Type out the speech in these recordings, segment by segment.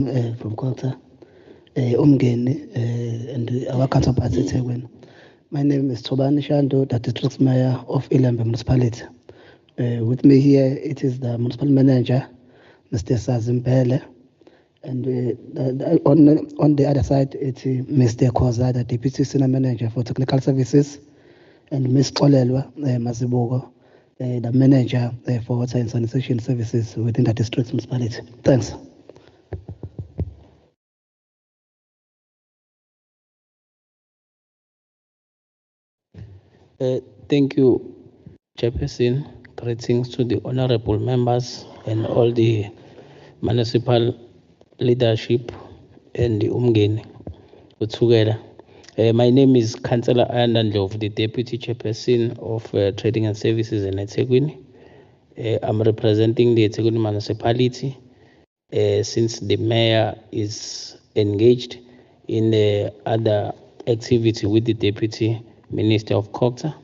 From Cogta, and our counterparts at Tegwin. My name is Tobani Shando, the District Mayor of Ilembe Municipality. With me here, it is the Municipal Manager, Mr. Sazimpele, and on the other side, it's Mr. Koza, the Deputy Senior Manager for Technical Services, and Ms. Olelwa Mazibogo, the Manager for Water and Sanitation Services within the District Municipality. Thanks. Thank you, Chairperson. Greetings to the honorable members and all the municipal leadership and the umgeni together. My name is Councillor Ayandandlov, the Deputy Chairperson of Trading and Services in eThekwini. I'm representing the eThekwini municipality since the mayor is engaged in other activity with the Deputy Minister of Cogta.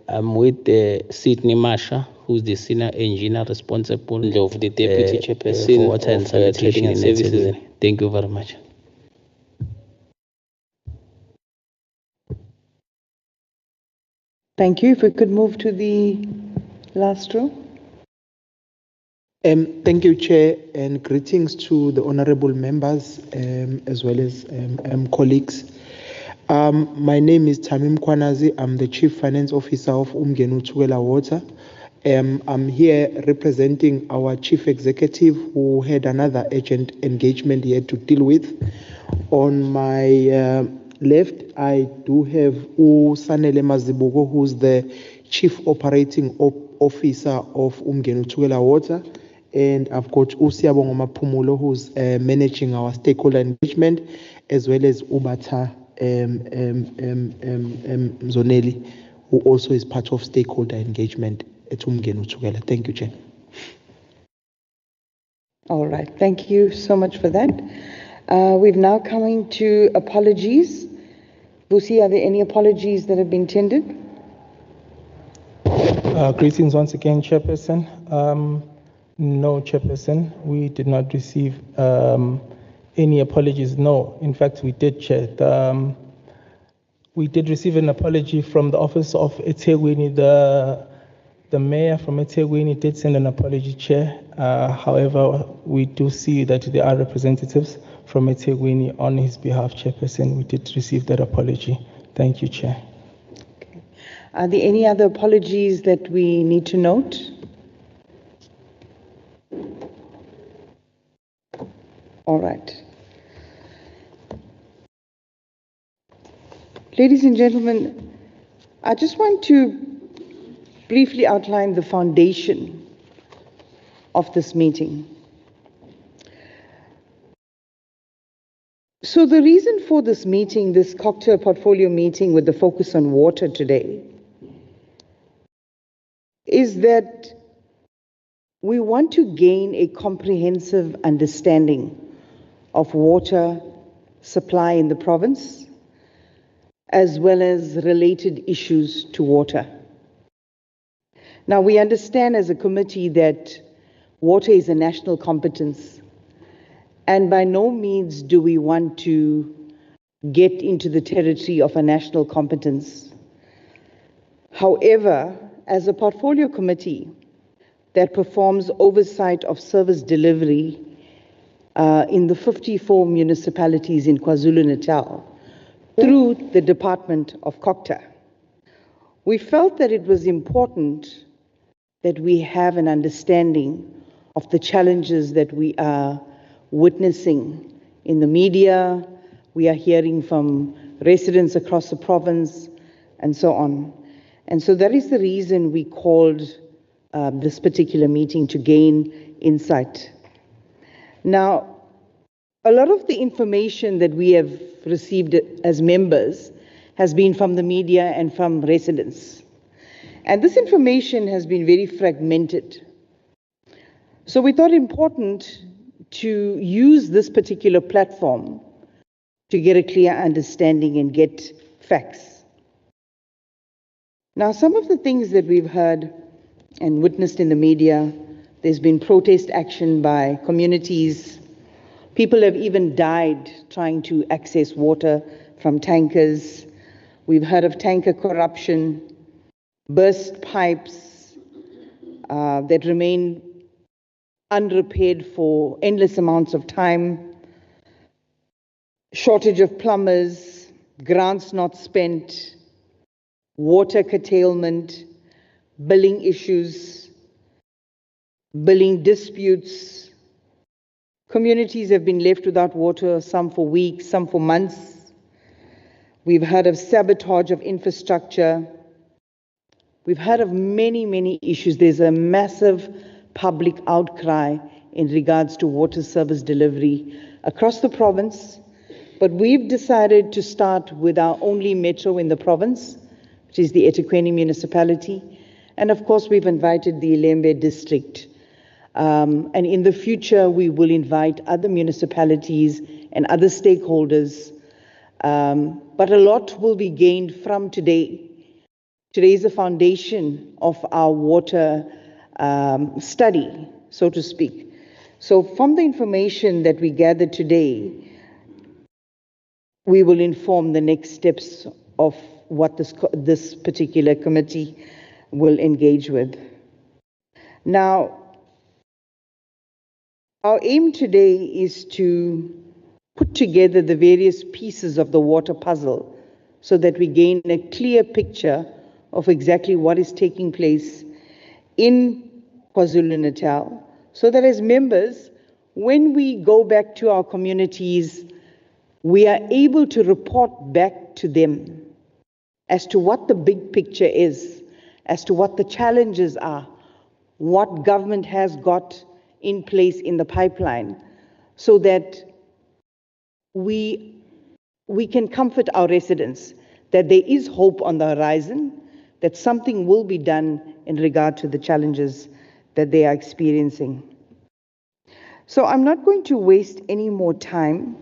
I'm with Sydney Masha, who's the Senior Engineer responsible of the Deputy Chairperson for Water and Sanitation and Services. Thank you very much. Thank you. If we could move to the last row. Thank you, Chair, and greetings to the honorable members as well as colleagues. My name is Tamim Kwanazi. I'm the Chief Finance Officer of Umgeni Uthukwela Water. I'm here representing our Chief Executive who had another urgent engagement here to deal with. On my left, I do have Sanele Mazibugo, who's the Chief Operating Officer of Umgeni Uthukwela Water. And I've got Usiabongo Mapumulo, who's managing our stakeholder engagement, as well as Ubata Zoneli, who also is part of stakeholder engagement at Umgeni Uthukwela. Thank you, Chair. All right, thank you so much for that. We've now coming to apologies. Busi, are there any apologies that have been tendered? Greetings once again, Chairperson. No, Chairperson, we did not receive any apologies. No, in fact, we did, Chair. We did receive an apology from the office of eThekwini. The mayor from eThekwini did send an apology, Chair. However, we do see that there are representatives from eThekwini on his behalf, Chairperson. We did receive that apology. Thank you, Chair. Okay. Are there any other apologies that we need to note? All right. Ladies and gentlemen, I just want to briefly outline the foundation of this meeting. So the reason for this meeting, this Cogta portfolio meeting with the focus on water today, is that we want to gain a comprehensive understanding of water supply in the province, as well as related issues to water. Now, we understand as a committee that water is a national competence, and by no means do we want to get into the territory of a national competence. However, as a portfolio committee that performs oversight of service delivery in the 54 municipalities in KwaZulu-Natal through the Department of Cogta, we felt that it was important that we have an understanding of the challenges that we are witnessing in the media. We are hearing from residents across the province and so on. And so that is the reason we called this particular meeting, to gain insight. Now, a lot of the information that we have received as members has been from the media and from residents. And this information has been very fragmented. So we thought it important to use this particular platform to get a clear understanding and get facts. Now, some of the things that we've heard and witnessed in the media, there's been protest action by communities People have even died trying to access water from tankers. We've heard of tanker corruption, burst pipes that remain unrepaired for endless amounts of time, shortage of plumbers, grants not spent, water curtailment, billing issues, billing disputes. Communities have been left without water, some for weeks, some for months. We've heard of sabotage of infrastructure. We've heard of many, many issues. There's a massive public outcry in regards to water service delivery across the province. But we've decided to start with our only metro in the province, which is the eThekwini municipality. And of course, we've invited the Ilembe district. And in the future, we will invite other municipalities and other stakeholders. But a lot will be gained from today. Today is the foundation of our water study, so to speak. So from the information that we gathered today, we will inform the next steps of what this particular committee will engage with. Now, our aim today is to put together the various pieces of the water puzzle so that we gain a clear picture of exactly what is taking place in KwaZulu-Natal, so that as members, when we go back to our communities, we are able to report back to them as to what the big picture is, as to what the challenges are, what government has got in place in the pipeline, so that we can comfort our residents that there is hope on the horizon, that something will be done in regard to the challenges that they are experiencing. So I'm not going to waste any more time.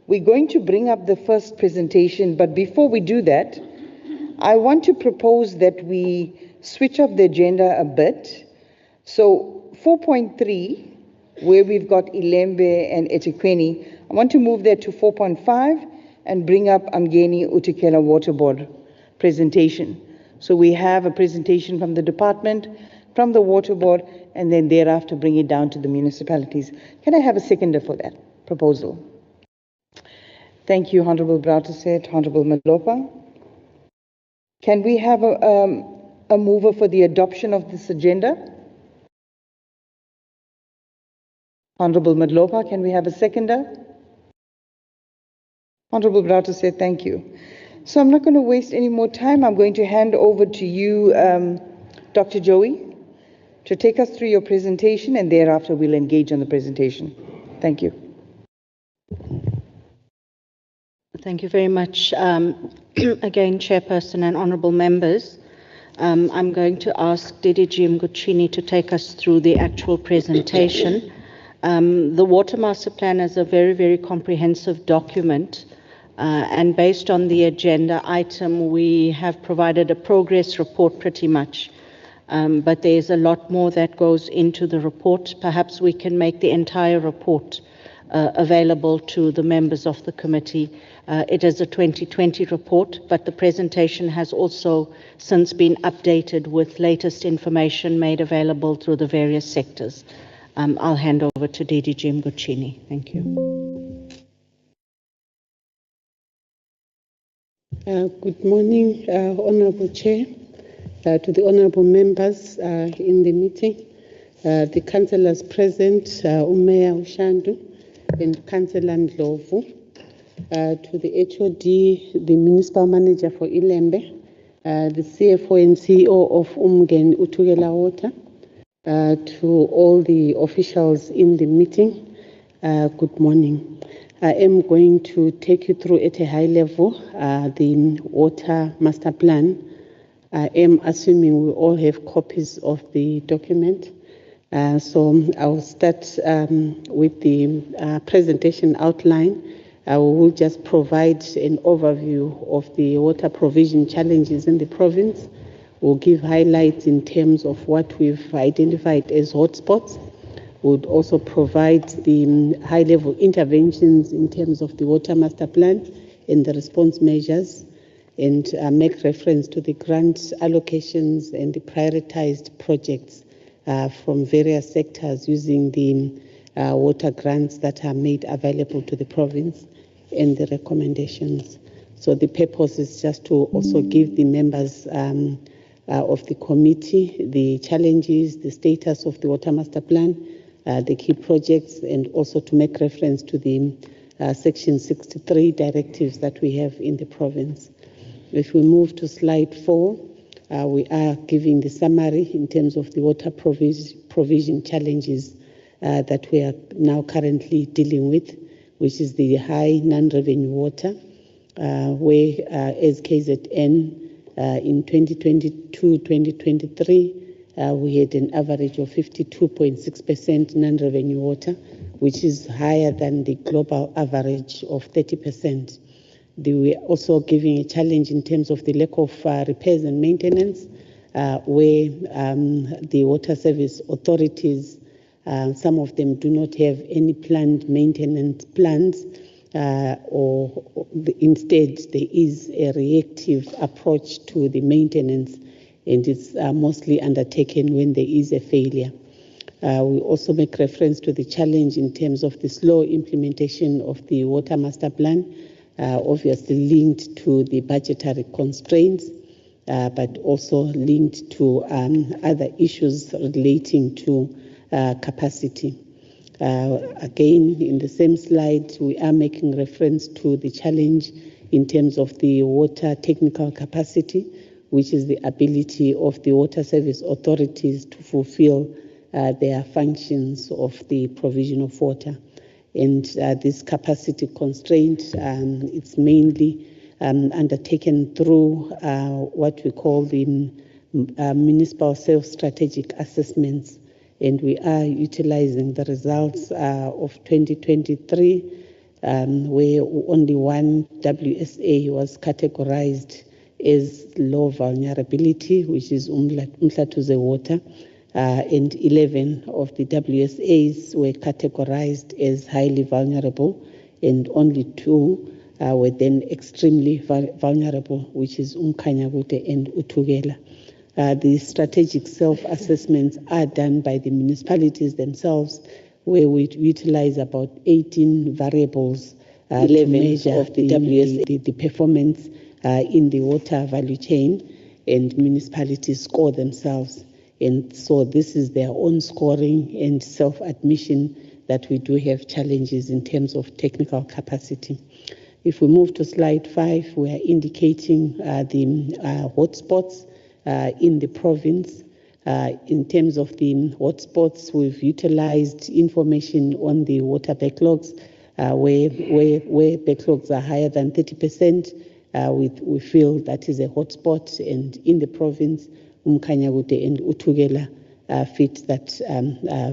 We're going to bring up the first presentation, but before we do that, I want to propose that we switch up the agenda a bit. So 4.3, where we've got Ilembe and eThekwini, I want to move that to 4.5 and bring up Umgeni Utikela Water Board presentation. So we have a presentation from the department, from the water board, and then thereafter bring it down to the municipalities. Can I have a seconder for that proposal? Thank you, Honorable Brataset, Honorable Malopa. Can we have a mover for the adoption of this agenda? Honorable Madlopa, can we have a seconder? Honorable Brataset, thank you. So I'm not going to waste any more time. I'm going to hand over to you, Dr. Joey, to take us through your presentation, and thereafter we'll engage on the presentation. Thank you. Thank you very much. Again, Chairperson and honourable members, I'm going to ask DDG Mguchini to take us through the actual presentation. The Water Master Plan is a very, very comprehensive document, and based on the agenda item, we have provided a progress report pretty much. But there's a lot more that goes into the report. Perhaps we can make the entire report available to the members of the committee. It is a 2020 report, but the presentation has also since been updated with latest information made available through the various sectors. I'll hand over to DDG Mguchini. Thank you. Good morning, Honourable Chair, to the Honourable members in the meeting, the councillors present, Mayor Ushandu and Councillor Ndlovu, to the HOD, the Municipal Manager for Ilembe, the CFO and CEO of Umgeni Utikela Water, to all the officials in the meeting, good morning. I am going to take you through at a high level the Water Master Plan. I am assuming we all have copies of the document. So I'll start with the presentation outline. I will just provide an overview of the water provision challenges in the province. We'll give highlights in terms of what we've identified as hotspots. would also provide the high-level interventions in terms of the water master plan and the response measures, and make reference to the grant allocations and the prioritized projects from various sectors using the water grants that are made available to the province and the recommendations. So the purpose is just to also give the members of the committee the challenges, the status of the water master plan, the key projects, and also to make reference to the Section 63 directives that we have in the province. If we move to slide 4, we are giving the summary in terms of the water provision challenges that we are now currently dealing with, which is the high non-revenue water, where as KZN in 2022-2023, we had an average of 52.6% non-revenue water, which is higher than the global average of 30%. We are also giving a challenge in terms of the lack of repairs and maintenance, where the water service authorities, some of them do not have any planned maintenance plans, instead there is a reactive approach to the maintenance, and it's mostly undertaken when there is a failure. We also make reference to the challenge in terms of the slow implementation of the water master plan, obviously linked to the budgetary constraints, but also linked to other issues relating to capacity. Again, in the same slide, we are making reference to the challenge in terms of the water technical capacity, which is the ability of the water service authorities to fulfill their functions of the provision of water. And this capacity constraint, it's mainly undertaken through what we call the municipal self-strategic assessments. And we are utilizing the results of 2023, where only one WSA was categorized as low vulnerability, which is Umhlatuze water, and 11 of the WSAs were categorized as highly vulnerable, and only 2 were then extremely vulnerable, which is Umkhanyakude and Utugela. The strategic self-assessments are done by the municipalities themselves, where we utilize about 18 variables to measure of the WSA, the performance in the water value chain, and municipalities score themselves. And so this is their own scoring and self-admission that we do have challenges in terms of technical capacity. If we move to slide 5, we are indicating the hotspots in the province. In terms of the hotspots, we've utilized information on the water backlogs, where backlogs are higher than 30%. We feel that is a hotspot, and in the province, Umkhanyakude and Utugela fit that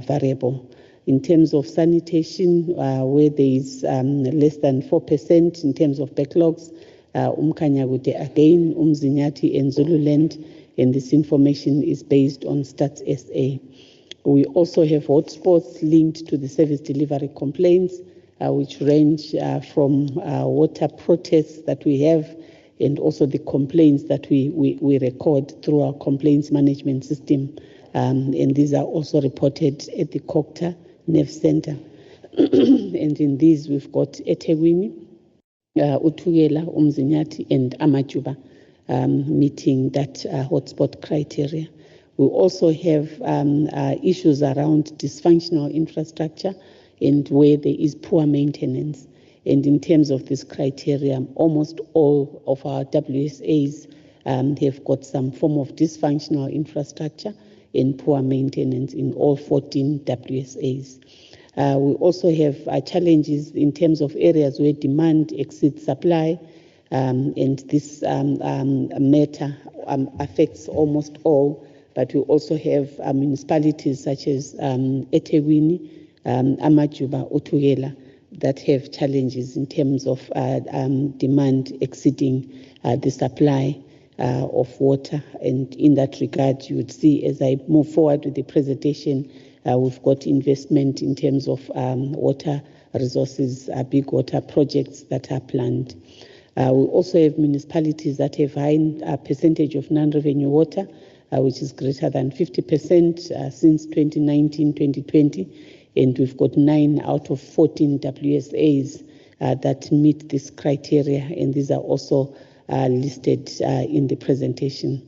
variable. In terms of sanitation, where there is less than 4% in terms of backlogs, Umkhanyakude again, Umzinyati and Zululand, and this information is based on Stats SA. We also have hotspots linked to the service delivery complaints, which range from water protests that we have, and also the complaints that we record through our complaints management system. And these are also reported at the Cogta Nerve Center. And in these, we've got eThekwini, Utugela, Umzinyati, and Amajuba meeting that hotspot criteria. We also have issues around dysfunctional infrastructure and where there is poor maintenance. And in terms of this criteria, almost all of our WSAs have got some form of dysfunctional infrastructure and poor maintenance in all 14 WSAs. We also have challenges in terms of areas where demand exceeds supply, and this matter affects almost all, but we also have municipalities such as eThekwini, Amajuba, Utugela, that have challenges in terms of demand exceeding the supply of water. And in that regard, you would see as I move forward with the presentation, We've got investment in terms of water resources, big water projects that are planned. We also have municipalities that have high percentage of non-revenue water, which is greater than 50% since 2019-2020, and we've got 9 out of 14 WSAs that meet this criteria, and these are also listed in the presentation.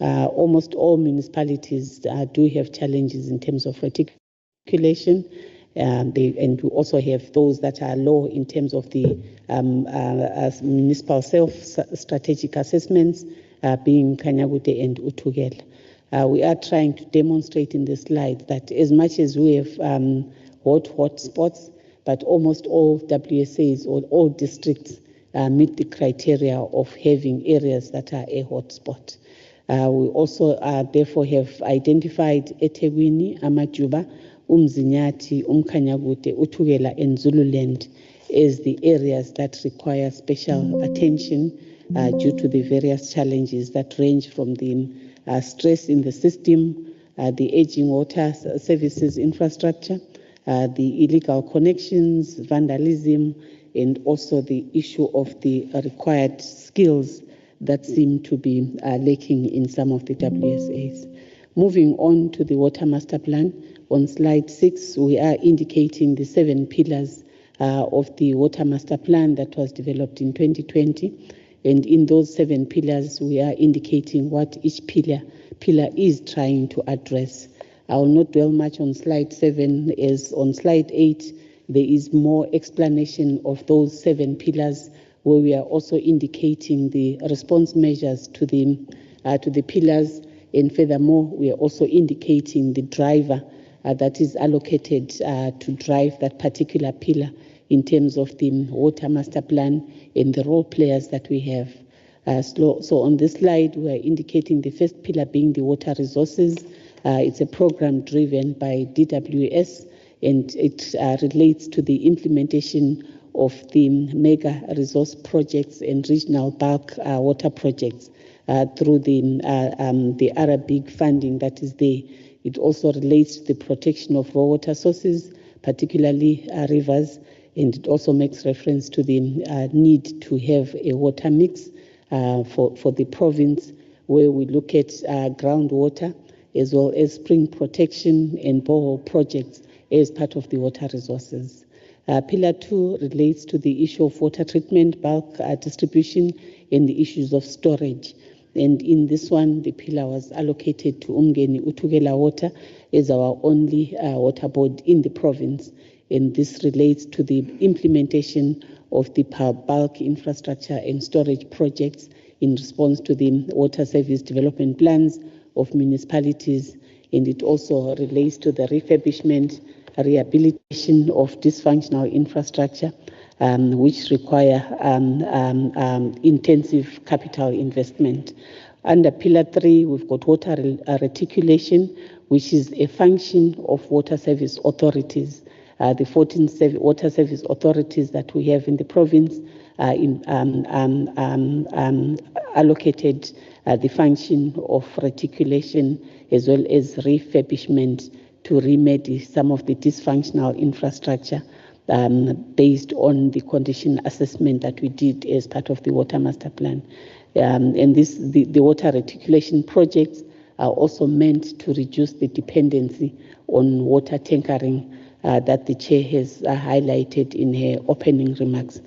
Almost all municipalities do have challenges in terms of reticulation, and we also have those that are low in terms of the municipal self-strategic assessments, being Kanyagute and Utugela. We are trying to demonstrate in this slide that as much as we have hot spots, but almost all WSAs or all districts meet the criteria of having areas that are a hotspot. We also therefore have identified eThekwini, Amajuba, Umzinyati, Umkanyagute, Utugela, and Zululand as the areas that require special attention due to the various challenges that range from the stress in the system, the aging water services infrastructure, the illegal connections, vandalism, and also the issue of the required skills that seem to be lacking in some of the WSAs. Moving on to the Water Master Plan, on slide 6, we are indicating the 7 pillars of the Water Master Plan that was developed in 2020. And in those 7 pillars, we are indicating what each pillar is trying to address. I will not dwell much on slide 7, as on slide 8, there is more explanation of those 7 pillars, where we are also indicating the response measures to the pillars. And furthermore, we are also indicating the driver that is allocated to drive that particular pillar in terms of the Water Master Plan and the role players that we have. So on this slide, we are indicating the first pillar being the water resources. It's a program driven by DWS, and it relates to the implementation of the mega resource projects and regional bulk water projects through the Arabic funding that is there. It also relates to the protection of raw water sources, particularly rivers, and it also makes reference to the need to have a water mix for the province, where we look at groundwater as well as spring protection and borehole projects as part of the water resources. Pillar 2 relates to the issue of water treatment, bulk distribution, and the issues of storage. And in this one, the pillar was allocated to Umgeni Utugela Water as our only water board in the province. And this relates to the implementation of the bulk infrastructure and storage projects in response to the water service development plans of municipalities. And it also relates to the refurbishment, rehabilitation of dysfunctional infrastructure, which require intensive capital investment. Under Pillar 3, we've got water reticulation, which is a function of water service authorities. The 14 water service authorities that we have in the province allocated the function of reticulation as well as refurbishment to remedy some of the dysfunctional infrastructure based on the condition assessment that we did as part of the Water Master Plan. And the water reticulation projects are also meant to reduce the dependency on water tankering that the Chair has highlighted in her opening remarks.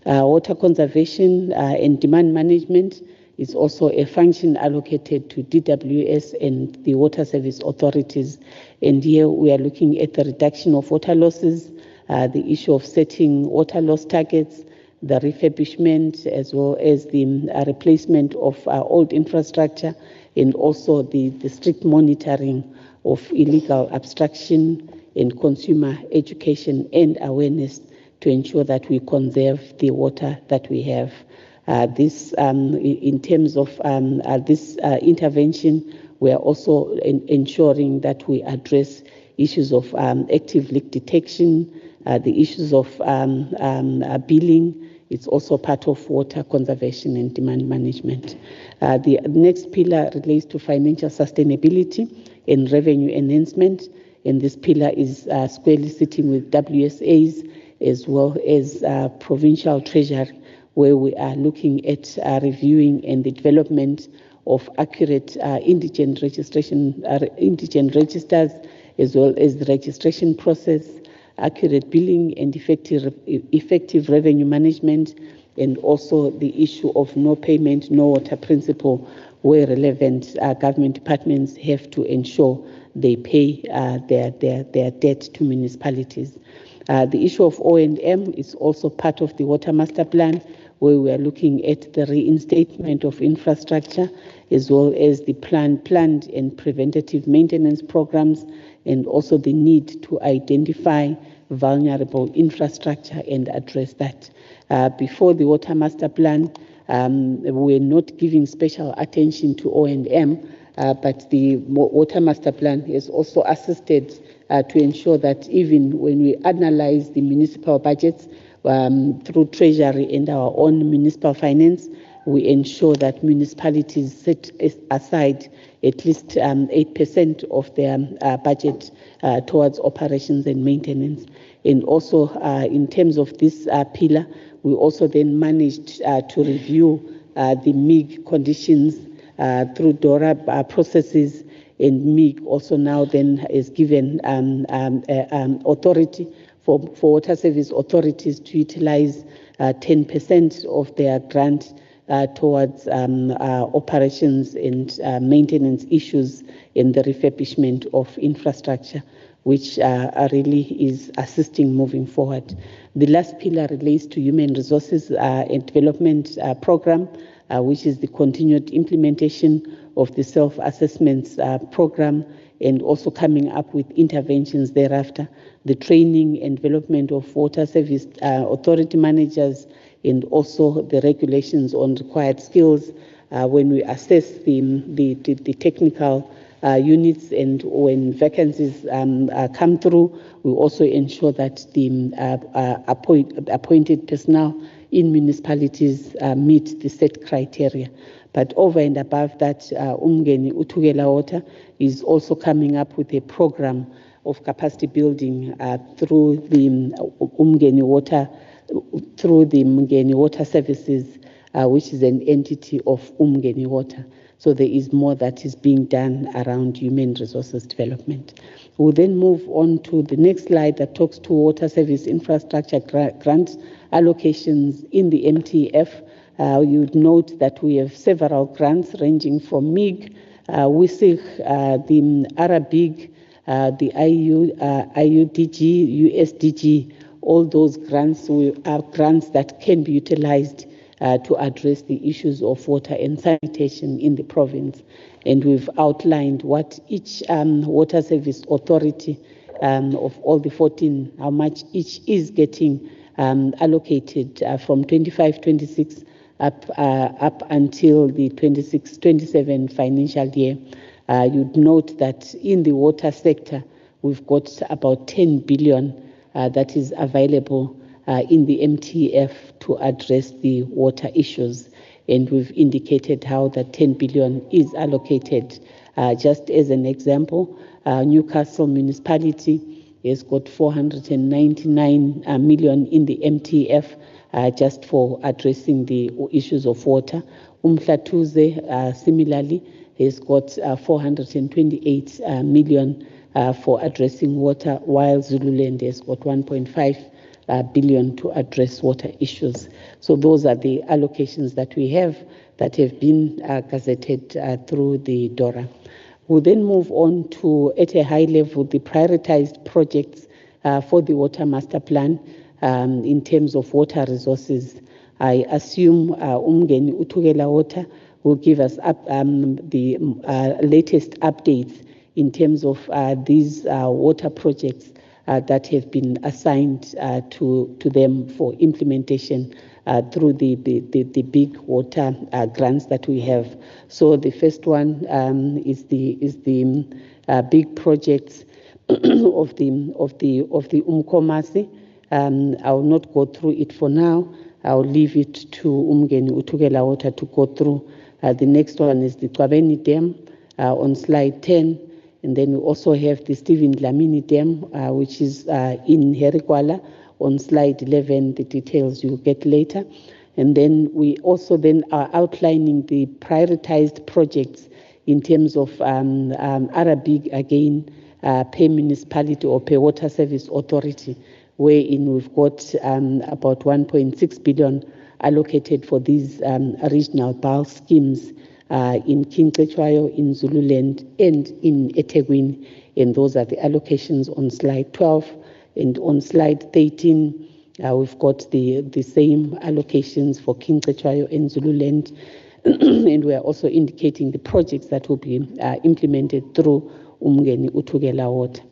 Water conservation and demand management is also a function allocated to DWS and the water service authorities. And here we are looking at the reduction of water losses, the issue of setting water loss targets, the refurbishment, as well as the replacement of old infrastructure, and also the strict monitoring of illegal abstraction and consumer education and awareness to ensure that we conserve the water that we have. This, in terms of this intervention, we are also ensuring that we address issues of active leak detection, the issues of billing. It's also part of water conservation and demand management. The next pillar relates to financial sustainability and revenue enhancement. and this pillar is squarely sitting with WSAs as well as provincial treasury, where we are looking at reviewing and the development of accurate indigent registers, as well as the registration process, accurate billing and effective revenue management, and also the issue of no payment, no water principle, where relevant government departments have to ensure they pay their debt to municipalities. The issue of O&M is also part of the Water Master Plan, where we are looking at the reinstatement of infrastructure, as well as the planned and preventative maintenance programs, and also the need to identify vulnerable infrastructure and address that. Before the Water Master Plan, we're not giving special attention to O&M, but the Water Master Plan has also assisted to ensure that even when we analyze the municipal budgets through Treasury and our own municipal finance, we ensure that municipalities set aside at least 8% of their budget towards operations and maintenance. And also in terms of this pillar, we also then managed to review the MIG conditions through DORA processes, and MIG also now then is given authority for water service authorities to utilize 10% of their grant towards operations and maintenance issues in the refurbishment of infrastructure, which really is assisting moving forward. The last pillar relates to human resources and development program, which is the continued implementation of the self-assessments program, and also coming up with interventions thereafter. The training and development of water service authority managers, and also the regulations on required skills when we assess the technical units, and when vacancies come through, we also ensure that the appointed personnel in municipalities meet the set criteria. But over and above that, Umgeni Utugela Water is also coming up with a program of capacity building through the Umgeni Water Services, which is an entity of Umgeni Water. So there is more that is being done around human resources development. We'll then move on to the next slide that talks to water service infrastructure grant allocations in the MTF. You would note that we have several grants ranging from MIG, WISIG, the ARABIG, the IUDG, USDG. All those grants are grants that can be utilized to address the issues of water and sanitation in the province. And we've outlined what each water service authority of all the 14, how much each is getting allocated from 25-26 up until the 26-27 financial year. You'd note that in the water sector, we've got about 10 billion that is available in the MTF to address the water issues. And we've indicated how that 10 billion is allocated. Just as an example, Newcastle municipality has got 499 million in the MTF just for addressing the issues of water. Umhlatuze similarly has got 428 million for addressing water, while Zululand has got 1.5 billion to address water issues. So those are the allocations that we have that have been gazetted through the DORA. We'll then move on to, at a high level, the prioritized projects for the Water Master Plan in terms of water resources. I assume Umgeni Utugela Water will give us the latest updates in terms of these water projects that have been assigned to them for implementation through the big water grants that we have. So the first one is the big projects of the Umkomasi. I will not go through it for now. I'll leave it to Umgeni Utugela Water to go through. The next one is the Kwabeni Dam on slide 10. And then we also have the Stephen Dlamini Dam, which is in Herikwala. On slide 11, the details you'll get later. And then we also then are outlining the prioritized projects in terms of other big, again, per municipality or per water service authority, wherein we've got about 1.6 billion allocated for these regional bulk schemes in King Cetshwayo, in Zululand, and in eThekwini. And those are the allocations on slide 12. And on slide 13, we've got the same allocations for King Cetshwayo and Zululand. And we are also indicating the projects that will be implemented through Umngeni Uthukela Water.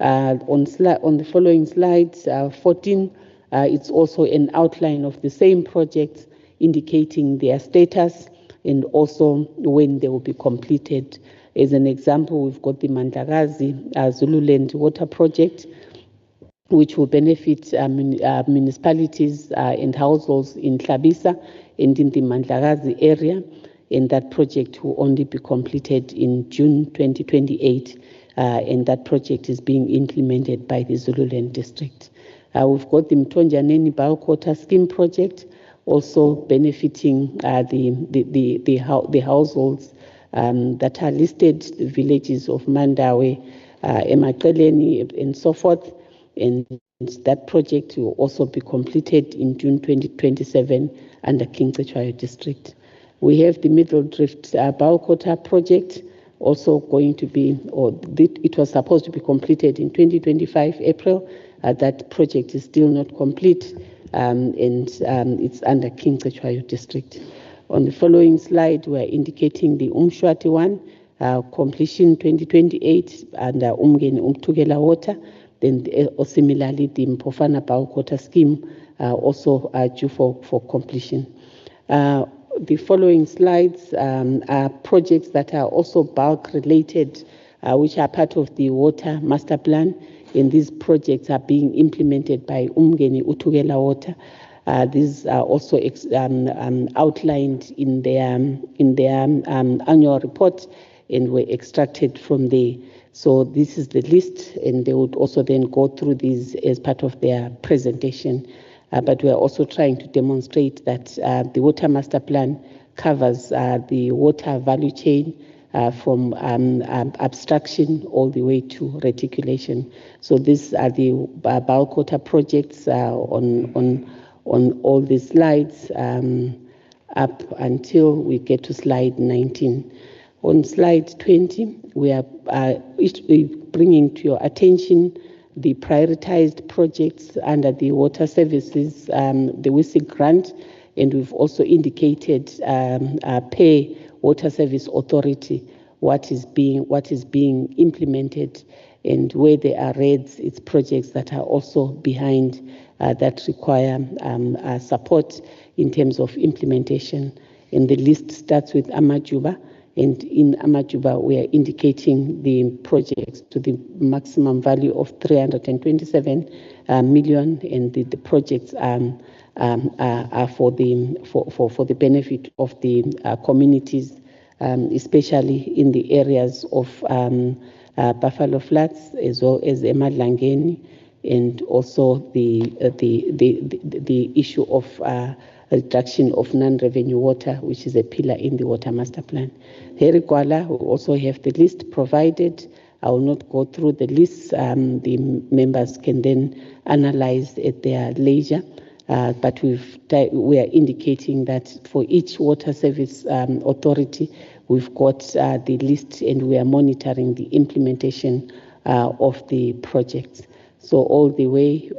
On the following slides, 14, it's also an outline of the same projects, indicating their status and also when they will be completed. As an example, we've got the Mandlakazi Zululand Water Project, which will benefit municipalities and households in Tlabisa and in the Mandlakazi area. And that project will only be completed in June 2028. And that project is being implemented by the Zululand district. We've got the Mtonjaneni Bulk Water Scheme project, also benefiting the households that are listed, the villages of Mandawe, Emakeleni, and so forth. And that project will also be completed in June 2027 under King Cetshwayo district. We have the Middle Drift Bulk Water project, also going to be, it was supposed to be completed in 2025 April. That project is still not complete, and it's under King Cetshwayo district. On the following slide, we are indicating the Umshwati one, completion 2028 under Umngeni Uthukela Water. Then similarly, the Mpofana Bulk Water Scheme also due for completion. The following slides are projects that are also bulk related, which are part of the Water Master Plan. And these projects are being implemented by Umngeni Uthukela Water. These are also outlined in their annual report and were extracted from there. So this is the list, and they would also then go through these as part of their presentation. But we are also trying to demonstrate that the Water Master Plan covers the water value chain from abstraction all the way to reticulation. So these are the bulk water projects on all the slides up until we get to slide 19. On slide 20, we are bringing to your attention the prioritized projects under the water services, the WISI grant, and we've also indicated per water service authority what is being implemented, and where there are reds, it's projects that are also behind that require support in terms of implementation. And the list starts with Amajuba. And in Amajuba, we are indicating the projects to the maximum value of 327 million, and the projects are for the benefit of the communities, especially in the areas of Buffalo Flats as well as Emadlangeni, and also the issue of reduction of non-revenue water, which is a pillar in the Water Master Plan. Herikwala, we also have the list provided. I will not go through the list. The members can then analyze at their leisure. But we are indicating that for each water service authority, we've got the list, and we are monitoring the implementation of the projects. So all the way,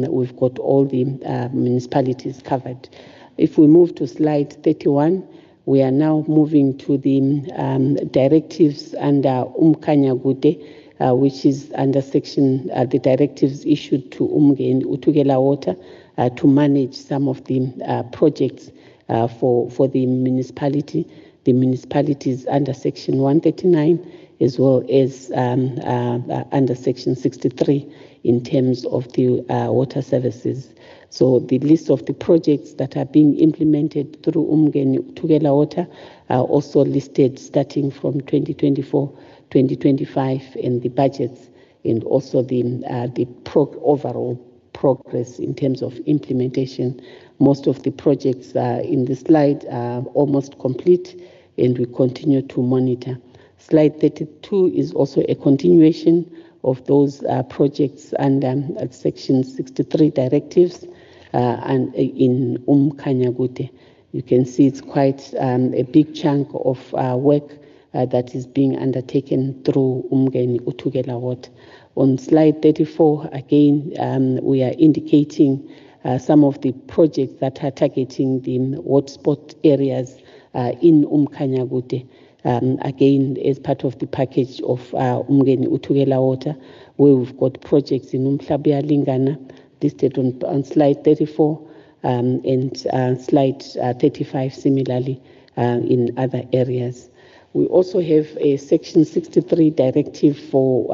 we've got all the municipalities covered. If we move to slide 31, we are now moving to the directives under Umkanyagude, which is under section, the directives issued to Umngeni Uthukela Water to manage some of the projects for the municipality. The municipalities under section 139, as well as under section 63 in terms of the water services. So the list of the projects that are being implemented through Umngeni Uthukela Water are also listed starting from 2024 2025 and the budgets, and also the overall progress in terms of implementation. Most of the projects in the slide are almost complete, and we continue to monitor. Slide 32 is also a continuation of those projects under Section 63 directives and in Kanyagute. You can see it's quite a big chunk of work that is being undertaken through Umgeni Utugela Water. On slide 34, again, we are indicating some of the projects that are targeting the hotspot areas in Kanyagute. Again, as part of the package of Umgeni Utugela Water, where we've got projects in Umhlabia Lingana listed on slide 34 and slide 35 similarly in other areas. We also have a Section 63 directive for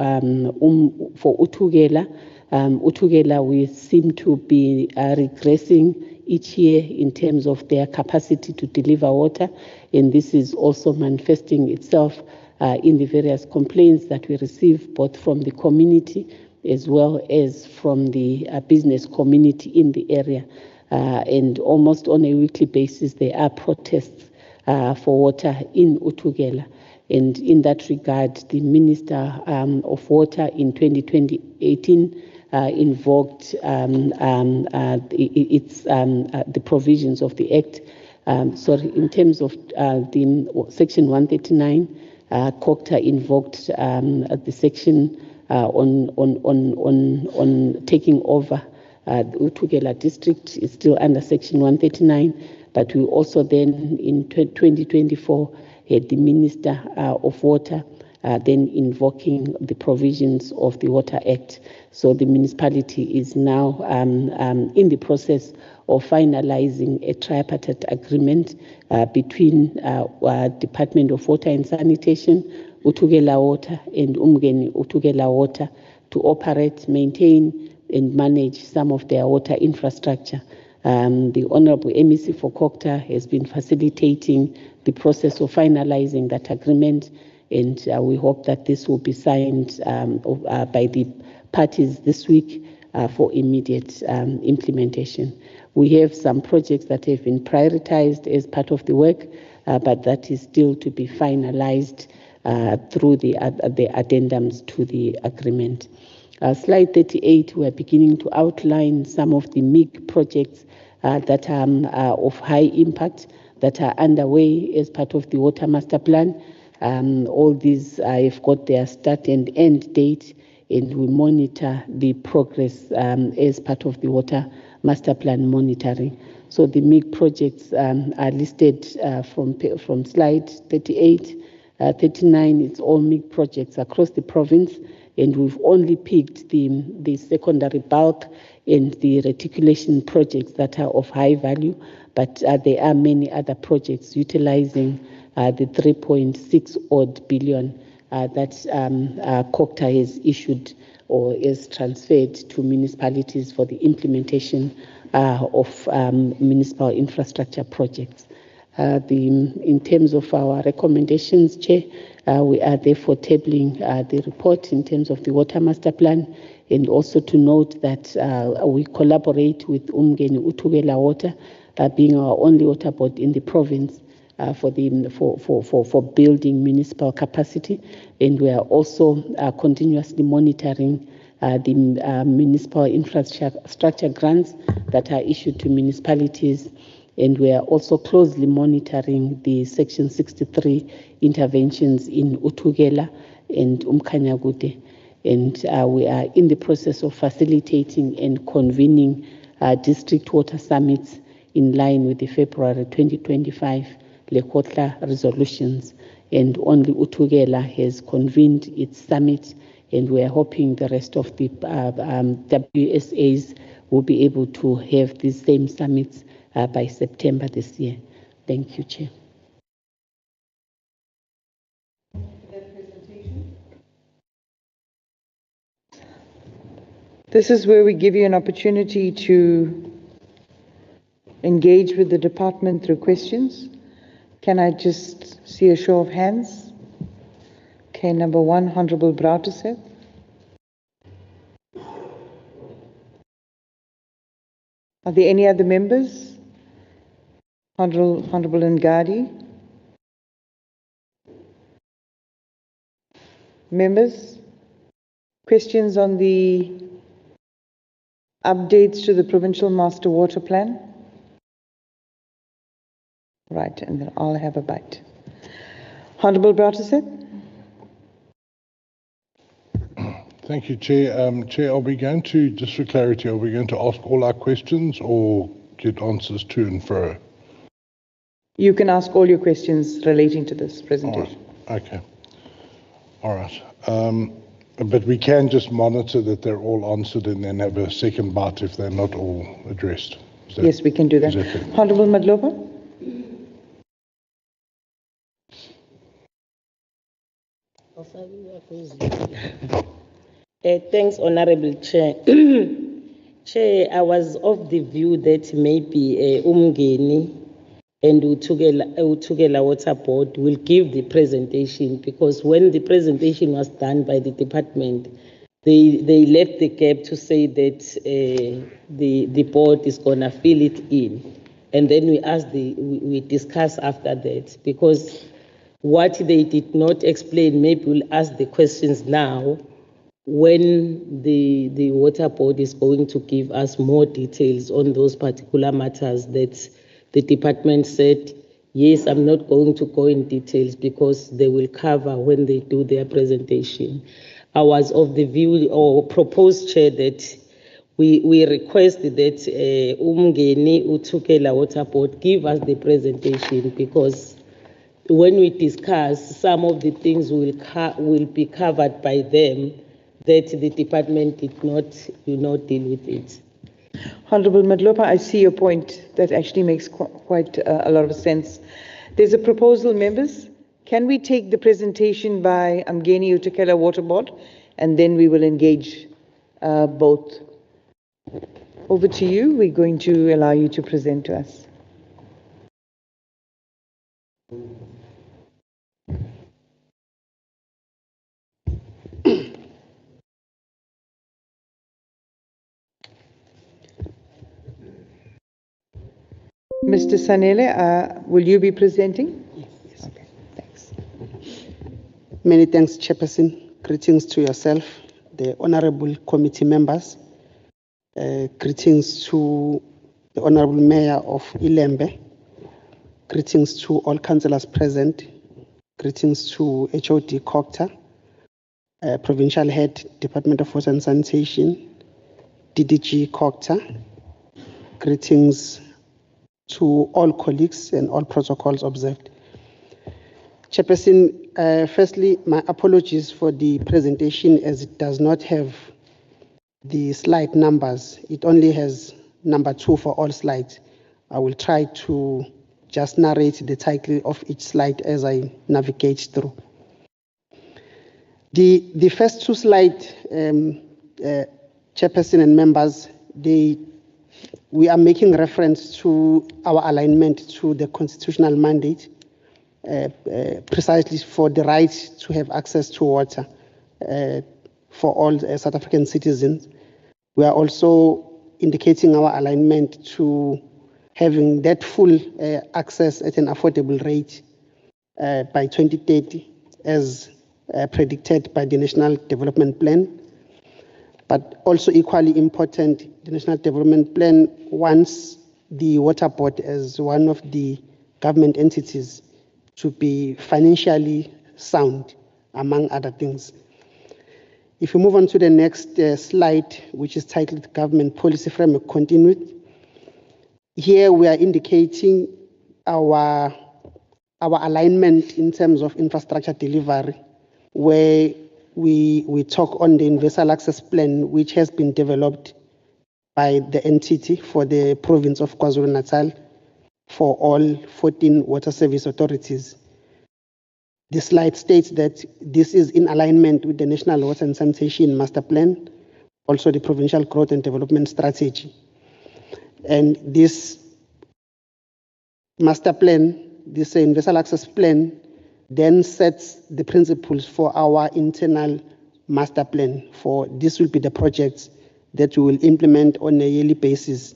Utugela. Utugela, we seem to be regressing each year in terms of their capacity to deliver water, and this is also manifesting itself in the various complaints that we receive both from the community as well as from the business community in the area. And almost on a weekly basis, there are protests for water in Utugela. And in that regard, the Minister of Water in 2018 invoked the provisions of the Act. In terms of the Section 139, Cogta invoked the section on taking over the Utugela district. Is still under Section 139, but we also then in 2024 had the Minister of Water then invoking the provisions of the Water Act. So the municipality is now in the process of finalizing a tripartite agreement between Department of Water and Sanitation, Utugela Water and Umgeni Utugela Water to operate, maintain and manage some of their water infrastructure. The Honorable MEC for Cogta has been facilitating the process of finalizing that agreement, and we hope that this will be signed by the parties this week for immediate implementation. We have some projects that have been prioritized as part of the work, but that is still to be finalized through the addendums to the agreement. Slide 38, we are beginning to outline some of the MIG projects that are of high impact that are underway as part of the Water Master Plan. All these have got their start and end date, and we monitor the progress as part of the Water Master Plan monitoring. So the MIG projects are listed from slide 38, 39. It's all MIG projects across the province, and we've only picked the secondary bulk and the reticulation projects that are of high value, but there are many other projects utilizing the 3.6 odd billion that Cogta has issued or is transferred to municipalities for the implementation of municipal infrastructure projects. In terms of our recommendations, Chair, we are therefore tabling the report in terms of the Water Master Plan, and also to note that we collaborate with Umgeni Utugela Water, being our only water board in the province, for building municipal capacity, and we are also continuously monitoring the municipal infrastructure grants that are issued to municipalities, and we are also closely monitoring the Section 63 interventions in Utugela and Kanyagute, and we are in the process of facilitating and convening district water summits in line with the February 2025 Lekotla resolutions, and only Utugela has convened its summit, and we are hoping the rest of the WSAs will be able to have these same summits by September this year. Thank you, Chair. This is where we give you an opportunity to engage with the department through questions. Can I just see a show of hands? Okay, number 1, Honorable Brauterse. Are there any other members? Honorable Ngadi. Members, questions on the updates to the Provincial Master Water Plan? Right, and then I'll have a bite. Honorable Brauterse. Thank you, Chair. Chair, are we going to, just for clarity, are we going to ask all our questions or get answers to and fro? You can ask all your questions relating to this presentation. All right. Okay. All right. But we can just monitor that they're all answered and then have a second bite if they're not all addressed. Yes, we can do that. Honorable Madlopa. Thanks, Honorable Chair. Chair, I was of the view that maybe Umgeni and Utugela Water Board will give the presentation, because when the presentation was done by the department, they left the gap to say that the board is going to fill it in. And then we discuss after that, because what they did not explain, maybe we'll ask the questions now when the water board is going to give us more details on those particular matters that the department said, yes, I'm not going to go in details because they will cover when they do their presentation. I was of the view or proposed, Chair, that we request that Umgeni Utukela Water Board give us the presentation, because when we discuss, some of the things will be covered by them that the department did not deal with it. Honorable Madlopa, I see your point. That actually makes quite a lot of sense. There's a proposal, members. Can we take the presentation by Umgeni Utukela Water Board, and then we will engage both? Over to you. We're going to allow you to present to us. Mr. Sanele, will you be presenting? Yes. Okay, thanks. Many thanks, Chairperson. Greetings to yourself, the honorable committee members. Greetings to the Honorable Mayor of Ilembe. Greetings to all councillors present. Greetings to HOD Cogta, Provincial Head, Department of Water and Sanitation, DDG Cogta. Greetings to all colleagues and all protocols observed. Chairperson, firstly, my apologies for the presentation, as it does not have the slide numbers. It only has number 2 for all slides. I will try to just narrate the title of each slide as I navigate through. The first 2 slides, Chairperson and members, we are making reference to our alignment to the constitutional mandate, precisely for the right to have access to water for all South African citizens. We are also indicating our alignment to having that full access at an affordable rate by 2030, as predicted by the National Development Plan. But also equally important, the National Development Plan wants the Water Board as one of the government entities to be financially sound, among other things. If we move on to the next slide, which is titled Government Policy Framework Continued, here we are indicating our alignment in terms of infrastructure delivery, where we talk on the Universal Access Plan, which has been developed by the entity for the province of KwaZulu-Natal for all 14 water service authorities. The slide states that this is in alignment with the National Water and Sanitation Master Plan, also the Provincial Growth and Development Strategy. And this master plan, this Universal Access Plan, then sets the principles for our internal master plan. For this will be the projects that we will implement on a yearly basis.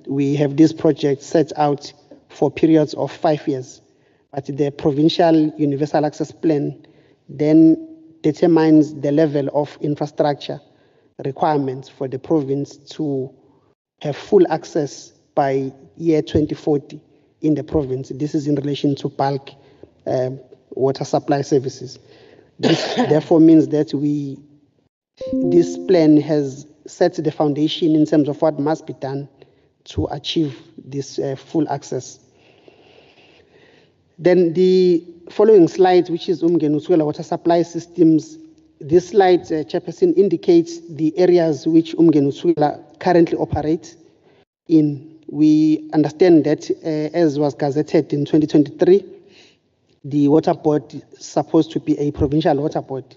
We have this project set out for periods of 5 years, but the provincial universal access plan then determines the level of infrastructure requirements for the province to have full access by year 2040 in the province. This is in relation to bulk water supply services. This therefore means that this plan has set the foundation in terms of what must be done to achieve this full access. Then the following slide, which is Umgeni water supply systems. This slide, Chairperson, indicates the areas which Umgeni currently operates in. We understand that, as was gazetted in 2023, the water board is supposed to be a provincial water board,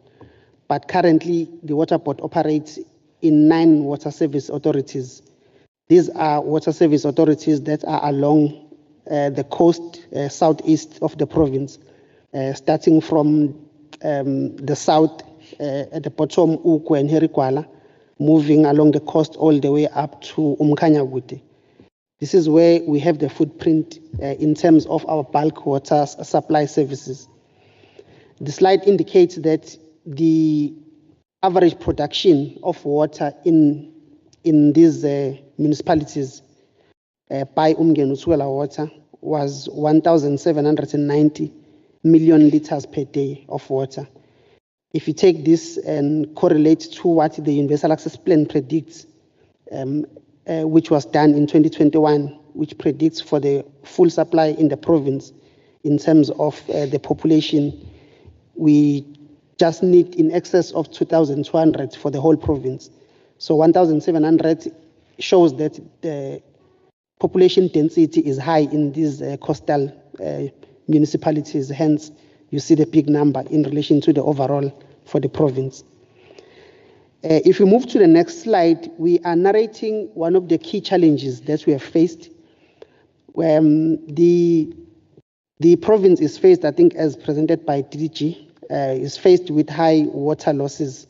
but currently the water board operates in 9 water service authorities. These are water service authorities that are along the coast, southeast of the province, starting from the south at the bottom, Ukwe and Herikwala, moving along the coast all the way up to Umkhanyaguti. This is where we have the footprint in terms of our bulk water supply services. The slide indicates that the average production of water in these municipalities by Umgeni water was 1,790 million liters per day of water. If you take this and correlate to what the Universal Access Plan predicts, which was done in 2021, which predicts for the full supply in the province in terms of the population, we just need in excess of 2,200 for the whole province. So 1,700 shows that the population density is high in these coastal municipalities. Hence, you see the big number in relation to the overall for the province. If we move to the next slide, we are narrating one of the key challenges that we have faced. The province is faced, I think, as presented by DDG, is faced with high water losses,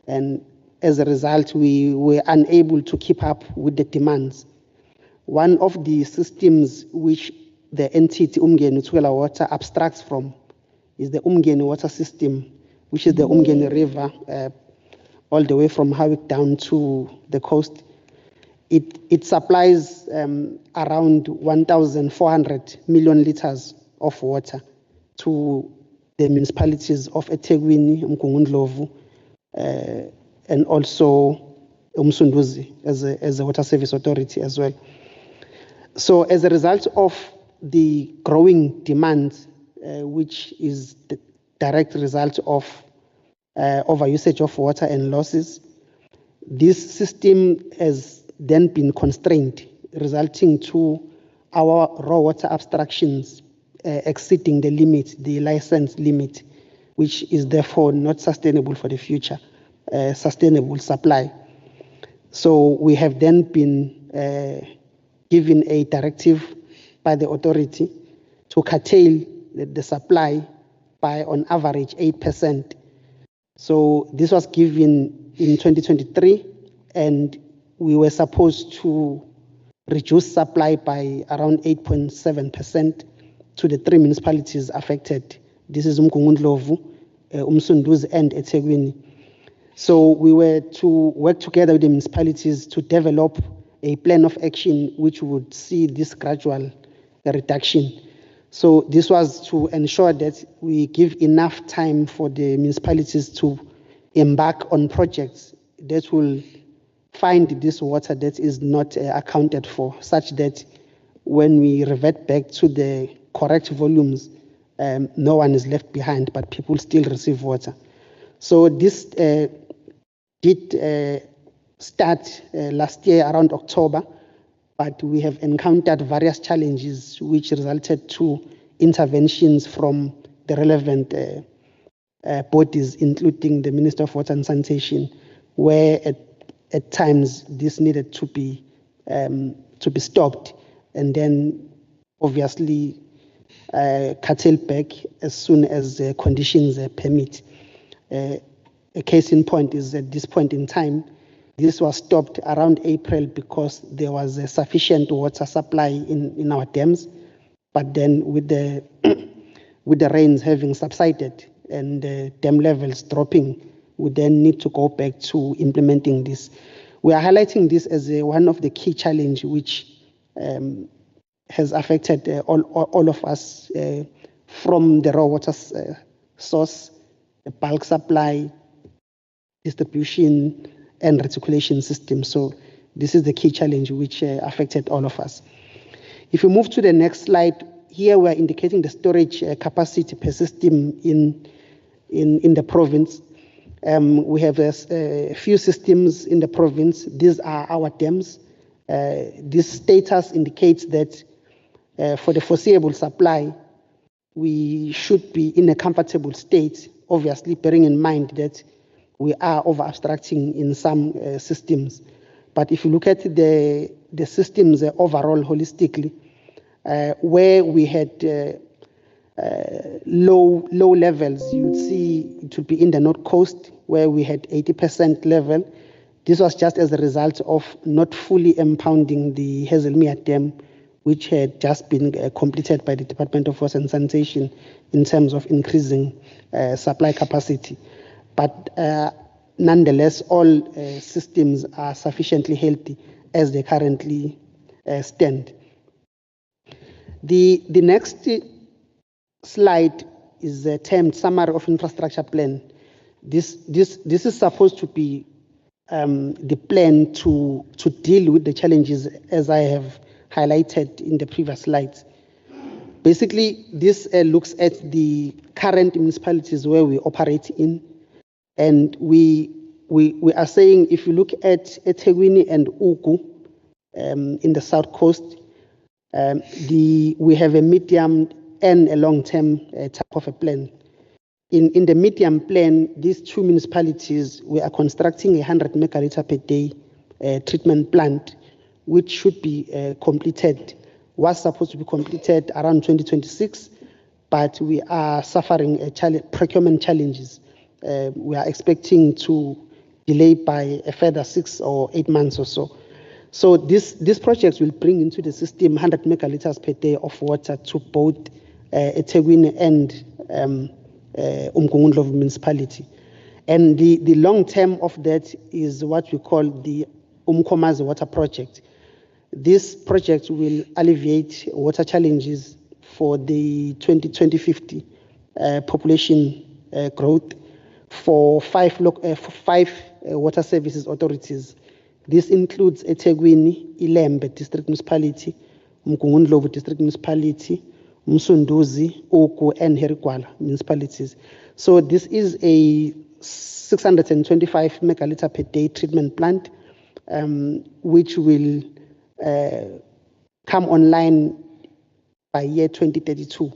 and as a result, we were unable to keep up with the demands. One of the systems which the entity Umgeni water abstracts from is the Umgeni water system, which is the Umgeni River, all the way from Howick down to the coast. It supplies around 1,400 million liters of water to the municipalities of eThekwini, Mkungundlovu, and also Umsunduzi as a water service authority as well. So as a result of the growing demand, which is the direct result of overusage of water and losses, this system has then been constrained, resulting to our raw water abstractions exceeding the limit, the license limit, which is therefore not sustainable for the future, sustainable supply. So we have then been given a directive by the authority to curtail the supply by on average 8%. So this was given in 2023, and we were supposed to reduce supply by around 8.7% to the 3 municipalities affected. This is Umgungundlovu, Umsunduzi, and eThekwini. So we were to work together with the municipalities to develop a plan of action which would see this gradual reduction. So this was to ensure that we give enough time for the municipalities to embark on projects that will find this water that is not accounted for, such that when we revert back to the correct volumes, no one is left behind, but people still receive water. So this did start last year around October, but we have encountered various challenges which resulted to interventions from the relevant bodies, including the Minister of Water and Sanitation, where at times this needed to be stopped, and then obviously curtailed back as soon as conditions permit. A case in point is at this point in time, this was stopped around April because there was a sufficient water supply in our dams. But then with the with the rains having subsided and the dam levels dropping, we then need to go back to implementing this. We are highlighting this as one of the key challenges which has affected all of us from the raw water source, the bulk supply, distribution, and reticulation system. So this is the key challenge which affected all of us. If you move to the next slide, here we are indicating the storage capacity per system in the province. We have a few systems in the province. These are our dams. This status indicates that for the foreseeable supply, we should be in a comfortable state, obviously bearing in mind that we are over-abstracting in some systems. But if you look at the systems overall holistically, where we had low levels, you would see it would be in the North Coast, where we had 80% level. This was just as a result of not fully impounding the Hazelmere Dam, which had just been completed by the Department of Water and Sanitation in terms of increasing supply capacity. But nonetheless, all systems are sufficiently healthy as they currently stand. The next slide is termed Summary of Infrastructure Plan. This is supposed to be the plan to deal with the challenges as I have highlighted in the previous slides. Basically, this looks at the current municipalities where we operate in, and we are saying if you look at eThekwini and Ugu in the South Coast, we have a medium and a long-term type of a plan. In the medium plan, these two municipalities, we are constructing a 100 megaliter per day treatment plant, which should be completed, was supposed to be completed around 2026, but we are suffering procurement challenges. We are expecting to delay by a further 6 or 8 months or so. So this project will bring into the system 100 megaliters per day of water to both eThekwini and Umgungundlovu municipality. And the long term of that is what we call the Umkomazi water project. This project will alleviate water challenges for the 2050 population growth for five water services authorities. This includes eThekwini, Ilembe District Municipality, Umgungundlovu District Municipality, Msunduzi, Ugu, and Herigwala municipalities. So this is a 625 megaliter per day treatment plant, which will come online by year 2032.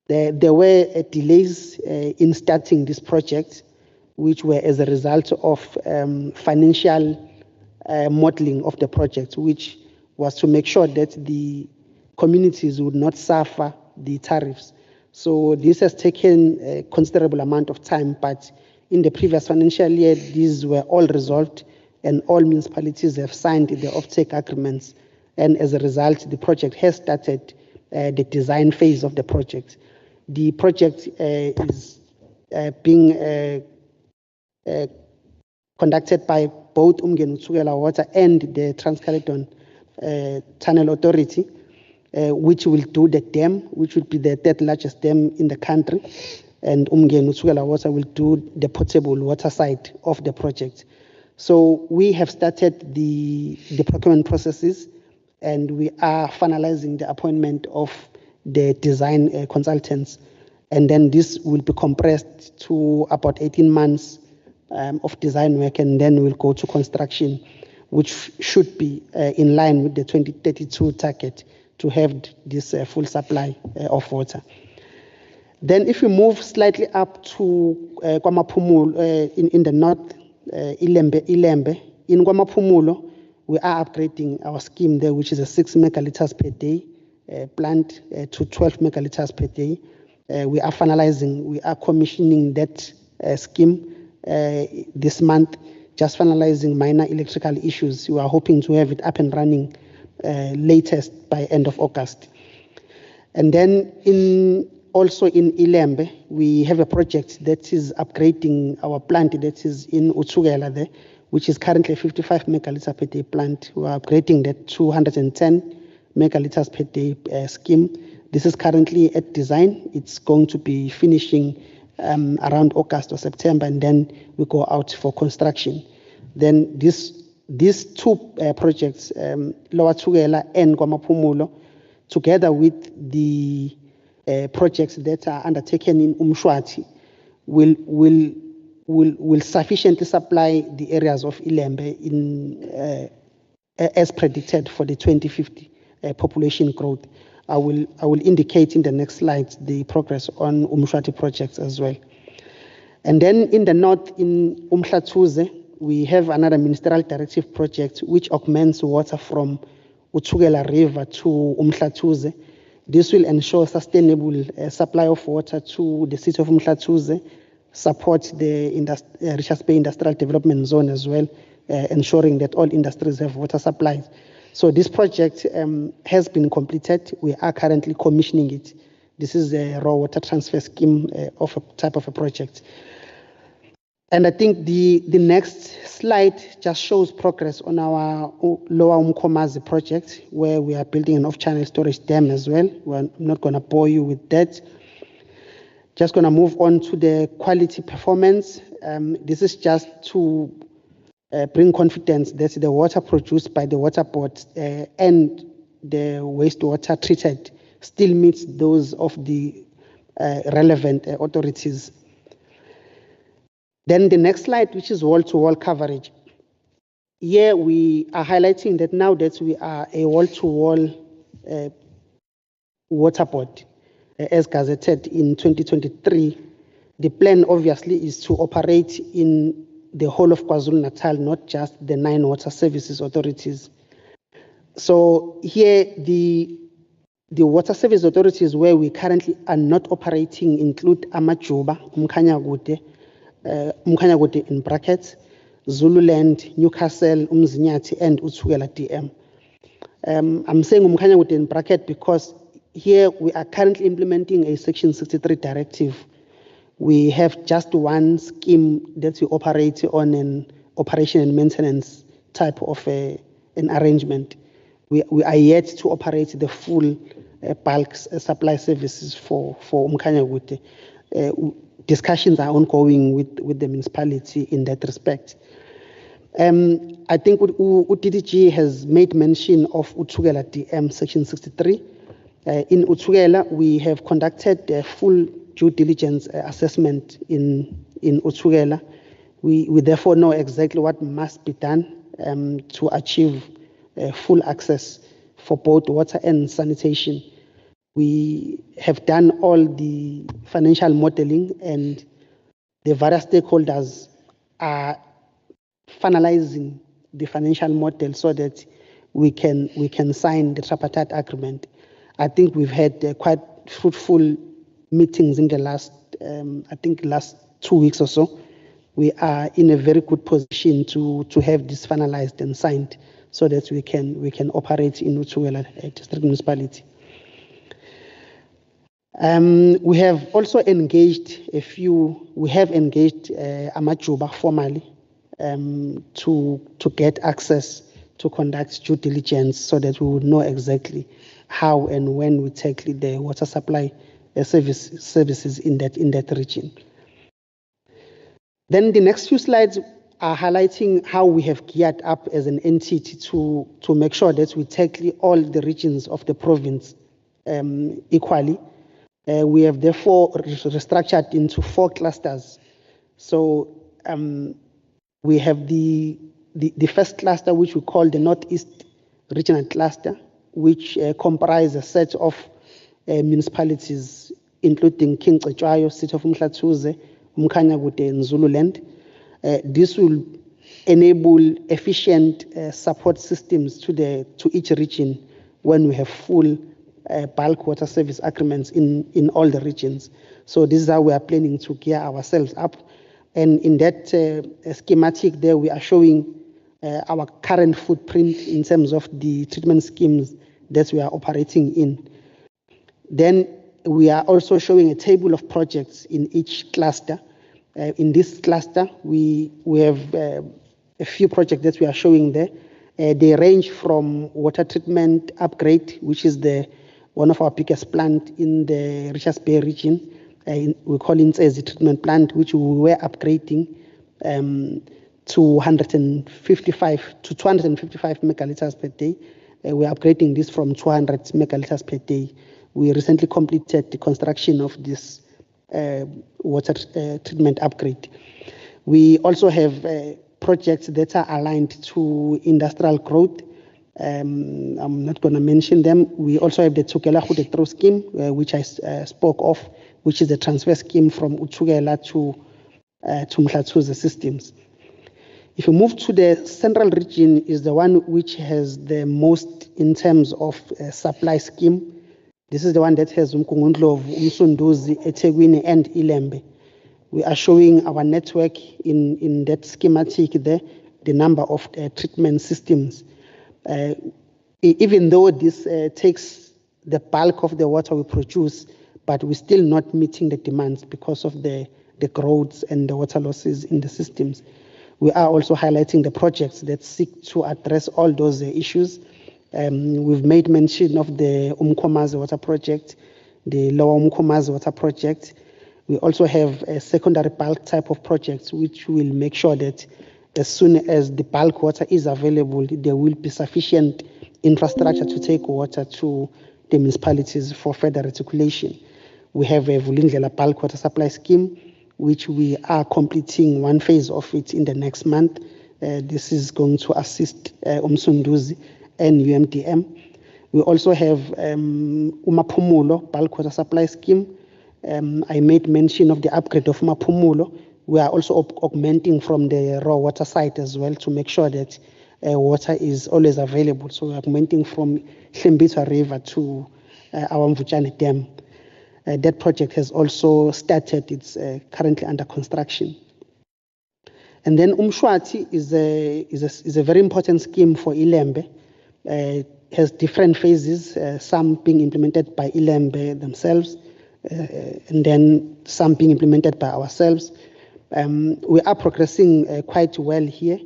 There were delays in starting this project, which were as a result of financial modeling of the project, which was to make sure that the communities would not suffer the tariffs. So this has taken a considerable amount of time, but in the previous financial year, these were all resolved and all municipalities have signed the offtake agreements. And as a result, the project has started the design phase of the project. The project is being conducted by both Umgeni Water and the Trans-Caledon Tunnel Authority, which will do the dam, which will be the third largest dam in the country, and Umgeni Water will do the potable water side of the project. So we have started the procurement processes, and we are finalizing the appointment of the design consultants, and then this will be compressed to about 18 months of design work, and then we'll go to construction, which should be in line with the 2032 target to have this full supply of water. Then if we move slightly up to KwaMaphumulo in the north, Ilembe. In KwaMaphumulo, we are upgrading our scheme there, which is a 6 megaliters per day plant to 12 megaliters per day. We are commissioning that scheme this month, just finalizing minor electrical issues. We are hoping to have it up and running latest by end of August. And then also in Ilembe, we have a project that is upgrading our plant that is in Utsugela there, which is currently a 55 megaliter per day plant. We are upgrading that 210 megaliters per day scheme. This is currently at design. It's going to be finishing around August or September, and then we go out for construction. Then these two projects, Lower Tugela and Gwamapumulo, together with the projects that are undertaken in Umshwati, will sufficiently supply the areas of Ilembe in as predicted for the 2050 population growth. I will indicate in the next slide the progress on Umshwati projects as well. And then in the north, in Umhlathuze, we have another ministerial directive project which augments water from Utsugela River to Umhlathuze. This will ensure sustainable supply of water to the city of Umhlathuze, support the Richards Bay Industrial Development Zone as well, ensuring that all industries have water supplies. So this project has been completed. We are currently commissioning it. This is a raw water transfer scheme of a type of a project. And I think the next slide just shows progress on our Lower Umkomazi project, where we are building an off-channel storage dam as well. I'm not going to bore you with that. Just going to move on to the quality performance. This is just to bring confidence that the water produced by the water board and the wastewater treated still meets those of the relevant authorities. Then the next slide, which is wall-to-wall coverage. Here we are highlighting that now that we are a wall-to-wall water board, as gazetted in 2023, the plan obviously is to operate in the whole of KwaZulu-Natal, not just the 9 water services authorities. So here the water service authorities where we currently are not operating include Amajuba, Umkhanyakude in brackets, Zululand, Newcastle, Umzinyati, and Utsugela DM. I'm saying Umkhanyakude in bracket because here we are currently implementing a Section 63 directive. We have just one scheme that we operate on an operation and maintenance type of an arrangement. We are yet to operate the full bulk supply services for Umkhanyakude. Discussions are ongoing with the municipality in that respect. I think UDDG has made mention of Utsugela DM Section 63. In Utsugela, we have conducted a full due diligence assessment in Utsugela. We therefore know exactly what must be done to achieve full access for both water and sanitation. We have done all the financial modeling, and the various stakeholders are finalizing the financial model so that we can sign the tripartite agreement. I think we've had quite fruitful meetings in the last 2 weeks or so. We are in a very good position to have this finalized and signed so that we can operate in Utsugela District Municipality. We have also engaged Amajuba formally to get access to conduct due diligence so that we would know exactly how and when we tackle the water supply services in that region. Then the next few slides are highlighting how we have geared up as an entity to make sure that we tackle all the regions of the province equally. We have therefore restructured into 4 clusters. So we have the first cluster, which we call the Northeast Regional Cluster, which comprise a set of municipalities, including King Cetshwayo, City of Umhlathuze, Umkhanyakude, and Zululand. This will enable efficient support systems to each region when we have full bulk water service agreements in all the regions. So this is how we are planning to gear ourselves up. And in that schematic there, we are showing our current footprint in terms of the treatment schemes that we are operating in. Then we are also showing a table of projects in each cluster. In this cluster, we have a few projects that we are showing there. They range from water treatment upgrade, which is one of our biggest plants in the Richards Bay region. We call it as the treatment plant, which we were upgrading to 155 to 255 megaliters per day. We're upgrading this from 200 megaliters per day. We recently completed the construction of this water treatment upgrade. We also have projects that are aligned to industrial growth. I'm not going to mention them. We also have the Tsukela Hudetro scheme, which I spoke of, which is the transfer scheme from Utsugela to Mhlathuze systems. If you move to the central region, is the one which has the most in terms of supply scheme. This is the one that has Umkungundlovu, Umsunduzi, eThekwini, and Ilembe. We are showing our network in that schematic there, the number of treatment systems. Even though this takes the bulk of the water we produce, but we're still not meeting the demands because of the growths and the water losses in the systems. We are also highlighting the projects that seek to address all those issues. We've made mention of the Umkomazi water project, the Lower Umkomazi water project. We also have a secondary bulk type of projects, which will make sure that as soon as the bulk water is available, there will be sufficient infrastructure to take water to the municipalities for further reticulation. We have a Vulindlela bulk water supply scheme, which we are completing one phase of it in the next month. This is going to assist Umsunduzi and UMDM. We also have Umapumulo bulk water supply scheme. I made mention of the upgrade of Mapumulo. We are also augmenting from the raw water side as well to make sure that water is always available. So we're augmenting from Hlembitwa River to our Mvutshane Dam. That project has also started. It's currently under construction. And then Umshwati is a very important scheme for Ilembe. Has different phases, some being implemented by Ilembe themselves, and then some being implemented by ourselves. We are progressing quite well here.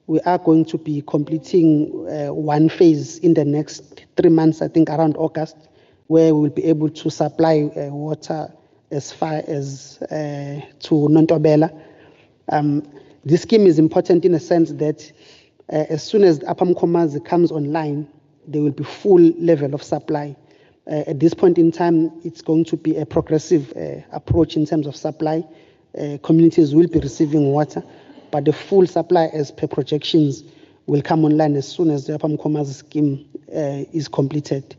We are going to be completing one phase in the next 3 months, I think around August, where we will be able to supply water as far as to Nontobela. This scheme is important in a sense that as soon as Upper Mkomazi comes online, there will be full level of supply. At this point in time, it's going to be a progressive approach in terms of supply. Communities will be receiving water, but the full supply as per projections will come online as soon as the Upper Mkomazi scheme is completed.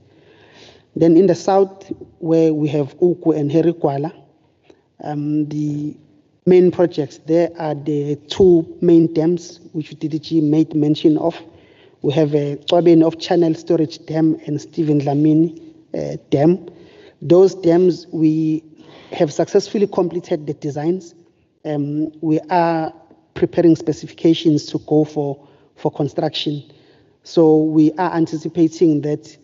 Then in the south, where we have Uku and Herikwala, the main projects there are the two main dams, which DDG made mention of. We have a Twabeni of Channel Storage Dam and Stephen Dlamini Dam. Those dams, we have successfully completed the designs. We are preparing specifications to go for construction. So we are anticipating that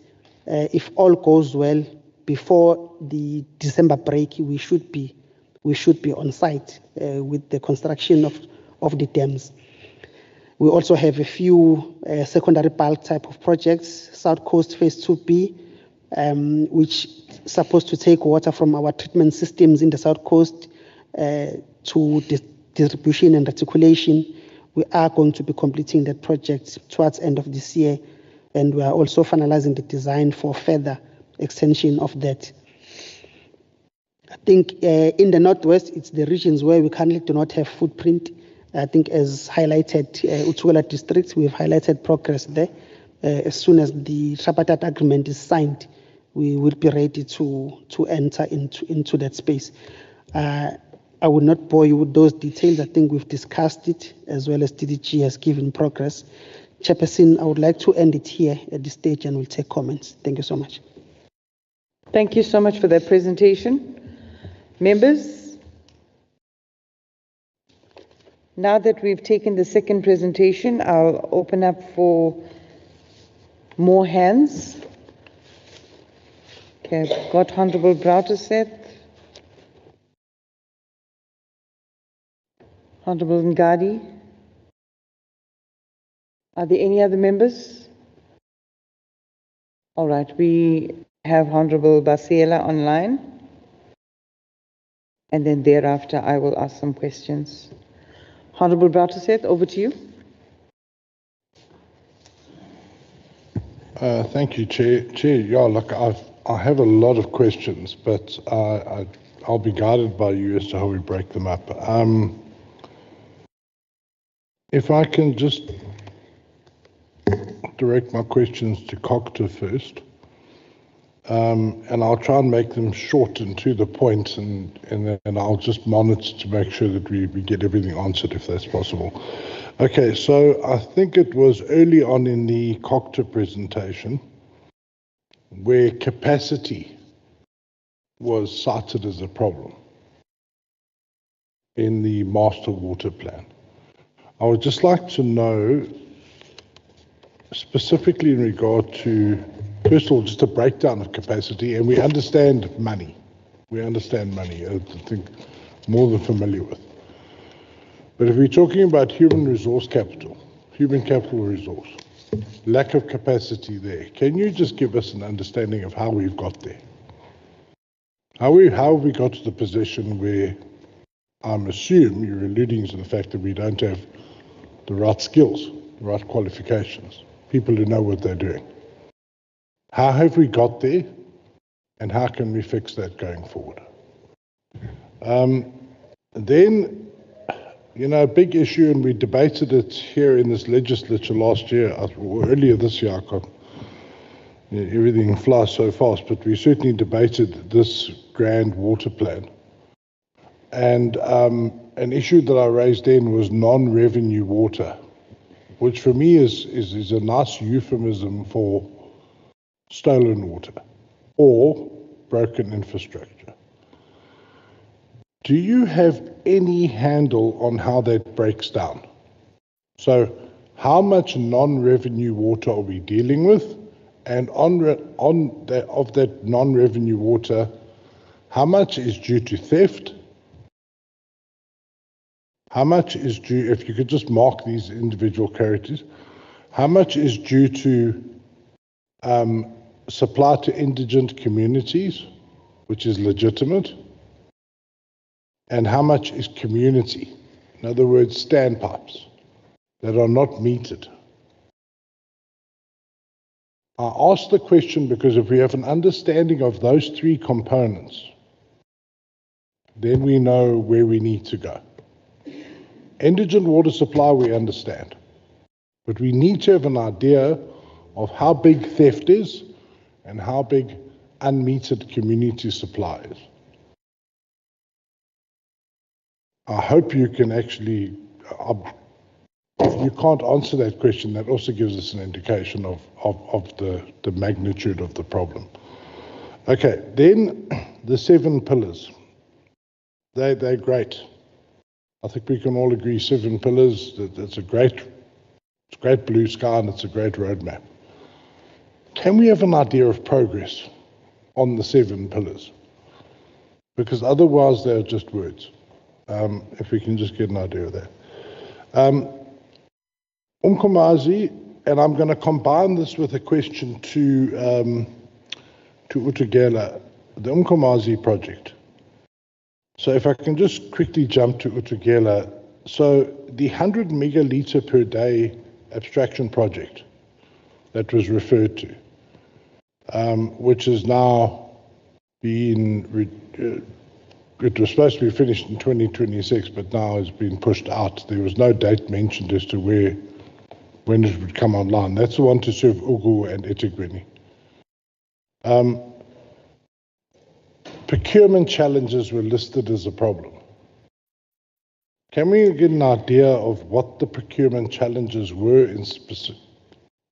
if all goes well, before the December break, we should be on site with the construction of the dams. We also have a few secondary bulk type of projects, South Coast Phase 2B, which is supposed to take water from our treatment systems in the South Coast to distribution and reticulation. We are going to be completing that project towards the end of this year, and we are also finalizing the design for further extension of that. I think in the Northwest, it's the regions where we currently do not have footprint. I think as highlighted, Utsugela district, we've highlighted progress there. As soon as the tripartite agreement is signed, we will be ready to enter into that space. I will not bore you with those details. I think we've discussed it, as well as DDG has given progress. Chairperson, I would like to end it here at this stage, and we'll take comments. Thank you so much. Thank you so much for that presentation. Members, now that we've taken the second presentation, I'll open up for more hands. Okay, I've got Honorable Browterset, Honorable Ngadi. Are there any other members? All right, we have Honorable Basiela online. And then thereafter, I will ask some questions. Honorable Browterset, over to you. Thank you, Chair. Chair, yeah, look, I have a lot of questions, but I'll be guided by you as to how we break them up. If I can just direct my questions to Cogta first, and I'll try and make them short and to the point, and then I'll just monitor to make sure that we get everything answered if that's possible. Okay, so I think it was early on in the Cogta presentation where capacity was cited as a problem in the master water plan. I would just like to know, specifically in regard to, first of all, just a breakdown of capacity, and we understand money. We understand money, I think more than familiar with. But if we're talking about human resource capital, human capital resource, lack of capacity there, can you just give us an understanding of how we've got there? How have we got to the position where I'm assuming you're alluding to the fact that we don't have the right skills, the right qualifications, people who know what they're doing? How have we got there, and how can we fix that going forward? Then, you know, a big issue, and we debated it here in this legislature last year, or earlier this year, everything flies so fast, but we certainly debated this grand water plan. And an issue that I raised then was non-revenue water, which for me is a nice euphemism for stolen water or broken infrastructure. Do you have any handle on how that breaks down? So how much non-revenue water are we dealing with? And of that non-revenue water, how much is due to theft? How much is due, if you could just mark these individual characters, how much is due to supply to indigent communities, which is legitimate, and how much is community? In other words, standpipes that are not metered. I ask the question because if we have an understanding of those three components, then we know where we need to go. Indigent water supply, we understand, but we need to have an idea of how big theft is and how big unmetered community supply is. I hope you can actually, if you can't answer that question, that also gives us an indication of the magnitude of the problem. Okay, then the 7 pillars. They're great. I think we can all agree 7 pillars, it's a great blue sky and it's a great roadmap. Can we have an idea of progress on the 7 pillars? Because otherwise they're just words. If we can just get an idea of that. Umkomazi, and I'm going to combine this with a question to Utugela, the Umkomazi project. So if I can just quickly jump to Utugela. So the 100 megalitre per day abstraction project that was referred to, which is now been, it was supposed to be finished in 2026, but now has been pushed out. There was no date mentioned as to when it would come online. That's the one to serve Ugu and eThekwini. Procurement challenges were listed as a problem. Can we get an idea of what the procurement challenges were in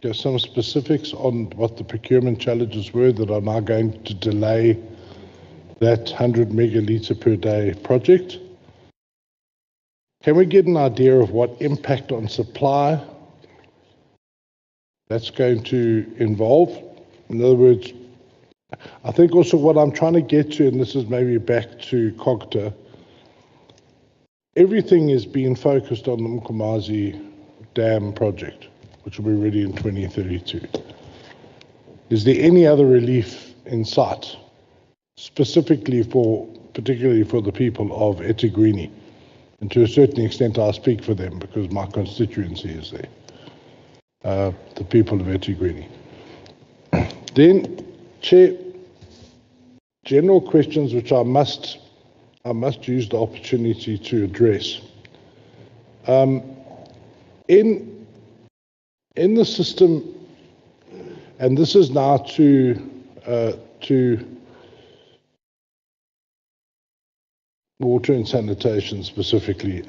give some specifics on what the procurement challenges were that are now going to delay that 100 megalitre per day project? Can we get an idea of what impact on supply that's going to involve? In other words, I think also what I'm trying to get to, and this is maybe back to Cogta, everything is being focused on the Mkomazi Dam project, which will be ready in 2032. Is there any other relief in sight, particularly for the people of eThekwini? And to a certain extent, I speak for them because my constituency is there, the people of eThekwini. Then, Chair, general questions which I must use the opportunity to address. In the system, and this is now to water and sanitation specifically,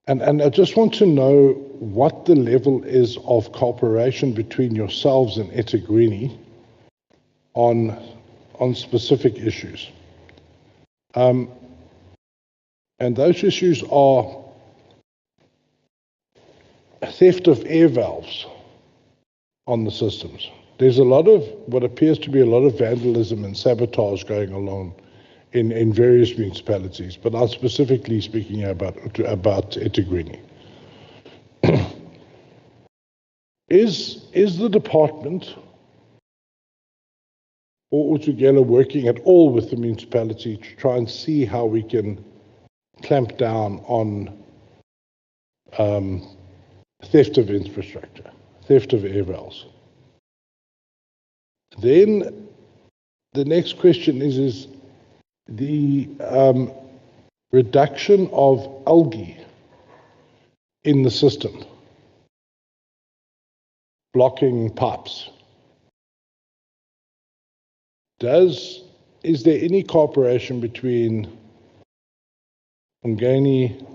and I just want to know what the level is of cooperation between yourselves and eThekwini on specific issues. And those issues are theft of air valves on the systems. There's a lot of what appears to be a lot of vandalism and sabotage going along in various municipalities, but I'm specifically speaking about eThekwini. Is the department or together working at all with the municipality to try and see how we can clamp down on theft of infrastructure, theft of air valves? Then the next question is the reduction of algae in the system, blocking pipes. Is there any cooperation between Umgeni,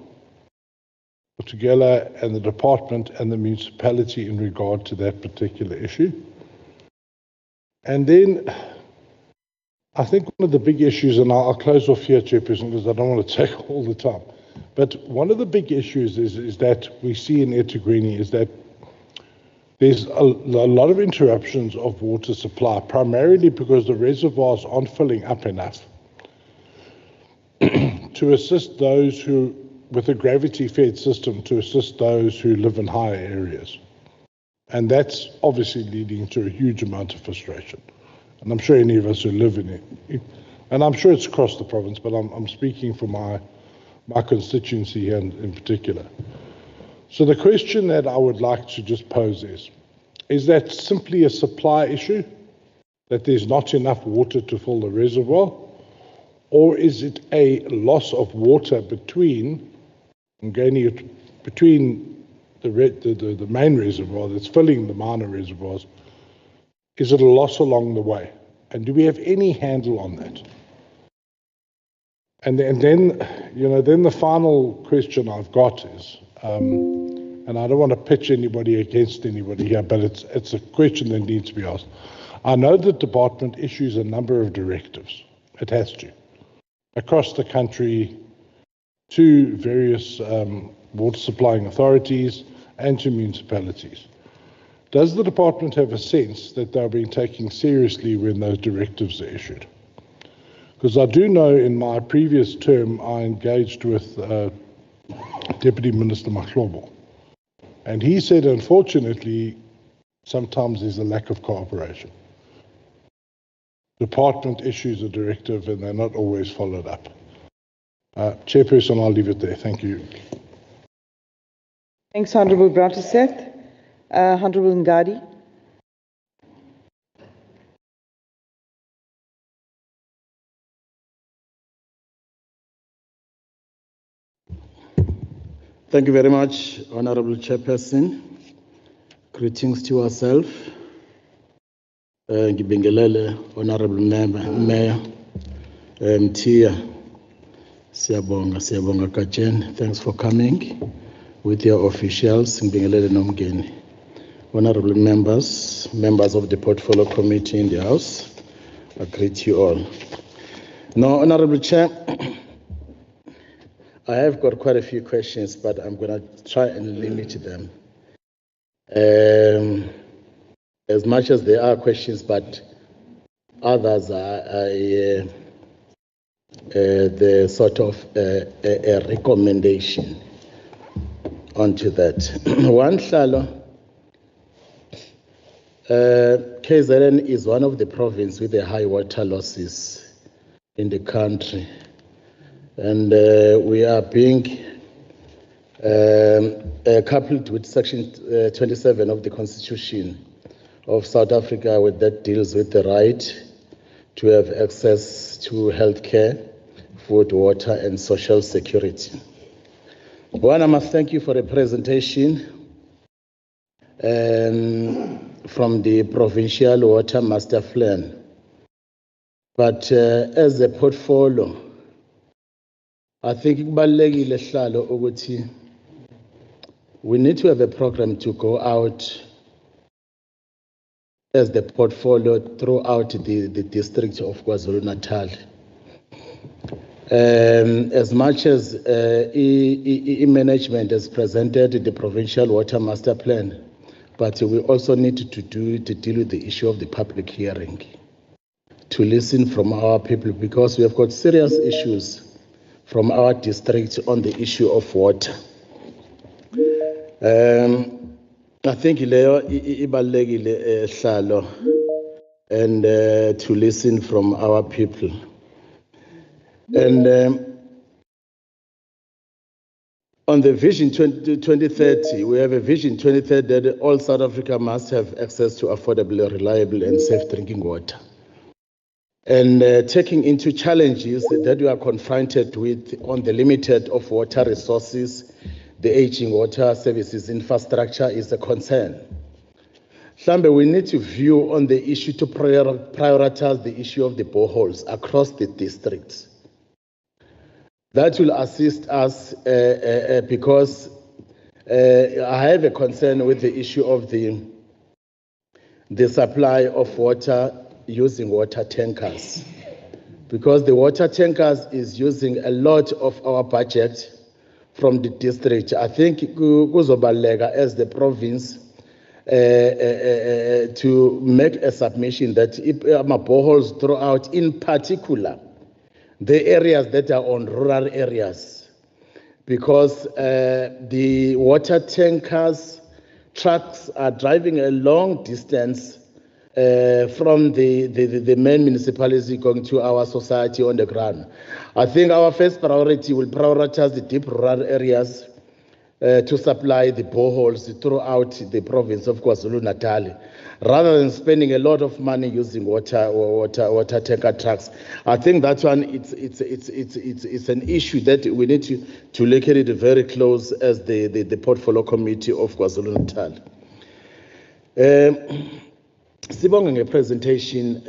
Tugela, and the department and the municipality in regard to that particular issue? And then I think one of the big issues, and I'll close off here, Chairperson, because I don't want to take all the time, but one of the big issues is that we see in eThekwini is that there's a lot of interruptions of water supply, primarily because the reservoirs aren't filling up enough to assist those who, with a gravity-fed system, to assist those who live in higher areas. And that's obviously leading to a huge amount of frustration. And I'm sure any of us who live in it, and I'm sure it's across the province, but I'm speaking for my constituency here in particular. So the question that I would like to just pose is that simply a supply issue, that there's not enough water to fill the reservoir, or is it a loss of water between the main reservoir that's filling the minor reservoirs? Is it a loss along the way? And do we have any handle on that? And then the final question I've got is, and I don't want to pitch anybody against anybody here, but it's a question that needs to be asked. I know the department issues a number of directives. It has to, across the country, to various water supplying authorities and to municipalities. Does the department have a sense that they're being taken seriously when those directives are issued? Because I do know in my previous term I engaged with Deputy Minister Mahlobo, and he said unfortunately sometimes there's a lack of cooperation. Department issues a directive and they're not always followed up. Chairperson, I'll leave it there. Thank you. Thanks, Honourable Brataseth. Honourable Ngadi. Thank you very much, Honourable Chairperson. Greetings to yourself. Ngibingelele, Honourable Mayor. Tia, Siyabonga Kachen. Thanks for coming. with your officials, Ngibingelele Nomgeni, honorable members, members of the Portfolio Committee in the House, I greet you all. Now, Honorable Chair, I have got quite a few questions, but I'm going to try and limit them. As much as there are questions, but others are the sort of a recommendation onto that. One, Hlalo, KZN is one of the provinces with the high water losses in the country. And we are being coupled with Section 27 of the Constitution of South Africa, that deals with the right to have access to health care, food, water, and social security. One, I must thank you for the presentation from the Provincial Water Master Plan. But as a portfolio, I think we need to have a program to go out as the portfolio throughout the district of KwaZulu-Natal. As much as management has presented the Provincial Water Master Plan, but we also need to deal with the issue of the public hearing, to listen from our people, because we have got serious issues from our district on the issue of water. I think Leo ibalulekile Hlalo, and to listen from our people. And on the Vision 2030, we have a Vision 2030 that all South Africa must have access to affordable, reliable, and safe drinking water. And taking into challenges that we are confronted with on the limited of water resources, the aging water services infrastructure is a concern. Hlambe, we need to view on the issue to prioritize the issue of the boreholes across the districts. That will assist us because I have a concern with the issue of the supply of water using water tankers, because the water tankers is using a lot of our budget from the district. I think kuzobaleka as the province to make a submission that boreholes throughout, in particular the areas that are on rural areas, because the water tankers trucks are driving a long distance from the main municipality going to our society on the ground. I think our first priority will prioritize the deep rural areas to supply the boreholes throughout the province of KwaZulu-Natal, rather than spending a lot of money using water tanker trucks. I think that one it's an issue that we need to look at it very close as the Portfolio Committee of KwaZulu-Natal. Sibonge ngepresentation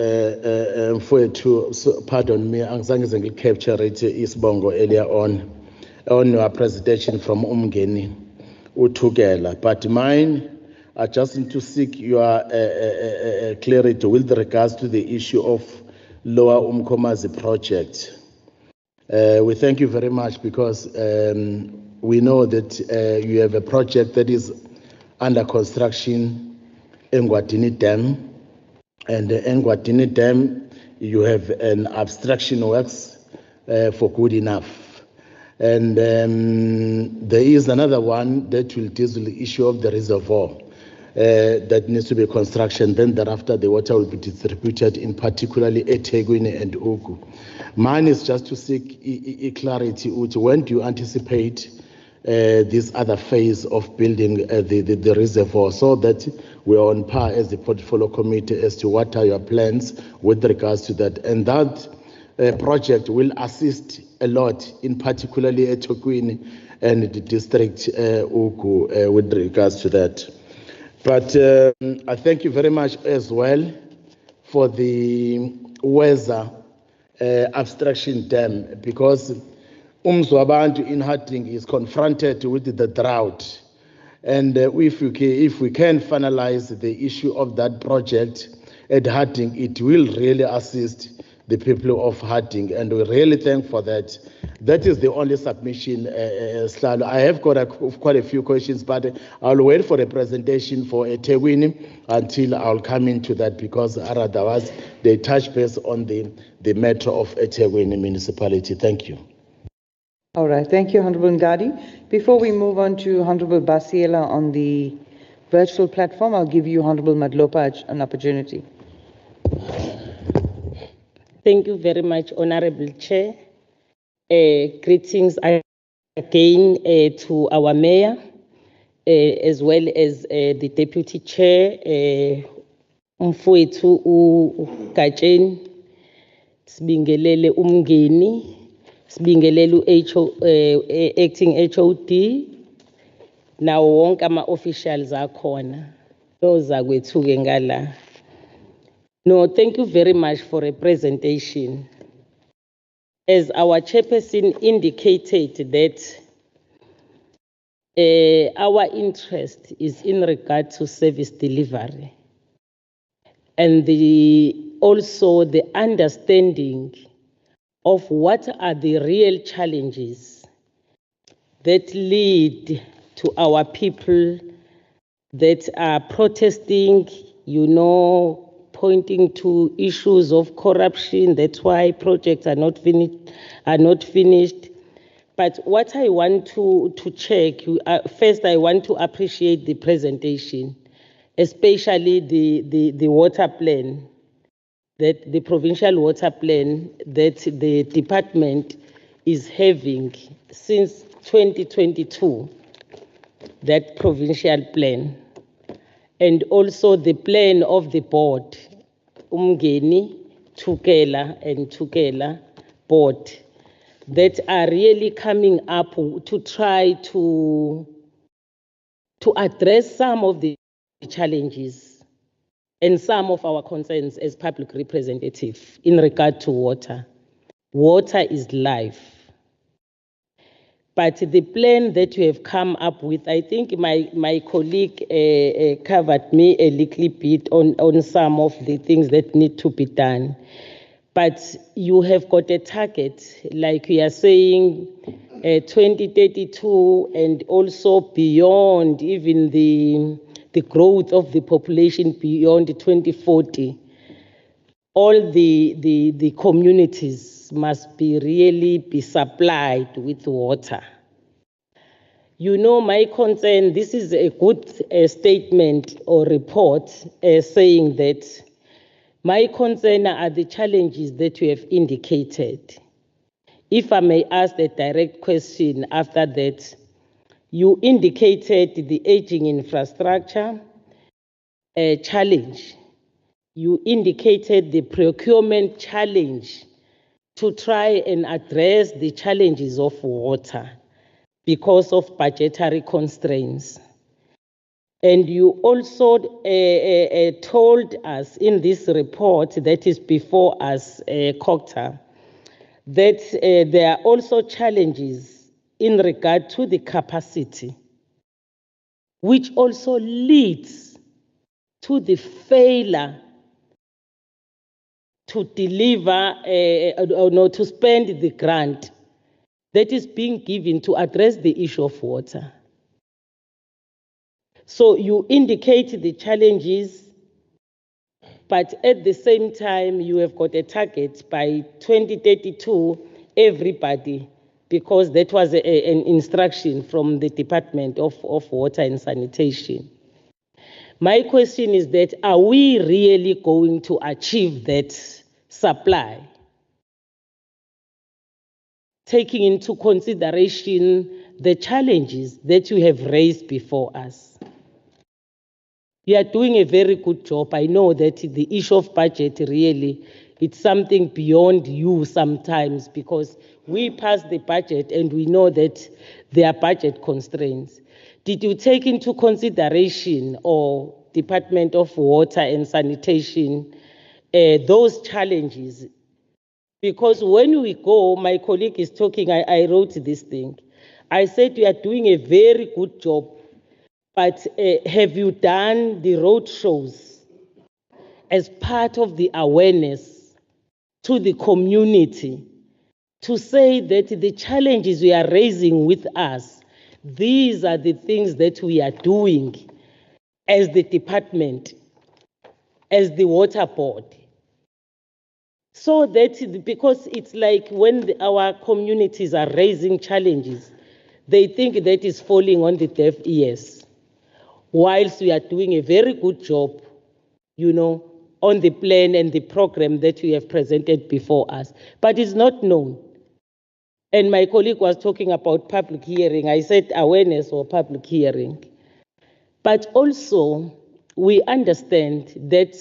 mfowethu, so pardon me, angizange ngicapture it isibongo earlier on your presentation from Umgeni Uthugela, but mine, I just need to seek your clarity with regards to the issue of Lower Umkomazi project. We thank you very much, because we know that you have a project that is under construction in Ngwatini Dam, and in Ngwatini Dam you have an abstraction works for good enough. And there is another one that will deal with the issue of the reservoir that needs to be construction. Then thereafter the water will be distributed, in particularly eThekwini and Ugu. Mine is just to seek clarity. When do you anticipate this other phase of building the reservoir, so that we are on par as the Portfolio Committee as to what are your plans with regards to that? And that project will assist a lot, in particularly eThekwini and the district Ugu with regards to that. But I thank you very much as well for the weather abstraction dam, because Wabantu in Harding is confronted with the drought. And if we can finalize the issue of that project at Harding, it will really assist the people of Harding, and we really thank for that. That is the only submission, Slalo. I have got quite a few questions, but I'll wait for the presentation for eThekwini until I'll come into that, because otherwise they touch base on the matter of eThekwini municipality. Thank you. All right, thank you, Honorable Ngadi. Before we move on to Honorable Basiela on the virtual platform, I'll give you, Honorable Madlopa, an opportunity. Thank you very much, Honorable Chair. Greetings again to our Mayor, as well as the Deputy Chair, Mfowethu uGatsheni, Sibingelele Umngeni, Sibingelele acting HOD, now wonke ama-officials akhona, oza kwethuke ngala. No, thank you very much for a presentation. As our chairperson indicated that our interest is in regard to service delivery and also the understanding of what are the real challenges that lead to our people that are protesting, pointing to issues of corruption. That's why projects are not finished. But what I want to check, first I want to appreciate the presentation, especially the water plan, that the provincial water plan that the department is having since 2022, that provincial plan, and also the plan of the board, Umngeni, Thukela, and Thukela board, that are really coming up to try to address some of the challenges and some of our concerns as public representatives in regard to water. Water is life. But the plan that you have come up with, I think my colleague covered me a little bit on some of the things that need to be done. But you have got a target, like we are saying, 2032, and also beyond, even the growth of the population beyond 2040. All the communities must really be supplied with water. My concern, this is a good statement or report saying that my concern are the challenges that you have indicated. If I may ask a direct question after that, you indicated the aging infrastructure challenge. You indicated the procurement challenge to try and address the challenges of water because of budgetary constraints. And you also told us in this report that is before us, Cogta, that there are also challenges in regard to the capacity, which also leads to the failure to deliver to spend the grant that is being given to address the issue of water. So you indicate the challenges, but at the same time, you have got a target by 2032, everybody, because that was an instruction from the Department of Water and Sanitation. My question is that, are we really going to achieve that supply, taking into consideration the challenges that you have raised before us? You are doing a very good job. I know that the issue of budget really, it's something beyond you sometimes, because we pass the budget and we know that there are budget constraints. Did you take into consideration, or Department of Water and Sanitation, those challenges Because when we go, my colleague is talking, I wrote this thing. I said, we are doing a very good job, but have you done the road shows as part of the awareness to the community to say that the challenges we are raising with us, these are the things that we are doing as the department, as the water board. So that, because it's like when our communities are raising challenges, they think that is falling on the deaf ears, whilst we are doing a very good job, on the plan and the program that we have presented before us. But it's not known. And my colleague was talking about public hearing. I said awareness or public hearing. But also, we understand that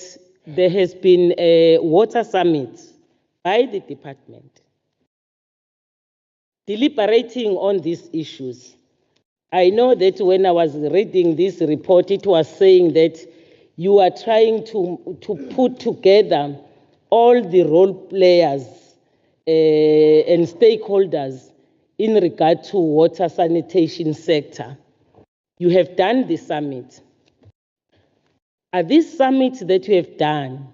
there has been a water summit by the department deliberating on these issues. I know that when I was reading this report, it was saying that you are trying to put together all the role players and stakeholders in regard to water sanitation sector. You have done the summit. Are these summits that you have done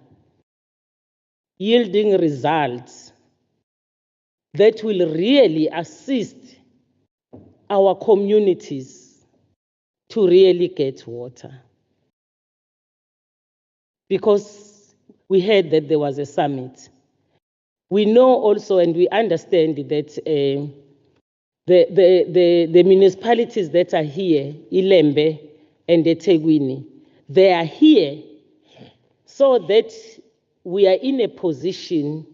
yielding results that will really assist our communities to really get water? Because we heard that there was a summit. We know also and we understand that the municipalities that are here, Ilembe and eThekwini, they are here so that we are in a position,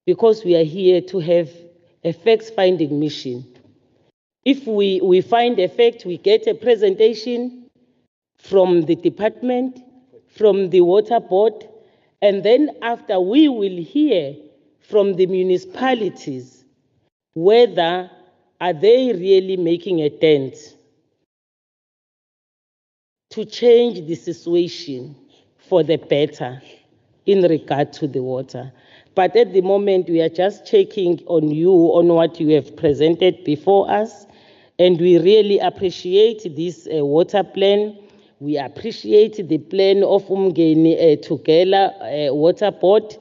because we are here to have a facts-finding mission. If we find a fact, we get a presentation from the department, from the water board, and then after we will hear from the municipalities whether are they really making a dent to change the situation for the better in regard to the water. But at the moment, we are just checking on you on what you have presented before us, and we really appreciate this water plan. We appreciate the plan of Umgeni Tugela Water Board.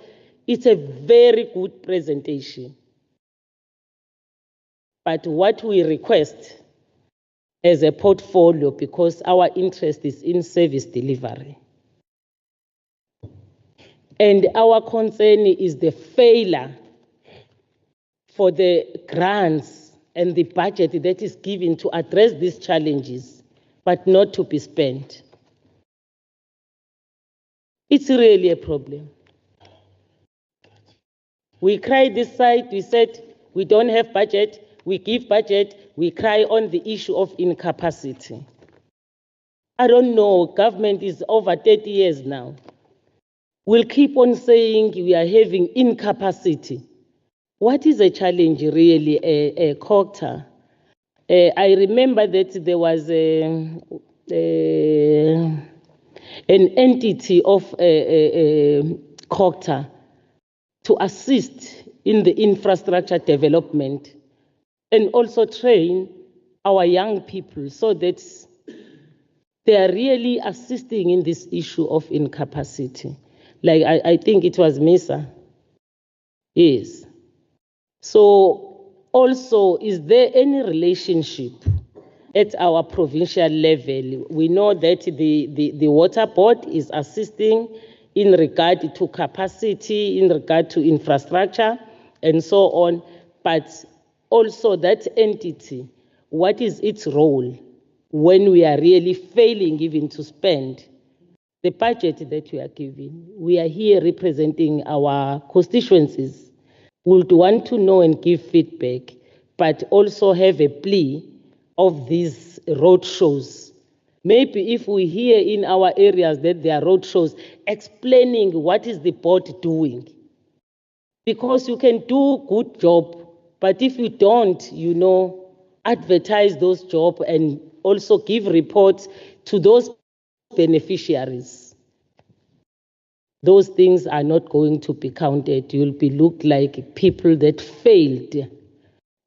It's a very good presentation. But what we request as a portfolio, because our interest is in service delivery, and our concern is the failure for the grants and the budget that is given to address these challenges, but not to be spent. It's really a problem. We cry this side, we said we don't have budget, we give budget, we cry on the issue of incapacity. I don't know, government is over 30 years now. We'll keep on saying we are having incapacity. What is a challenge really, Cogta? I remember that there was an entity of Cogta to assist in the infrastructure development and also train our young people so that they are really assisting in this issue of incapacity. Like I think it was MISA. Yes. So also, is there any relationship at our provincial level? We know that the water board is assisting in regard to capacity, in regard to infrastructure, and so on. But also that entity, what is its role when we are really failing even to spend the budget that we are giving? We are here representing our constituencies. We would want to know and give feedback, but also have a plea of these road shows. Maybe if we hear in our areas that there are road shows explaining what is the board doing. Because you can do good job, but if you don't, advertise those jobs and also give reports to those beneficiaries, those things are not going to be counted. You'll be looked like people that failed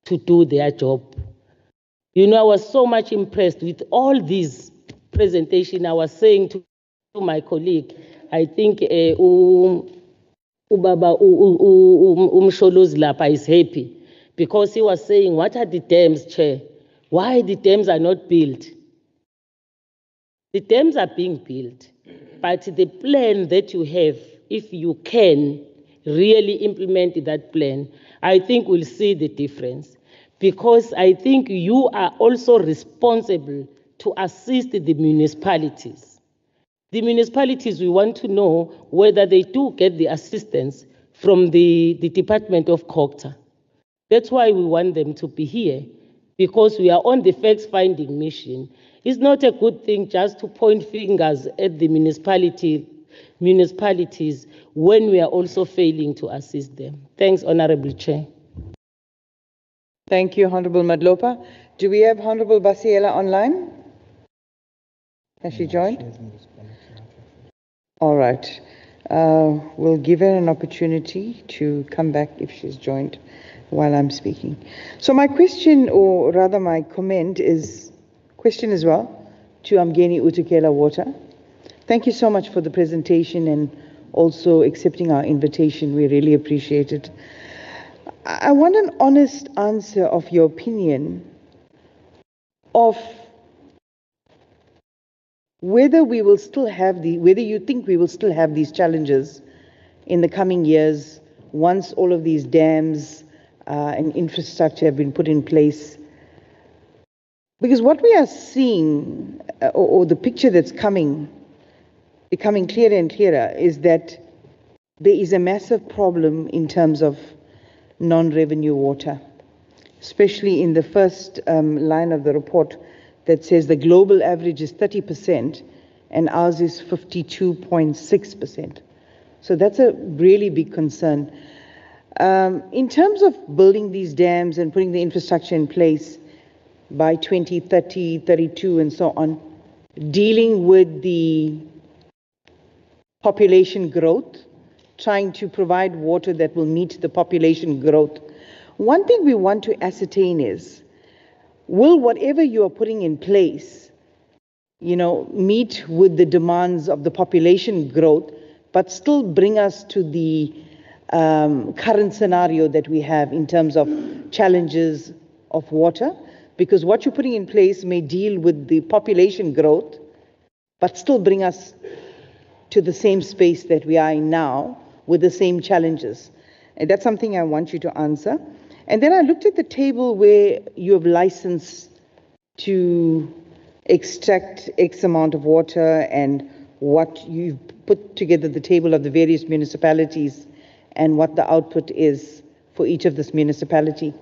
to do their job. You know, I was so much impressed with all these presentations. I was saying to my colleague, I think Ubaba Umsholozi Lapa is happy because he was saying, what are the dams, Chair? Why the dams are not built? The dams are being built, but the plan that you have, if you can really implement that plan, I think we'll see the difference. Because I think you are also responsible to assist the municipalities. The municipalities, we want to know whether they do get the assistance from the Department of Cogta. That's why we want them to be here, because we are on the facts-finding mission. It's not a good thing just to point fingers at the municipalities when we are also failing to assist them. Thanks, Honorable Chair. Thank you, Honorable Madlopa. Do we have Honorable Basiela online? Has she joined? All right. We'll give her an opportunity to come back if she's joined while I'm speaking. So my question, or rather my comment, is question as well to Amgeni Utukela Water. Thank you so much for the presentation and also accepting our invitation. We really appreciate it. I want an honest answer of your opinion of whether we will still have whether you think we will still have these challenges in the coming years once all of these dams and infrastructure have been put in place. Because what we are seeing, or the picture that's becoming clearer and clearer, is that there is a massive problem in terms of non-revenue water, especially in the first line of the report that says the global average is 30% and ours is 52.6%. So that's a really big concern. In terms of building these dams and putting the infrastructure in place by 2030, 32 and so on, dealing with the population growth, trying to provide water that will meet the population growth. One thing we want to ascertain is, will whatever you are putting in place, meet with the demands of the population growth, but still bring us to the current scenario that we have in terms of challenges of water? Because what you're putting in place may deal with the population growth, but still bring us to the same space that we are in now with the same challenges. And that's something I want you to answer. And then I looked at the table where you have licensed to extract X amount of water and what you've put together, the table of the various municipalities and what the output is for each of this municipality.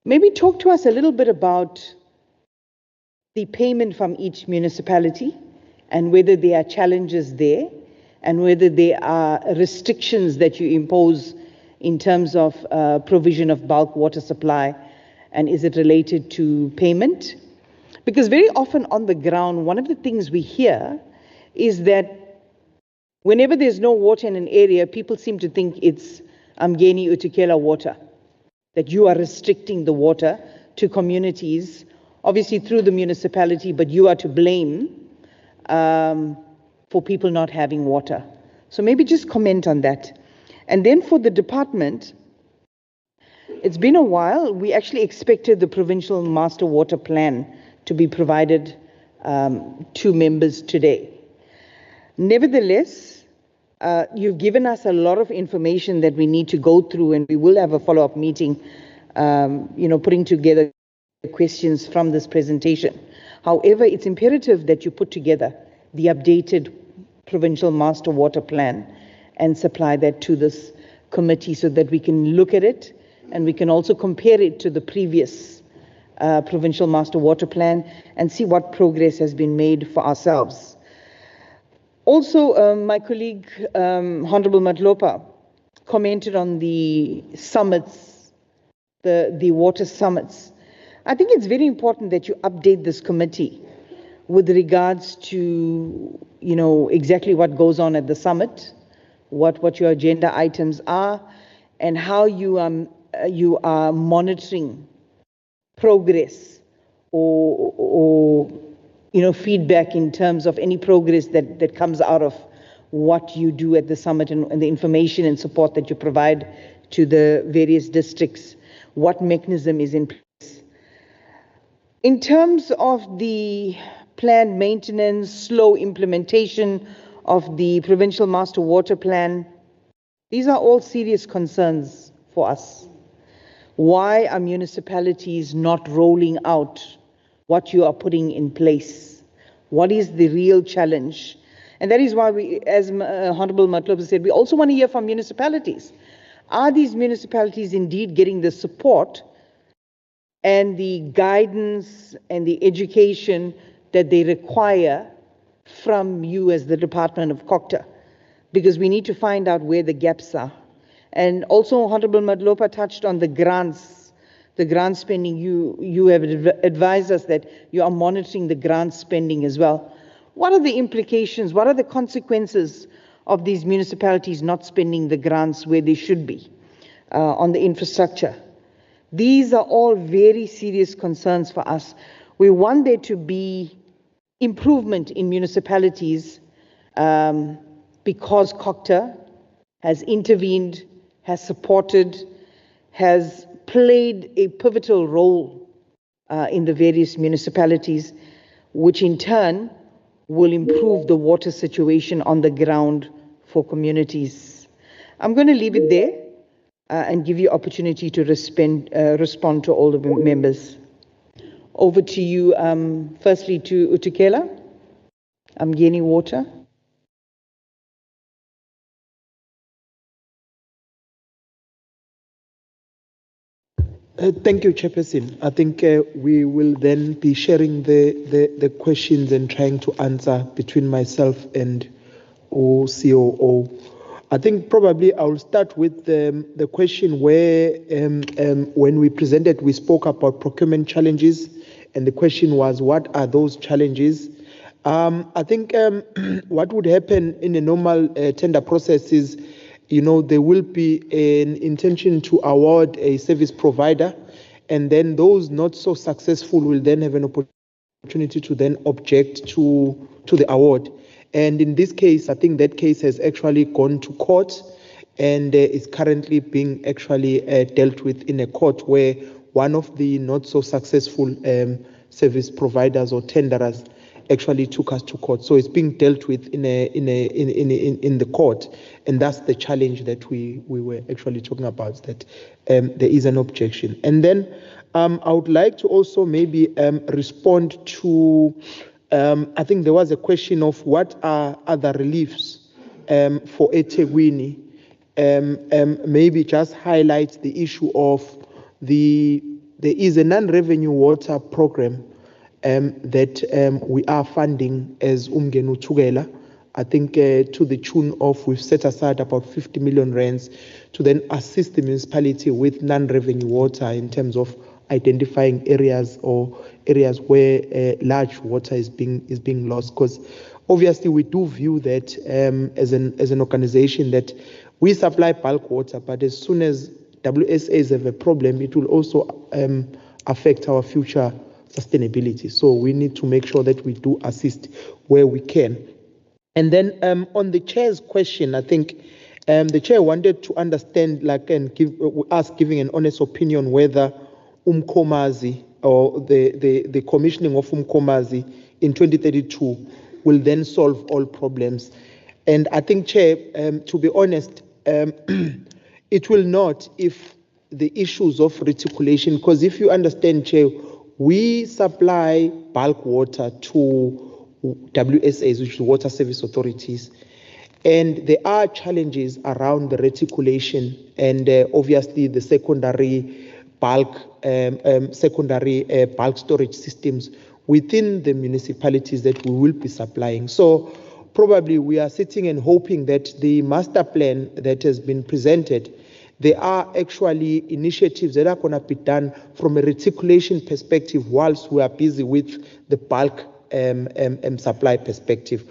Maybe talk to us a little bit about the payment from each municipality and whether there are challenges there and whether there are restrictions that you impose in terms of provision of bulk water supply, and is it related to payment? Because very often on the ground, one of the things we hear is that whenever there's no water in an area, people seem to think it's Amgeni Utukela water, that you are restricting the water to communities, obviously through the municipality, but you are to blame for people not having water. So maybe just comment on that. And then for the department, it's been a while. We actually expected the provincial master water plan to be provided to members today. Nevertheless, you've given us a lot of information that we need to go through, and we will have a follow-up meeting, putting together questions from this presentation. However, it's imperative that you put together the updated provincial master water plan and supply that to this committee so that we can look at it and we can also compare it to the previous provincial master water plan and see what progress has been made for ourselves. Also, my colleague, Honorable Matlopa, commented on the summits, the water summits. I think it's very important that you update this committee with regards to, exactly what goes on at the summit, what your agenda items are, and how you are monitoring progress or feedback in terms of any progress that comes out of what you do at the summit and the information and support that you provide to the various districts, what mechanism is in place. In terms of the planned maintenance, slow implementation of the Provincial Master Water Plan, these are all serious concerns for us. Why are municipalities not rolling out what you are putting in place? What is the real challenge? And that is why we, as Honorable Matlopa said, we also want to hear from municipalities. Are these municipalities indeed getting the support and the guidance and the education that they require from you as the Department of Cogta? Because we need to find out where the gaps are. And also, Honorable Matlopa touched on the grant spending. You have advised us that you are monitoring the grant spending as well. What are the implications? What are the consequences of these municipalities not spending the grants where they should be on the infrastructure? These are all very serious concerns for us. We want there to be improvement in municipalities because Cogta has intervened, has supported, has played a pivotal role in the various municipalities, which in turn will improve the water situation on the ground for communities. I'm going to leave it there and give you opportunity to respond to all the members. Over to you, firstly to Utukela, Mgeni Water. Thank you, Chairperson. I think we will then be sharing the questions and trying to answer between myself and COO. I think probably I'll start with the question where when we presented, we spoke about procurement challenges, and the question was, what are those challenges? I think what would happen in a normal tender process is, there will be an intention to award a service provider, and then those not so successful will then have an opportunity to then object to the award. And in this case, I think that case has actually gone to court and is currently being actually dealt with in a court where one of the not so successful service providers or tenderers actually took us to court. So it's being dealt with in the court, and that's the challenge that we were actually talking about, that there is an objection. And then I would like to also maybe respond to, I think there was a question of what are other reliefs for eThekwini. Maybe just highlight the issue of there is a non-revenue water program that we are funding as Umngeni Thukela. I think to the tune of, we've set aside about 50 million rands to then assist the municipality with non-revenue water in terms of identifying areas where large water is being lost. Because obviously we do view that as an organization that we supply bulk water, but as soon as WSAs have a problem, it will also affect our future sustainability. So we need to make sure that we do assist where we can. And then on the chair's question, I think the chair wanted to understand, and giving an honest opinion whether Umkomazi or the commissioning of Umkomazi in 2032 will then solve all problems. And I think, Chair, to be honest, it will not if the issues of reticulation, because if you understand, Chair, we supply bulk water to WSAs, which is water service authorities, and there are challenges around the reticulation and obviously the secondary bulk storage systems within the municipalities that we will be supplying. So probably we are sitting and hoping that the master plan that has been presented, there are actually initiatives that are going to be done from a reticulation perspective whilst we are busy with the bulk supply perspective.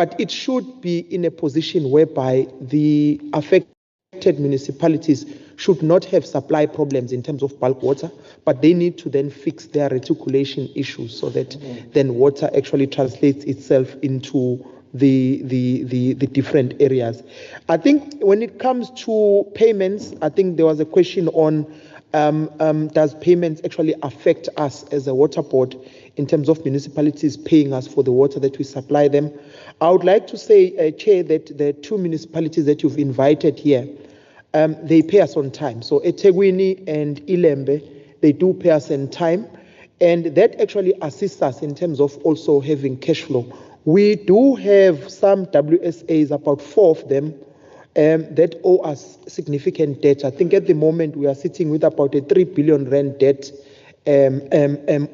but it should be in a position whereby the affected municipalities should not have supply problems in terms of bulk water, but they need to then fix their reticulation issues so that then water actually translates itself into the different areas. I think when it comes to payments, I think there was a question on does payments actually affect us as a water board in terms of municipalities paying us for the water that we supply them. I would like to say, Chair, that the two municipalities that you've invited here, they pay us on time. So eThekwini and Ilembe, they do pay us on time, and that actually assists us in terms of also having cash flow. We do have some WSAs, about 4 of them, that owe us significant debt. I think at the moment we are sitting with about a 3 billion rand debt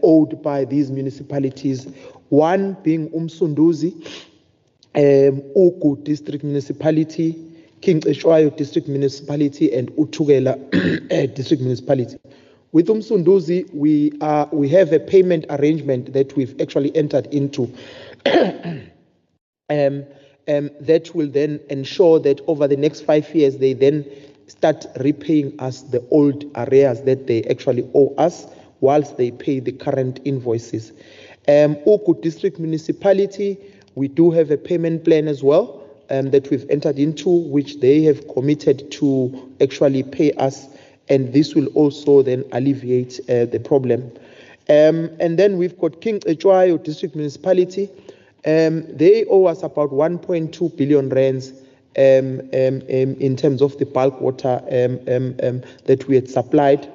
owed by these municipalities. One being Umsunduzi, Uku District Municipality, King Eshwayo District Municipality, and Utugela District Municipality. With Umsunduzi, we have a payment arrangement that we've actually entered into. That will then ensure that over the next 5 years, they then start repaying us the old arrears that they actually owe us whilst they pay the current invoices. Uku District Municipality, we do have a payment plan as well that we've entered into, which they have committed to actually pay us, and this will also then alleviate the problem. And then we've got King Echwayo District Municipality. They owe us about 1.2 billion rands in terms of the bulk water that we had supplied.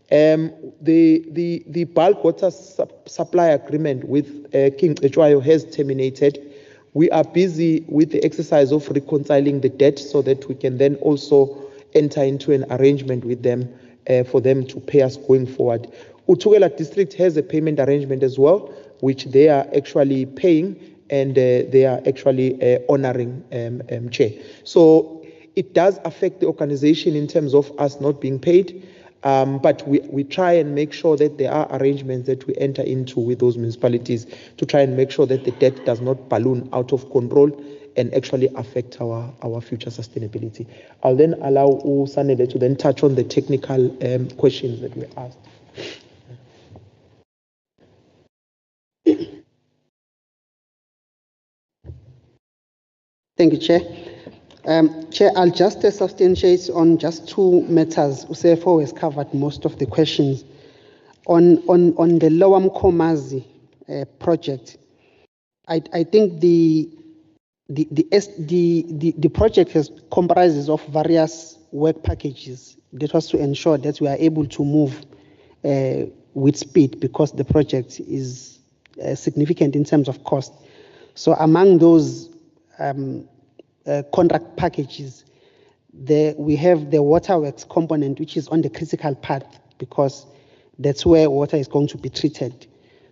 The bulk water supply agreement with King Echwayo has terminated. We are busy with the exercise of reconciling the debt so that we can then also enter into an arrangement with them for them to pay us going forward. Utugela District has a payment arrangement as well, which they are actually paying, and they are actually honoring, Chair. So it does affect the organization in terms of us not being paid, but we try and make sure that there are arrangements that we enter into with those municipalities to try and make sure that the debt does not balloon out of control and actually affect our future sustainability. I'll then allow Sanele to then touch on the technical questions that were asked. Thank you, Chair. Chair, I'll just substantiate on just 2 matters. USFO has covered most of the questions. On the Lower Mkomazi project, I think the project comprises of various work packages that was to ensure that we are able to move with speed, because the project is significant in terms of cost. So among those contract packages, we have the waterworks component, which is on the critical path, because that's where water is going to be treated.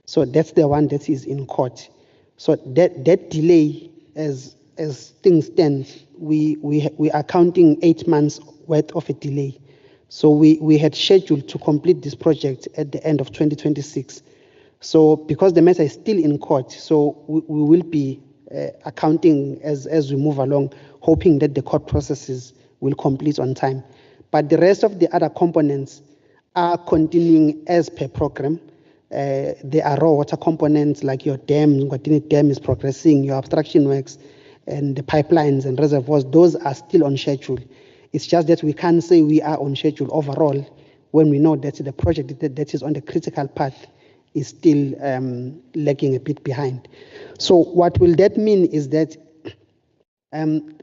So that's the one that is in court. So that delay, as things stand, we are counting 8 months worth of a delay. So we had scheduled to complete this project at the end of 2026. So because the matter is still in court, so we will be accounting as we move along, hoping that the court processes will complete on time. But the rest of the other components are continuing as per program. There are raw water components like your dam, Ngwatini Dam is progressing, your abstraction works, and the pipelines and reservoirs, those are still on schedule. It's just that we can't say we are on schedule overall when we know that the project that is on the critical path is still lagging a bit behind. So what will that mean is that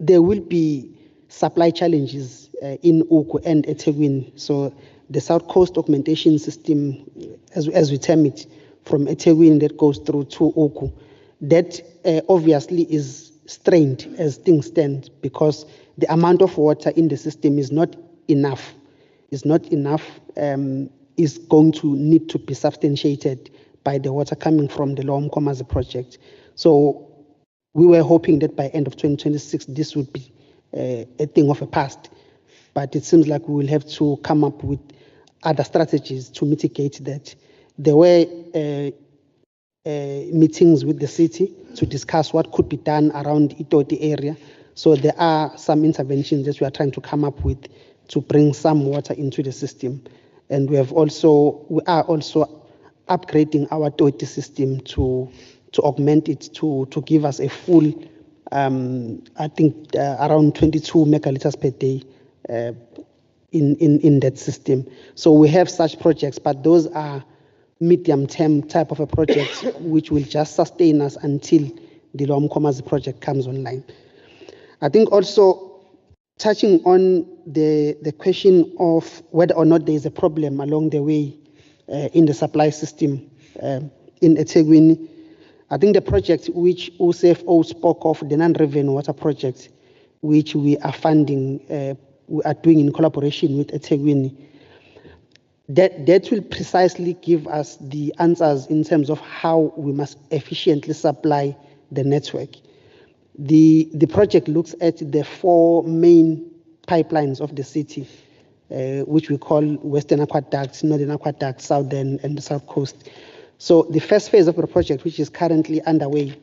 there will be supply challenges in Uku and eThekwini. So the South Coast Augmentation System, as we term it, from eThekwini that goes through to Uku, that obviously is strained as things stand, because the amount of water in the system is not enough. Is going to need to be substantiated by the water coming from the Lower Mkomazi project. So we were hoping that by end of 2026, this would be a thing of the past. But it seems like we will have to come up with other strategies to mitigate that. There were meetings with the city to discuss what could be done around Itoti area. So there are some interventions that we are trying to come up with to bring some water into the system. And we are also upgrading our Toti system to augment it to give us a full, I think around 22 megaliters per day in that system. So we have such projects, but those are medium-term type of a project which will just sustain us until the Lomkomazi project comes online. I think also touching on the question of whether or not there is a problem along the way in the supply system in eThekwini, I think the project which OCFO spoke of, the non-revenue water project, which we are funding, we are doing in collaboration with eThekwini, that will precisely give us the answers in terms of how we must efficiently supply the network. The project looks at the 4 main pipelines of the city, which we call Western Aqueduct, Northern Aqueduct, Southern, and the South Coast. So the first phase of the project, which is currently underway,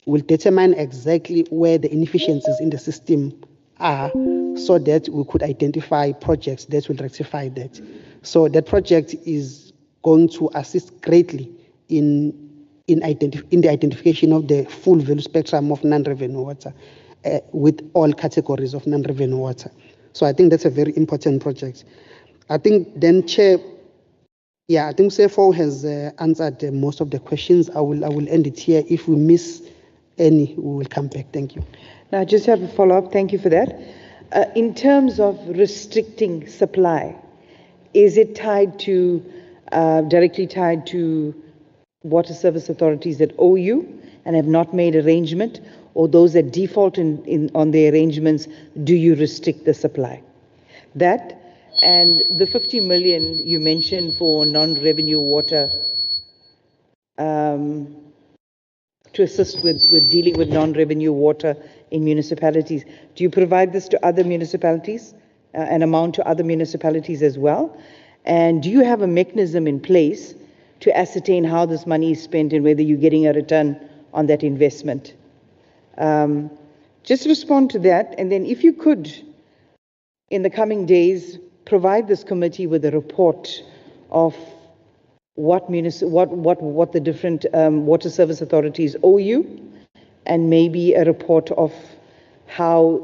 will determine exactly where the inefficiencies in the system are, so that we could identify projects that will rectify that. So that project is going to assist greatly in the identification of the full value spectrum of non-revenue water with all categories of non-revenue water. So I think that's a very important project. I think then, Chair, I think CFO has answered most of the questions. I will end it here. If we miss any, we will come back. Thank you. Now, I just have a follow-up. Thank you for that. In terms of restricting supply, is it tied to, directly tied to water service authorities that owe you and have not made arrangement, or those that default on the arrangements, do you restrict the supply? That, and the 50 million you mentioned for non-revenue water to assist with dealing with non-revenue water in municipalities. Do you provide this to other municipalities, an amount to other municipalities as well? And do you have a mechanism in place to ascertain how this money is spent and whether you're getting a return on that investment? Just respond to that, and then if you could, in the coming days, provide this committee with a report of what the different water service authorities owe you, and maybe a report of how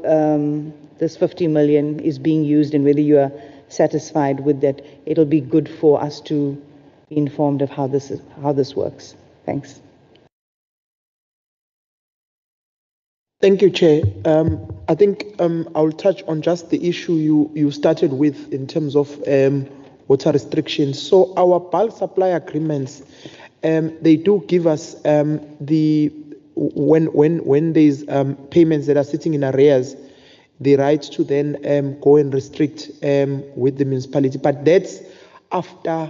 this 50 million is being used and whether you are satisfied with that. It'll be good for us to be informed of how this works. Thanks. Thank you, Chair. I think I'll touch on just the issue you started with in terms of water restrictions. So our bulk supply agreements, they do give us when there's payments that are sitting in arrears, the right to then go and restrict with the municipality. But that's after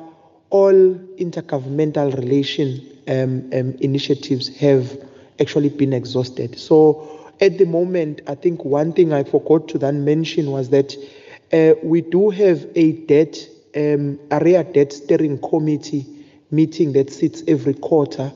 all intergovernmental relation initiatives have actually been exhausted. So at the moment, I think one thing I forgot to then mention was that we do have a area debt steering committee meeting that sits every quarter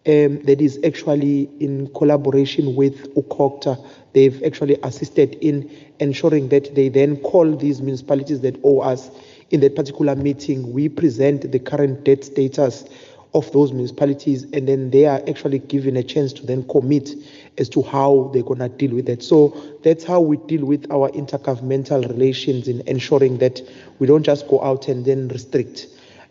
that is actually in collaboration with Cogta. They've actually assisted in ensuring that they then call these municipalities that owe us. In that particular meeting, we present the current debt status of those municipalities, and then they are actually given a chance to then commit as to how they're going to deal with it. So that's how we deal with our intergovernmental relations in ensuring that we don't just go out and then restrict.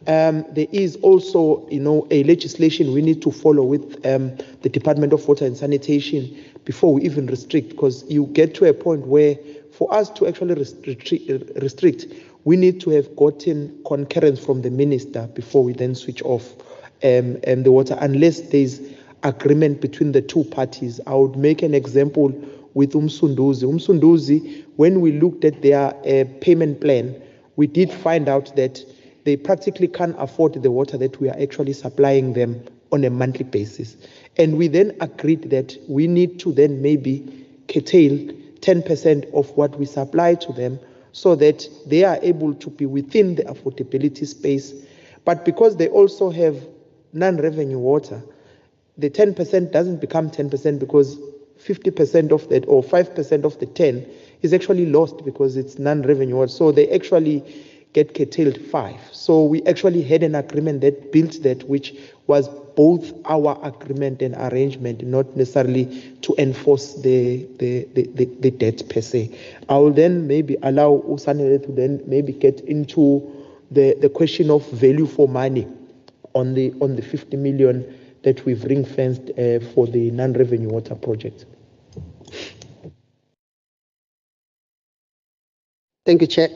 There is also, a legislation we need to follow with the Department of Water and Sanitation before we even restrict, because you get to a point where for us to actually restrict, we need to have gotten concurrence from the minister before we then switch off the water, unless there's agreement between the two parties. I would make an example with Umsunduzi. Umsunduzi, when we looked at their payment plan, we did find out that they practically can't afford the water that we are actually supplying them on a monthly basis. And we then agreed that we need to then maybe curtail 10% of what we supply to them so that they are able to be within the affordability space. But because they also have non-revenue water, the 10% doesn't become 10% because 50% of that or 5% of the 10 is actually lost because it's non-revenue. So they actually get curtailed 5. So we actually had an agreement that built that, which was both our agreement and arrangement, not necessarily to enforce the debt per se. I will then maybe allow Usanele to then maybe get into the question of value for money on the 50 million that we've ring-fenced for the non-revenue water project. Thank you, Chair.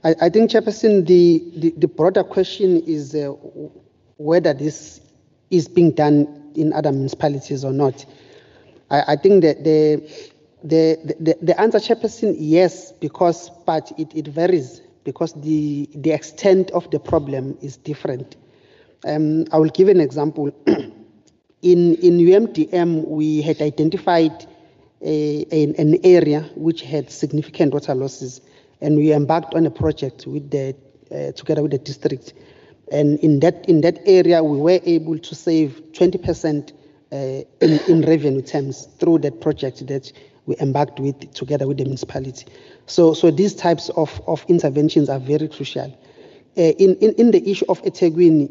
I think, Chairperson, the broader question is whether this is being done in other municipalities or not. I think that the answer, Chairperson, yes, but it varies because the extent of the problem is different. I will give an example. In UMDM, we had identified an area which had significant water losses, and we embarked on a project with together with the district. And in that area, we were able to save 20% in revenue terms through that project that we embarked with together with the municipality. So these types of interventions are very crucial. In the issue of eThekwini,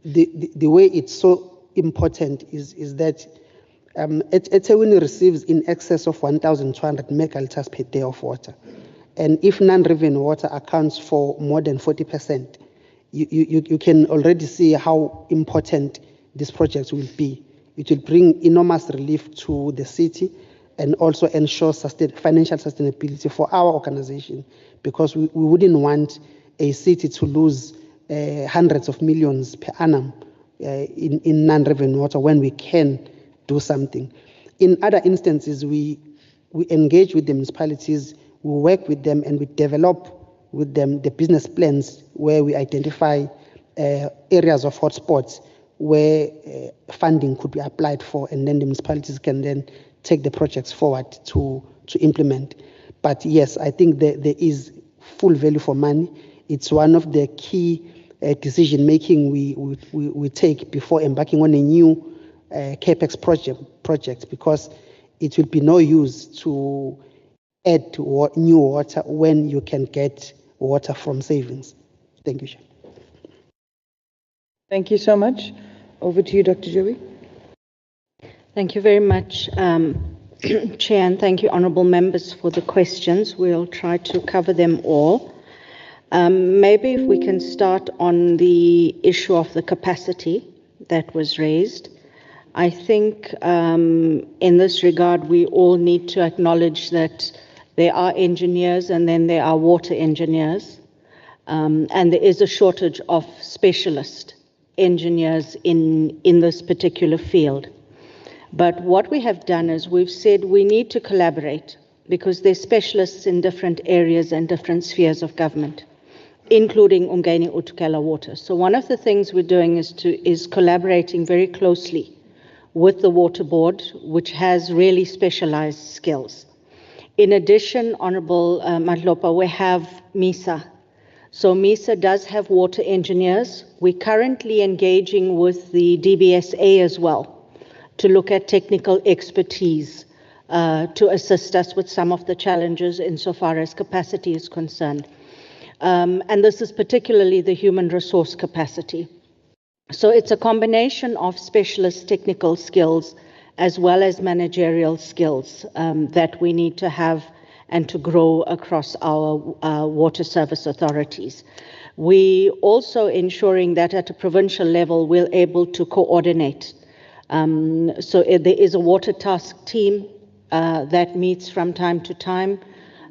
the way it's so important is that eThekwini receives in excess of 1,200 megaliters per day of water. And if non-revenue water accounts for more than 40%, you can already see how important this project will be. It will bring enormous relief to the city and also ensure financial sustainability for our organization, because we wouldn't want a city to lose hundreds of millions per annum in non-revenue water when we can do something. In other instances, we engage with the municipalities, we work with them, and we develop with them the business plans where we identify areas of hotspots where funding could be applied for, and then the municipalities can then take the projects forward to implement. But yes, I think there is full value for money. It's one of the key decision-making we take before embarking on a new CAPEX project, because it will be no use to add new water when you can get water from savings. Thank you, Chair. Thank you so much. Over to you, Dr. Joey. Thank you very much, Chair, and thank you, honourable members, for the questions. We'll try to cover them all. Maybe if we can start on the issue of the capacity that was raised. I think in this regard, we all need to acknowledge that there are engineers and then there are water engineers, and there is a shortage of specialist engineers in this particular field. But what we have done is we've said we need to collaborate because they're specialists in different areas and different spheres of government, including Umgeni Utukela Water. So one of the things we're doing is collaborating very closely with the Water Board, which has really specialized skills. In addition, Honourable Matlopa, we have MISA. So MISA does have water engineers. We're currently engaging with the DBSA as well to look at technical expertise to assist us with some of the challenges insofar as capacity is concerned. And this is particularly the human resource capacity. So it's a combination of specialist technical skills as well as managerial skills that we need to have and to grow across our water service authorities. We also ensuring that at a provincial level we're able to coordinate. So there is a water task team that meets from time to time,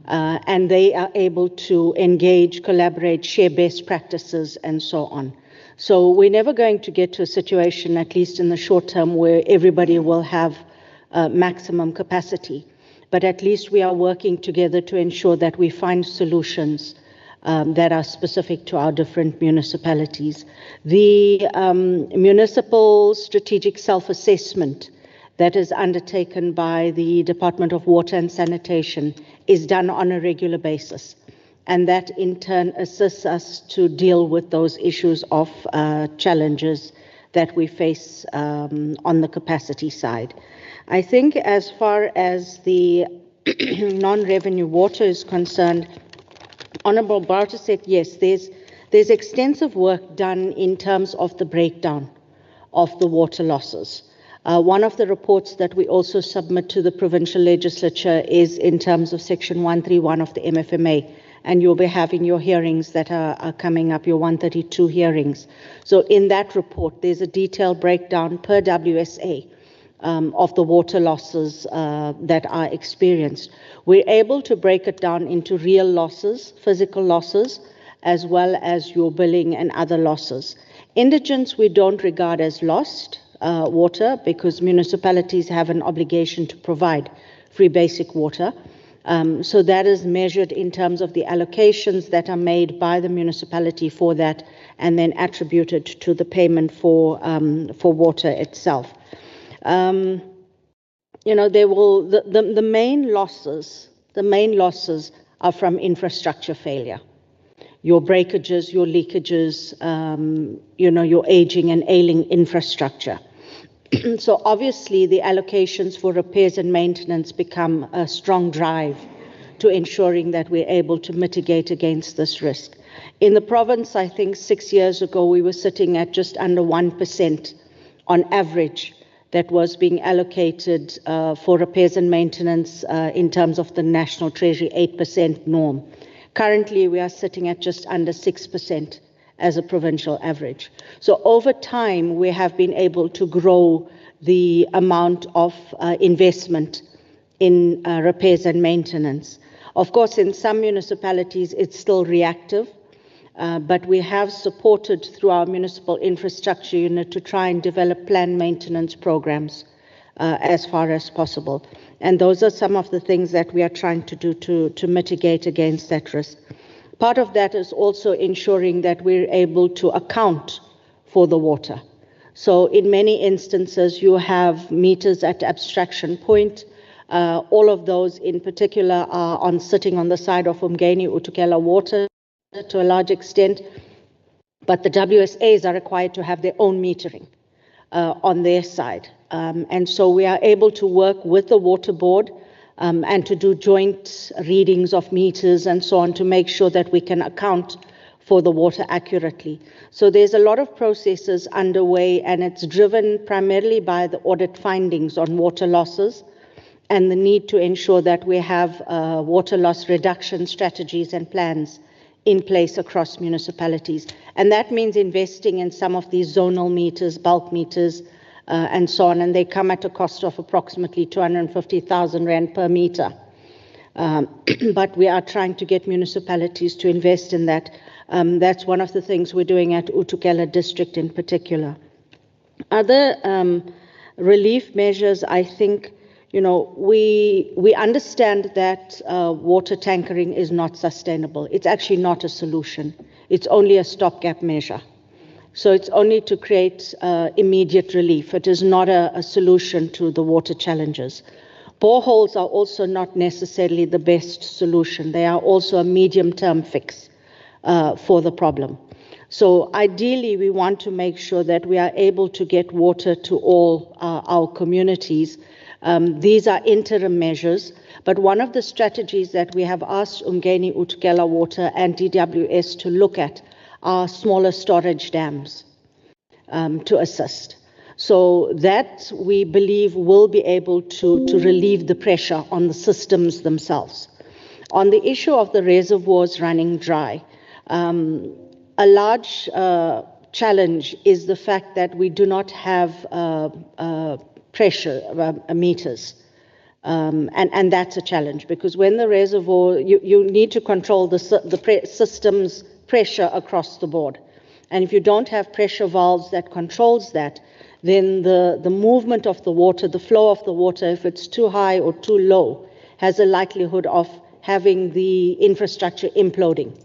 and they are able to engage, collaborate, share best practices, and so on. So we're never going to get to a situation, at least in the short term, where everybody will have maximum capacity. But at least we are working together to ensure that we find solutions that are specific to our different municipalities. The municipal strategic self-assessment that is undertaken by the Department of Water and Sanitation is done on a regular basis. And that in turn assists us to deal with those issues of challenges that we face on the capacity side. I think as far as the non-revenue water is concerned, Honourable Barter said, yes, there's extensive work done in terms of the breakdown of the water losses. One of the reports that we also submit to the provincial legislature is in terms of Section 131 of the MFMA, and you'll be having your hearings that are coming up, your 132 hearings. So in that report, there's a detailed breakdown per WSA of the water losses that are experienced. We're able to break it down into real losses, physical losses, as well as your billing and other losses. Indigents we don't regard as lost water because municipalities have an obligation to provide free basic water. So that is measured in terms of the allocations that are made by the municipality for that and then attributed to the payment for water itself. The main losses are from infrastructure failure. Your breakages, your leakages, your aging and ailing infrastructure. So obviously the allocations for repairs and maintenance become a strong drive to ensuring that we're able to mitigate against this risk. In the province, I think 6 years ago, we were sitting at just under 1% on average that was being allocated for repairs and maintenance in terms of the National Treasury 8% norm. Currently, we are sitting at just under 6% as a provincial average. So over time, we have been able to grow the amount of investment in repairs and maintenance. Of course, in some municipalities, it's still reactive, but we have supported through our municipal infrastructure unit to try and develop planned maintenance programs as far as possible. And those are some of the things that we are trying to do to mitigate against that risk. Part of that is also ensuring that we're able to account for the water. So in many instances, you have meters at abstraction point. All of those in particular are sitting on the side of Umgeni Utukela water to a large extent, but the WSAs are required to have their own metering on their side. And so we are able to work with the water board and to do joint readings of meters and so on to make sure that we can account for the water accurately. So there's a lot of processes underway, and it's driven primarily by the audit findings on water losses and the need to ensure that we have water loss reduction strategies and plans in place across municipalities. And that means investing in some of these zonal meters, bulk meters, and so on, and they come at a cost of approximately 250,000 Rand per meter. But we are trying to get municipalities to invest in that. That's one of the things we're doing at Utukela district in particular. Other relief measures, I think, we understand that water tankering is not sustainable. It's actually not a solution. It's only a stopgap measure. So it's only to create immediate relief. It is not a solution to the water challenges. Boreholes are also not necessarily the best solution. They are also a medium-term fix for the problem. So ideally, we want to make sure that we are able to get water to all our communities. These are interim measures, but one of the strategies that we have asked Umgeni Utukela Water and DWS to look at are smaller storage dams to assist. So that we believe will be able to relieve the pressure on the systems themselves. On the issue of the reservoirs running dry, a large challenge is the fact that we do not have pressure meters. And that's a challenge because when the reservoir, you need to control the system's pressure across the board. And if you don't have pressure valves that controls that, then the movement of the water, the flow of the water, if it's too high or too low, has a likelihood of having the infrastructure imploding.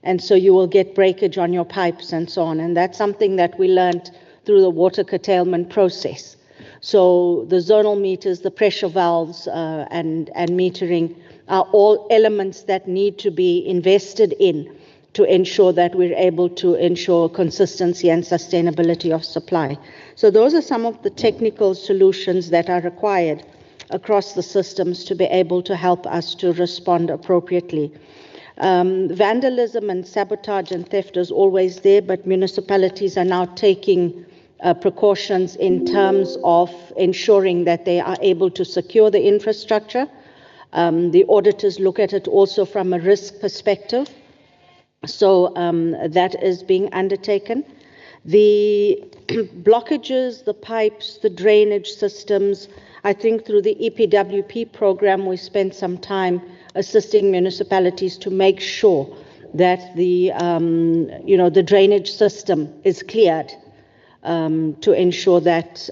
And so you will get breakage on your pipes and so on. And that's something that we learned through the water curtailment process. So the zonal meters, the pressure valves, and metering are all elements that need to be invested in to ensure that we're able to ensure consistency and sustainability of supply. So those are some of the technical solutions that are required across the systems to be able to help us to respond appropriately. Vandalism and sabotage and theft is always there, but municipalities are now taking precautions in terms of ensuring that they are able to secure the infrastructure. The auditors look at it also from a risk perspective. So that is being undertaken. The blockages, the pipes, the drainage systems, I think through the EPWP program, we spent some time assisting municipalities to make sure that the drainage system is cleared to ensure that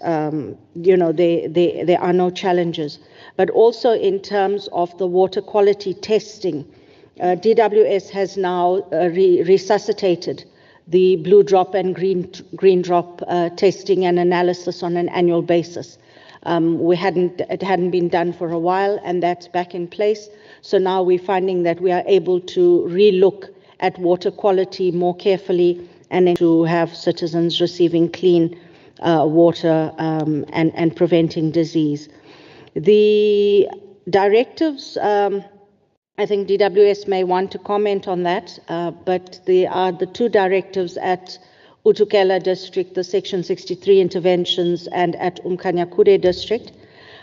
there are no challenges. But also in terms of the water quality testing, DWS has now resuscitated the blue drop and green drop testing and analysis on an annual basis. It hadn't been done for a while, and that's back in place. So now we're finding that we are able to relook at water quality more carefully and to have citizens receiving clean water and preventing disease. The directives, I think DWS may want to comment on that, but there are the two directives at uThukela district, the Section 63 interventions, and at Umkhanyakude district.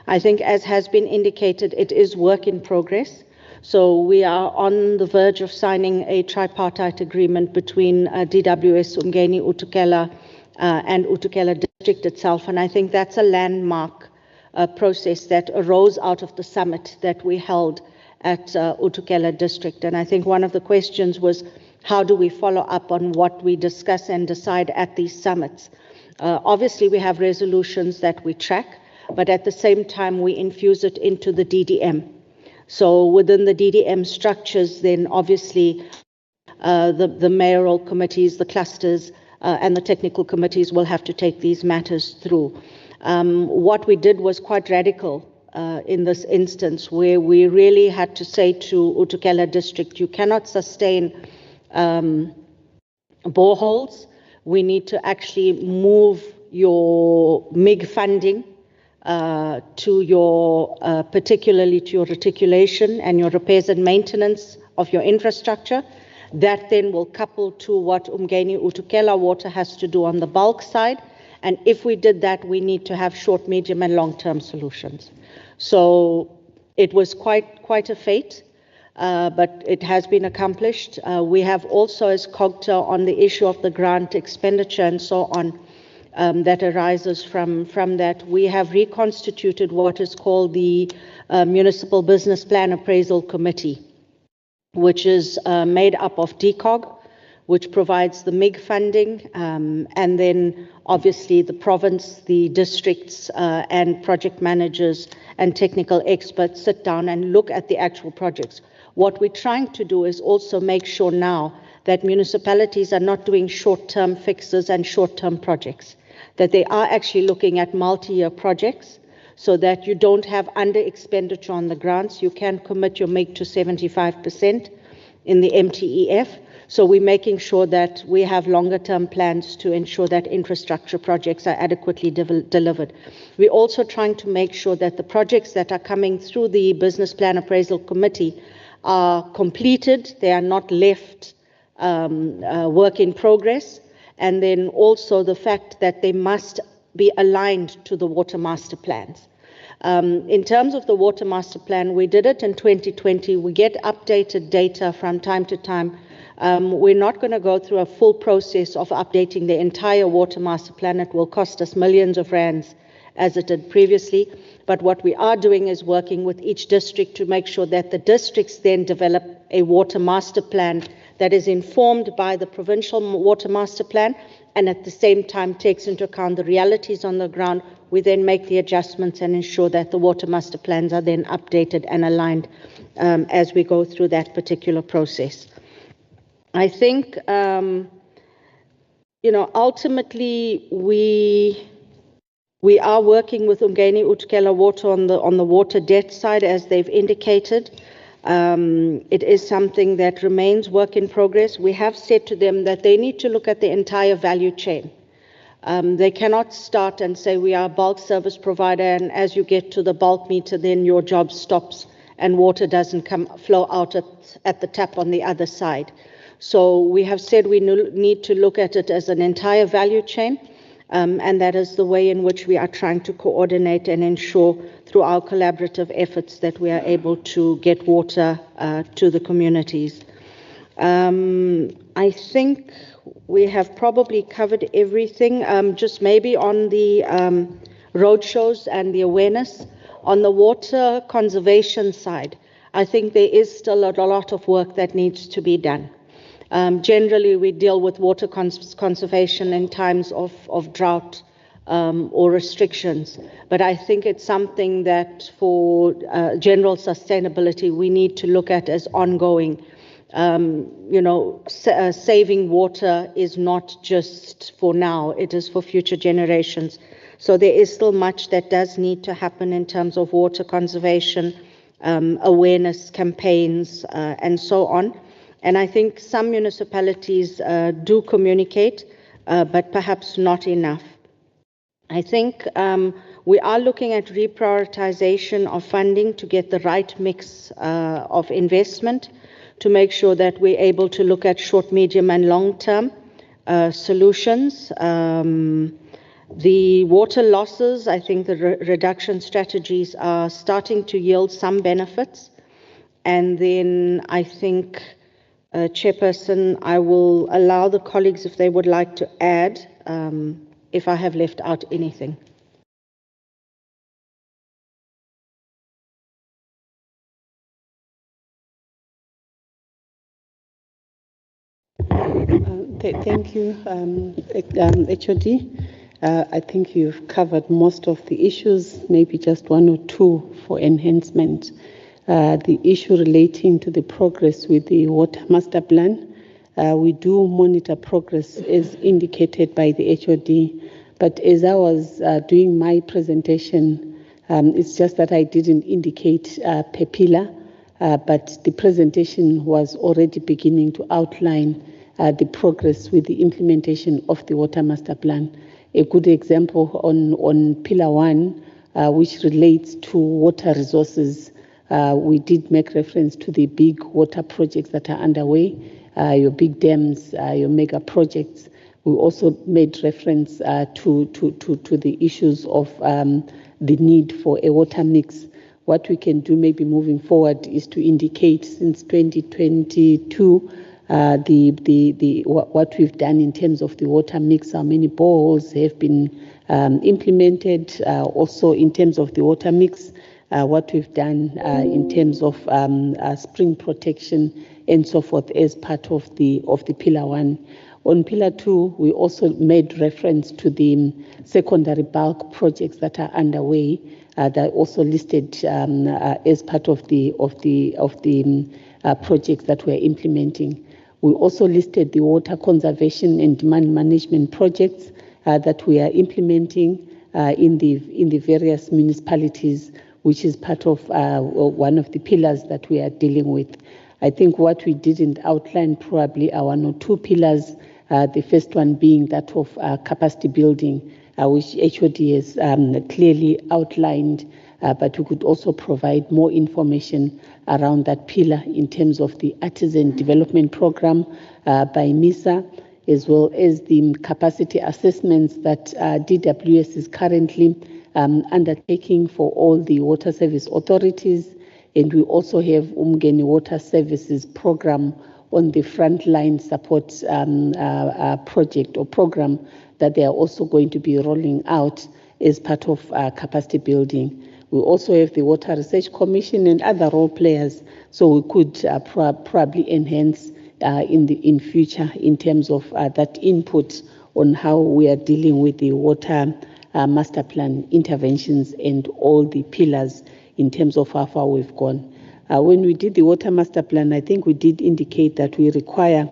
I think, as has been indicated, it is work in progress. So we are on the verge of signing a tripartite agreement between DWS, Umgeni, uThukela, and uThukela district itself. And I think that's a landmark process that arose out of the summit that we held at uThukela district. And I think one of the questions was, how do we follow up on what we discuss and decide at these summits? Obviously, we have resolutions that we track, but at the same time, we infuse it into the DDM. So within the DDM structures, then obviously the mayoral committees, the clusters, and the technical committees will have to take these matters through. What we did was quite radical in this instance, where we really had to say to uThukela district, you cannot sustain boreholes. We need to actually move your MIG funding to your, particularly to your reticulation and your repairs and maintenance of your infrastructure. That then will couple to what Umgeni uThukela Water has to do on the bulk side. And if we did that, we need to have short, medium, and long-term solutions. So it was quite a fate, but it has been accomplished. We have also, as Cogta, on the issue of the grant expenditure and so on, that arises from that, we have reconstituted what is called the Municipal Business Plan Appraisal Committee, which is made up of DCOG, which provides the MIG funding, and then obviously the province, the districts, and project managers and technical experts sit down and look at the actual projects. What we're trying to do is also make sure now that municipalities are not doing short-term fixes and short-term projects, that they are actually looking at multi-year projects so that you don't have under-expenditure on the grants. You can commit your MIG to 75% in the MTEF. So we're making sure that we have longer-term plans to ensure that infrastructure projects are adequately delivered. We're also trying to make sure that the projects that are coming through the Business Plan Appraisal Committee are completed. They are not left work in progress. And then also the fact that they must be aligned to the water master plans. In terms of the water master plan, we did it in 2020. We get updated data from time to time. We're not going to go through a full process of updating the entire water master plan. It will cost us millions of rands as it did previously. But what we are doing is working with each district to make sure that the districts then develop a water master plan that is informed by the provincial water master plan and at the same time takes into account the realities on the ground. We then make the adjustments and ensure that the water master plans are then updated and aligned as we go through that particular process. I think, ultimately we are working with Umgeni uThukela Water on the water debt side, as they've indicated. It is something that remains work in progress. We have said to them that they need to look at the entire value chain. They cannot start and say we are a bulk service provider, and as you get to the bulk meter, then your job stops and water doesn't flow out at the tap on the other side. So we have said we need to look at it as an entire value chain, and that is the way in which we are trying to coordinate and ensure through our collaborative efforts that we are able to get water to the communities. I think we have probably covered everything, just maybe on the road shows and the awareness. On the water conservation side, I think there is still a lot of work that needs to be done. Generally, we deal with water conservation in times of drought or restrictions, but I think it's something that for general sustainability we need to look at as ongoing. Saving water is not just for now, it is for future generations. So there is still much that does need to happen in terms of water conservation, awareness campaigns, and so on. And I think some municipalities do communicate, but perhaps not enough. I think we are looking at reprioritization of funding to get the right mix of investment, to make sure that we're able to look at short, medium, and long-term solutions. The water losses, I think the reduction strategies are starting to yield some benefits. And then I think, Chairperson, I will allow the colleagues if they would like to add, if I have left out anything. Thank you, HOD. I think you've covered most of the issues, maybe just one or two for enhancement. The issue relating to the progress with the water master plan, we do monitor progress as indicated by the HOD, but as I was doing my presentation, it's just that I didn't indicate per pillar, but the presentation was already beginning to outline the progress with the implementation of the water master plan. A good example on pillar 1, which relates to water resources, we did make reference to the big water projects that are underway, your big dams, your mega projects. We also made reference to the issues of the need for a water mix. What we can do maybe moving forward is to indicate since 2022 what we've done in terms of the water mix, how many boreholes have been implemented, also in terms of the water mix, what we've done in terms of spring protection and so forth as part of the pillar 1. On pillar 2, we also made reference to the secondary bulk projects that are underway, that are also listed as part of the projects that we're implementing. We also listed the water conservation and demand management projects that we are implementing in the various municipalities, which is part of one of the pillars that we are dealing with. I think what we didn't outline probably are 1 or 2 pillars, the first one being that of capacity building, which HOD has clearly outlined, but we could also provide more information around that pillar in terms of the artisan development program by MISA, as well as the capacity assessments that DWS is currently undertaking for all the water service authorities. And we also have Umgeni Water Services program on the frontline support project or program that they are also going to be rolling out as part of capacity building. We also have the Water Research Commission and other role players, so we could probably enhance in future in terms of that input on how we are dealing with the water master plan interventions and all the pillars in terms of how far we've gone. When we did the water master plan, I think we did indicate that we require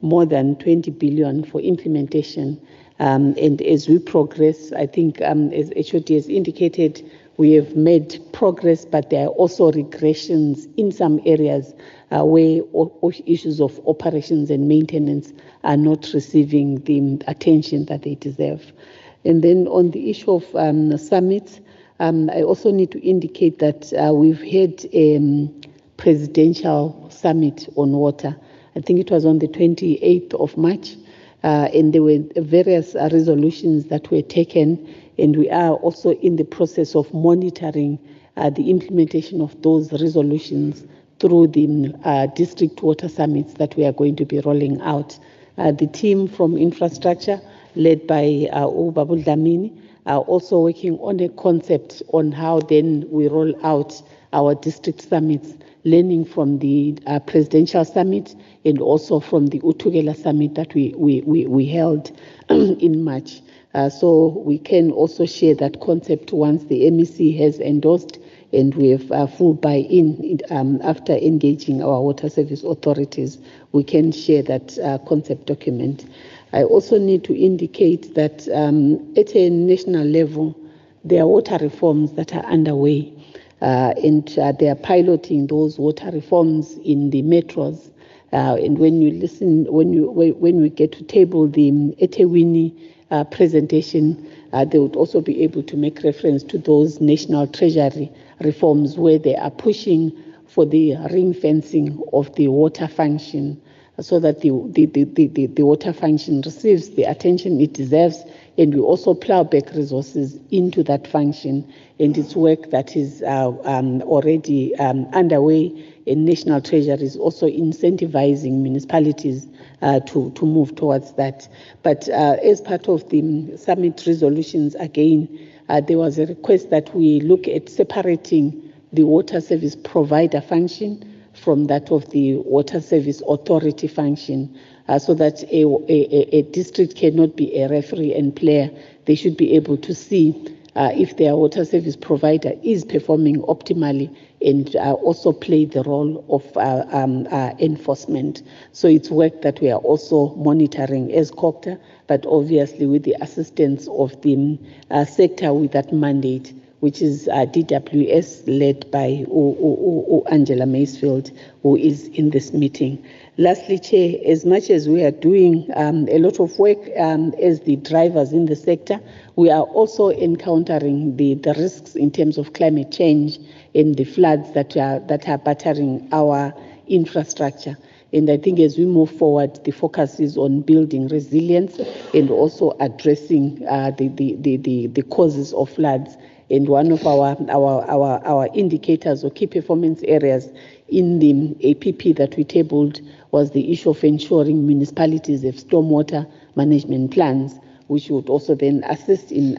more than 20 billion for implementation. And as we progress, I think as HOD has indicated, we have made progress, but there are also regressions in some areas where issues of operations and maintenance are not receiving the attention that they deserve. And then on the issue of summits, I also need to indicate that we've had a presidential summit on water. I think it was on the 28th of March, and there were various resolutions that were taken, and we are also in the process of monitoring the implementation of those resolutions through the district water summits that we are going to be rolling out. The team from infrastructure, led by Babul Dlamini, are also working on a concept on how then we roll out our district summits, learning from the presidential summit and also from the Utugela summit that we held in March. So we can also share that concept once the MEC has endorsed and we have full buy-in after engaging our water service authorities. We can share that concept document. I also need to indicate that at a national level, there are water reforms that are underway, and they are piloting those water reforms in the metros. And when you listen, when we get to table the Etewini presentation, they would also be able to make reference to those national treasury reforms where they are pushing for the ring fencing of the water function, so that the water function receives the attention it deserves, and we also plow back resources into that function. And it's work that is already underway, and National Treasury is also incentivizing municipalities to move towards that. But as part of the summit resolutions, again, there was a request that we look at separating the water service provider function from that of the water service authority function, so that a district cannot be a referee and player. They should be able to see if their water service provider is performing optimally, and also play the role of enforcement. So it's work that we are also monitoring as Cogta, but obviously with the assistance of the sector with that mandate, which is DWS, led by Angela Maysfield, who is in this meeting. Lastly, Chair, as much as we are doing a lot of work as the drivers in the sector, we are also encountering the risks in terms of climate change and the floods that are battering our infrastructure. And I think as we move forward, the focus is on building resilience and also addressing the causes of floods. And one of our indicators or key performance areas in the APP that we tabled was the issue of ensuring municipalities have stormwater management plans, which would also then assist in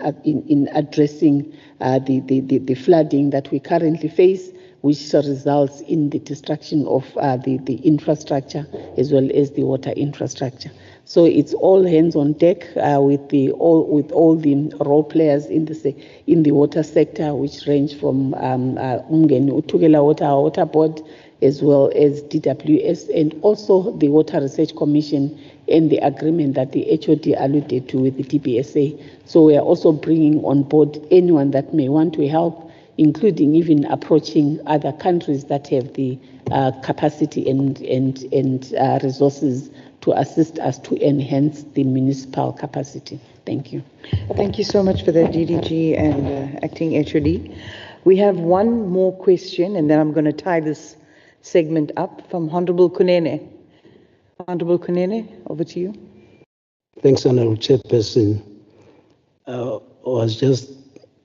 addressing the flooding that we currently face, which results in the destruction of the infrastructure as well as the water infrastructure. So it's all hands on deck with all the role players in the water sector, which range from Utugela Water Board, as well as DWS, and also the Water Research Commission and the agreement that the HOD alluded to with the DBSA. So we are also bringing on board anyone that may want to help, including even approaching other countries that have the capacity and resources to assist us to enhance the municipal capacity. Thank you. Thank you so much for that, DDG and Acting HOD. We have one more question, and then I'm going to tie this segment up, from Honorable Kunene. Honorable Kunene, over to you. Thanks, Honorable Chairperson. I was just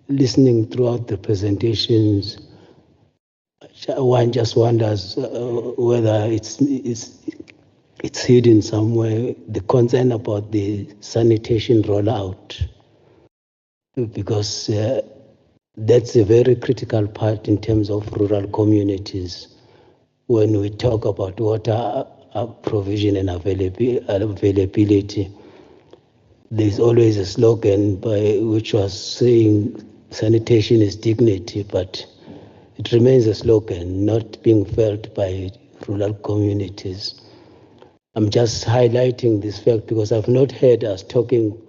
listening throughout the presentations. One just wonders whether it's hidden somewhere, the concern about the sanitation rollout, because that's a very critical part in terms of rural communities. When we talk about water provision and availability, there's always a slogan which was saying sanitation is dignity, but it remains a slogan not being felt by rural communities. I'm just highlighting this fact because I've not heard us talking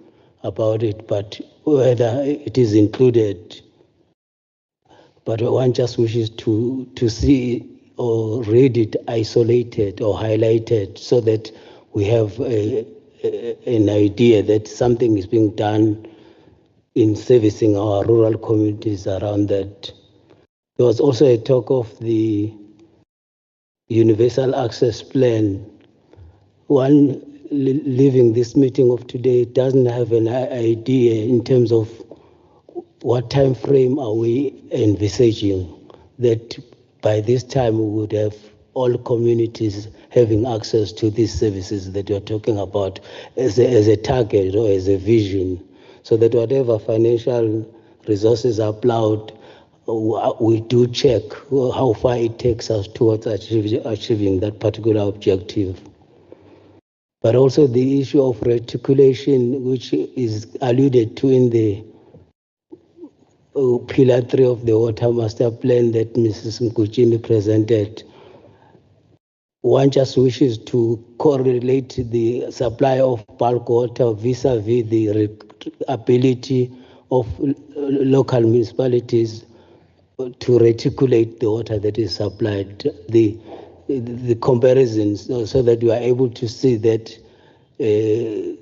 about it, but whether it is included but one just wishes to see or read it isolated or highlighted so that we have an idea that something is being done in servicing our rural communities around that. There was also a talk of the universal access plan. One leaving this meeting of today doesn't have an idea in terms of what time frame are we envisaging that by this time we would have all communities having access to these services that you're talking about as a target or as a vision, so that whatever financial resources are plowed, we do check how far it takes us towards achieving that particular objective. But also the issue of reticulation, which is alluded to in the Pillar 3 of the Water Master Plan that Mrs. Mkuchini presented. One just wishes to correlate the supply of bulk water vis-a-vis the ability of local municipalities to reticulate the water that is supplied. The comparisons, so that you are able to see that the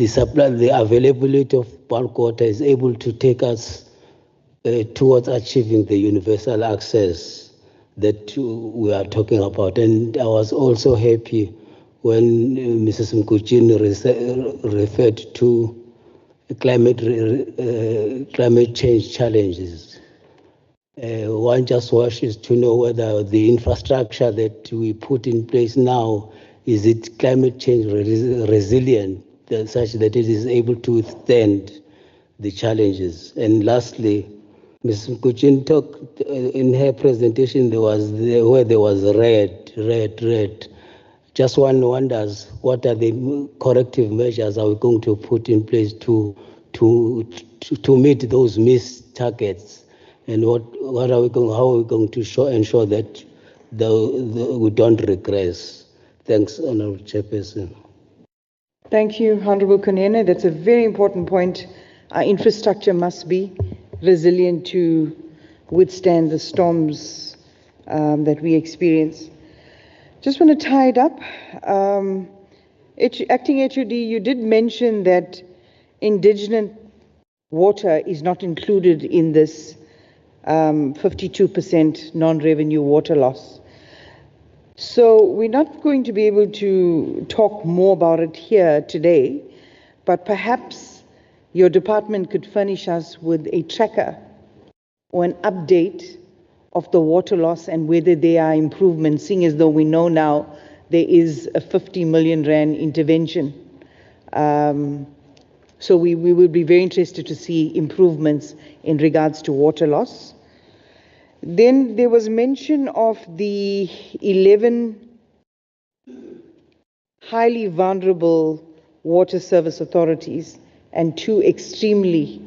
supply, the availability of bulk water is able to take us towards achieving the universal access that we are talking about. And I was also happy when Mrs. Mkuchini referred to climate change challenges. One just wishes to know whether the infrastructure that we put in place now, is it climate change resilient, such that it is able to withstand the challenges. And lastly, Ms. Mkuchini talked in her presentation, where there was red. Just one wonders, what are the corrective measures are we going to put in place to meet those missed targets? And how are we going to ensure that we don't regress? Thanks, Honorable Chairperson. Thank you, Honorable Kunene. That's a very important point. Our infrastructure must be resilient to withstand the storms that we experience. Just want to tie it up. Acting HUD, you did mention that indigenous water is not included in this 52% non-revenue water loss. So we're not going to be able to talk more about it here today, but perhaps your department could furnish us with a tracker or an update of the water loss and whether there are improvements, seeing as though we know now there is a 50 million rand intervention. So we will be very interested to see improvements in regards to water loss. Then there was mention of the 11 highly vulnerable water service authorities and 2 extremely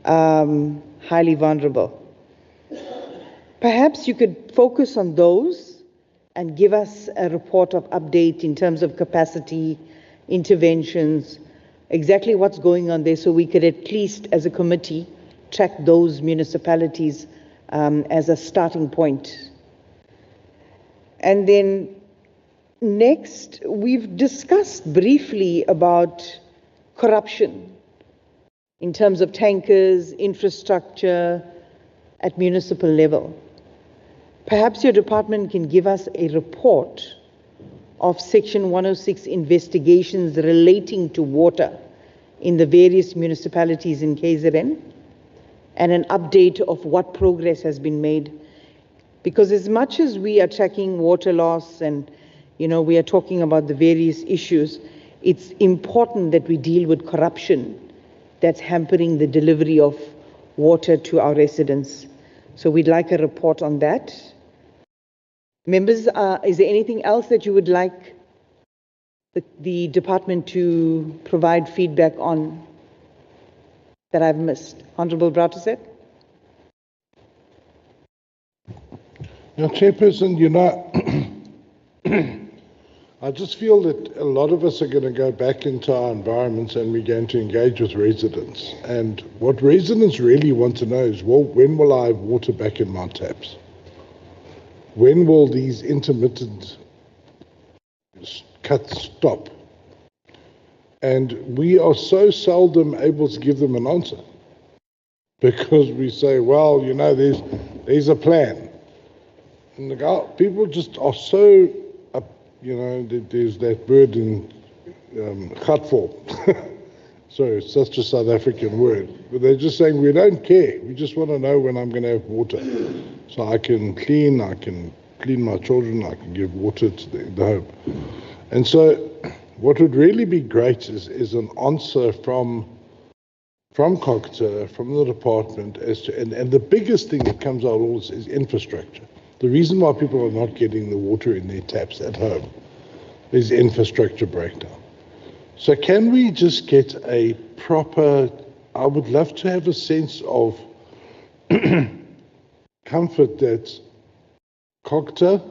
highly vulnerable. Perhaps you could focus on those and give us a report of update in terms of capacity, interventions, exactly what's going on there, so we could at least, as a committee, track those municipalities as a starting point. And then next, we've discussed briefly about corruption in terms of tankers, infrastructure at municipal level. Perhaps your department can give us a report of Section 106 investigations relating to water in the various municipalities in KZN, and an update of what progress has been made. Because as much as we are tracking water loss and we are talking about the various issues, it's important that we deal with corruption that's hampering the delivery of water to our residents. So we'd like a report on that. Members, is there anything else that you would like the department to provide feedback on that I've missed? Honorable Brataset. Now, Chairperson, I just feel that a lot of us are going to go back into our environments and we're going to engage with residents. And what residents really want to know is, well, when will I have water back in my taps? When will these intermittent cuts stop? And we are so seldom able to give them an answer, because we say, well, you know, there's a plan. And people just are so, you know, there's that word in gatful. Sorry, it's such a South African word. But they're just saying, we don't care. We just want to know when I'm going to have water. So I can clean my children, I can give water to the home. And so what would really be great is an answer from Cogta, from the department, as to, and the biggest thing that comes out of all this is infrastructure. The reason why people are not getting the water in their taps at home is infrastructure breakdown. So can we just get a proper, I would love to have a sense of comfort that Cogta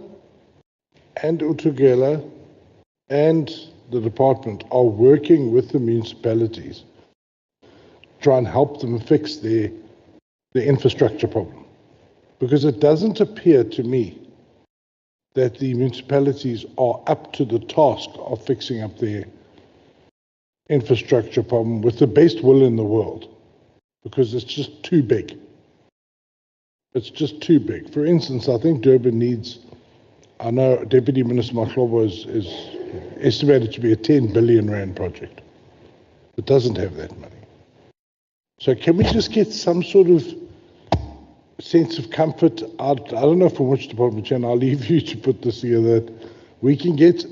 and Utugela and the department are working with the municipalities, try and help them fix their infrastructure problem. Because it doesn't appear to me that the municipalities are up to the task of fixing up their infrastructure problem with the best will in the world, because it's just too big. It's just too big. For instance, I think Durban needs, I know Deputy Minister Mahlobo is estimated to be a 10 billion rand project. It doesn't have that money. So can we just get some sort of sense of comfort? I don't know from which department, Chen, I'll leave you to put this together, that we can get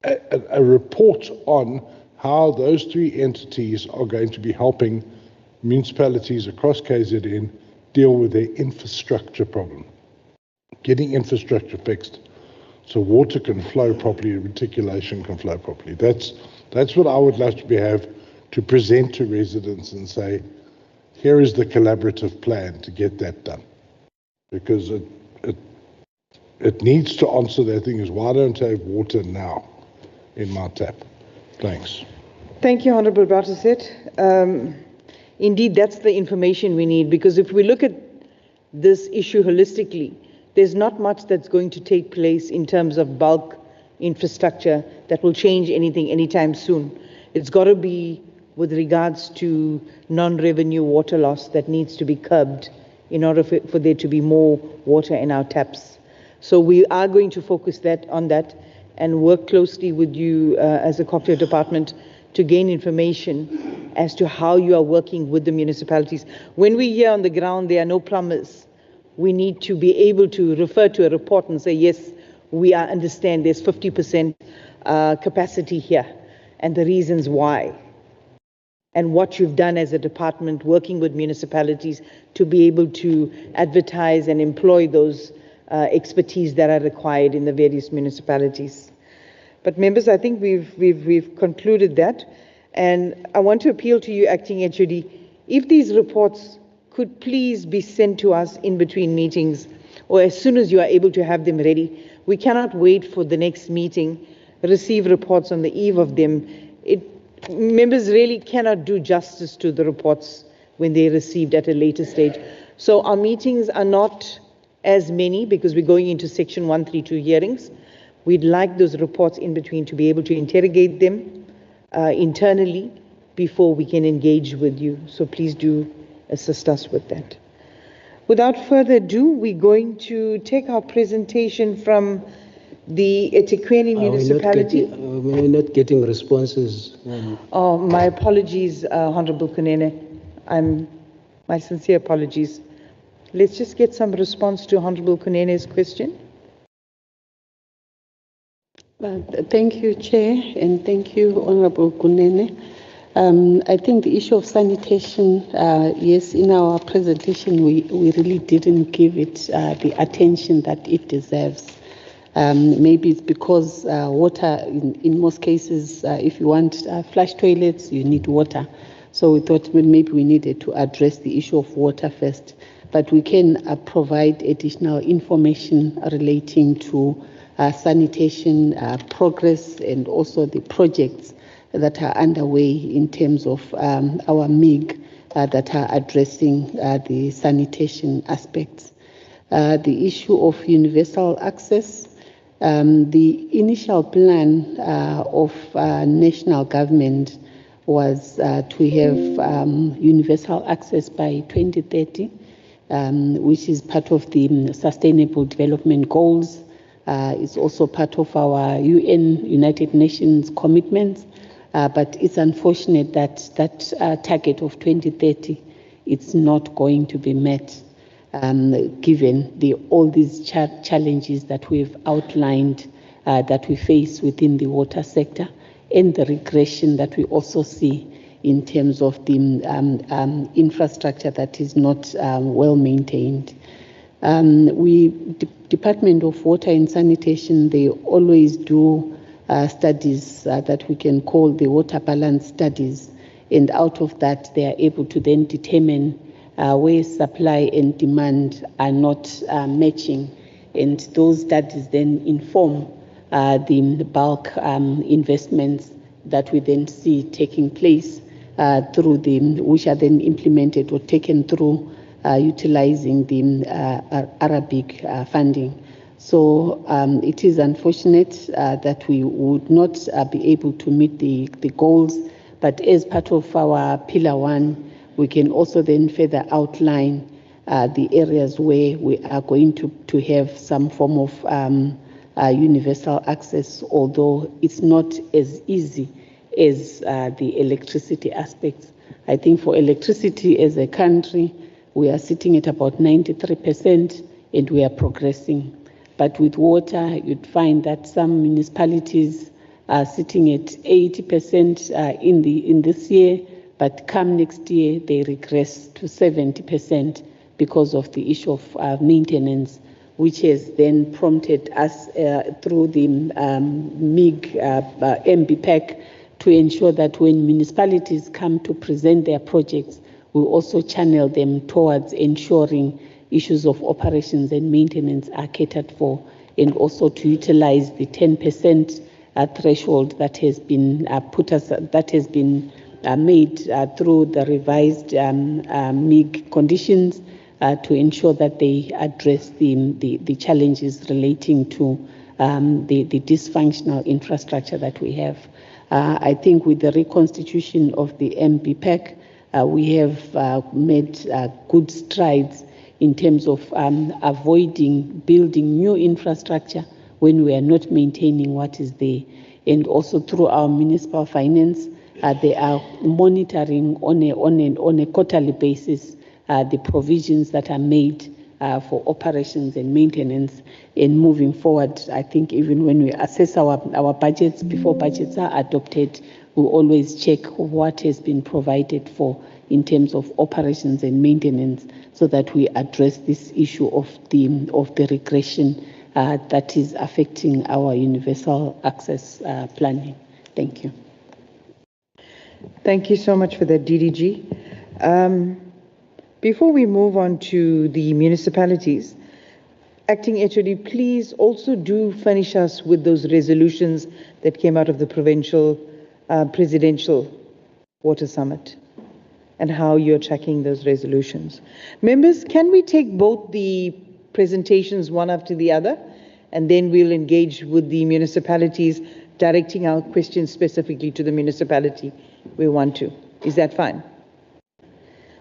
a report on how those three entities are going to be helping municipalities across KZN deal with their infrastructure problem. Getting infrastructure fixed so water can flow properly, reticulation can flow properly. That's what I would love to have to present to residents and say, here is the collaborative plan to get that done. Because it needs to answer that thing is, why don't I have water now in my tap? Thanks. Thank you, Honourable Barteset. Indeed, that's the information we need, because if we look at this issue holistically, there's not much that's going to take place in terms of bulk infrastructure that will change anything anytime soon. It's got to be with regards to non-revenue water loss that needs to be curbed in order for there to be more water in our taps. So we are going to focus on that and work closely with you as a Cogta department to gain information as to how you are working with the municipalities. When we hear on the ground there are no plumbers, we need to be able to refer to a report and say, yes, we understand there's 50% capacity here and the reasons why, and what you've done as a department working with municipalities to be able to advertise and employ those expertise that are required in the various municipalities. But members, I think we've concluded that, and I want to appeal to you, Acting HOD, if these reports could please be sent to us in between meetings, or as soon as you are able to have them ready. We cannot wait for the next meeting, receive reports on the eve of them. Members really cannot do justice to the reports when they're received at a later stage. So our meetings are not as many because we're going into Section 132 hearings. We'd like those reports in between to be able to interrogate them internally before we can engage with you. So please do assist us with that. Without further ado, we're going to take our presentation from the eThekwini municipality. We're not getting responses. Oh, my apologies, Honorable Kunene. My sincere apologies. Let's just get some response to Honorable Kunene's question. Thank you, Chair, and thank you, Honorable Kunene. I think the issue of sanitation, yes, in our presentation, we really didn't give it the attention that it deserves. Maybe it's because water, in most cases, if you want flush toilets, you need water. So we thought maybe we needed to address the issue of water first. But we can provide additional information relating to sanitation progress and also the projects that are underway in terms of our MIG that are addressing the sanitation aspects. The issue of universal access, the initial plan of national government was to have universal access by 2030, which is part of the Sustainable Development Goals. It's also part of our UN, United Nations commitments, but it's unfortunate that that target of 2030 it's not going to be met, given all these challenges that we've outlined that we face within the water sector, and the regression that we also see in terms of the infrastructure that is not well maintained. Department of Water and Sanitation, they always do studies that we can call the water balance studies, and out of that they are able to then determine where supply and demand are not matching, and those studies then inform the bulk investments that we then see taking place which are then implemented or taken through utilizing the Arabic funding. So it is unfortunate that we would not be able to meet the goals, but as part of our Pillar 1, we can also then further outline the areas where we are going to have some form of universal access, although it's not as easy as the electricity aspects. I think for electricity as a country, we are sitting at about 93% and we are progressing. But with water, you'd find that some municipalities are sitting at 80% in this year, but come next year, they regress to 70% because of the issue of maintenance, which has then prompted us through the MIG MBPAC to ensure that when municipalities come to present their projects, we also channel them towards ensuring issues of operations and maintenance are catered for, and also to utilize the 10% threshold that has been made through the revised MIG conditions to ensure that they address the challenges relating to the dysfunctional infrastructure that we have. I think with the reconstitution of the MBPAC, we have made good strides in terms of avoiding building new infrastructure when we are not maintaining what is there. And also through our municipal finance, they are monitoring on a quarterly basis the provisions that are made for operations and maintenance. And moving forward, I think even when we assess our budgets, before budgets are adopted, we always check what has been provided for in terms of operations and maintenance, so that we address this issue of the regression that is affecting our universal access planning. Thank you. Thank you so much for that, DDG. Before we move on to the municipalities, Acting HOD, please also do furnish us with those resolutions that came out of the presidential water summit and how you're tracking those resolutions. Members, can we take both the presentations one after the other, and then we'll engage with the municipalities, directing our questions specifically to the municipality we want to. Is that fine?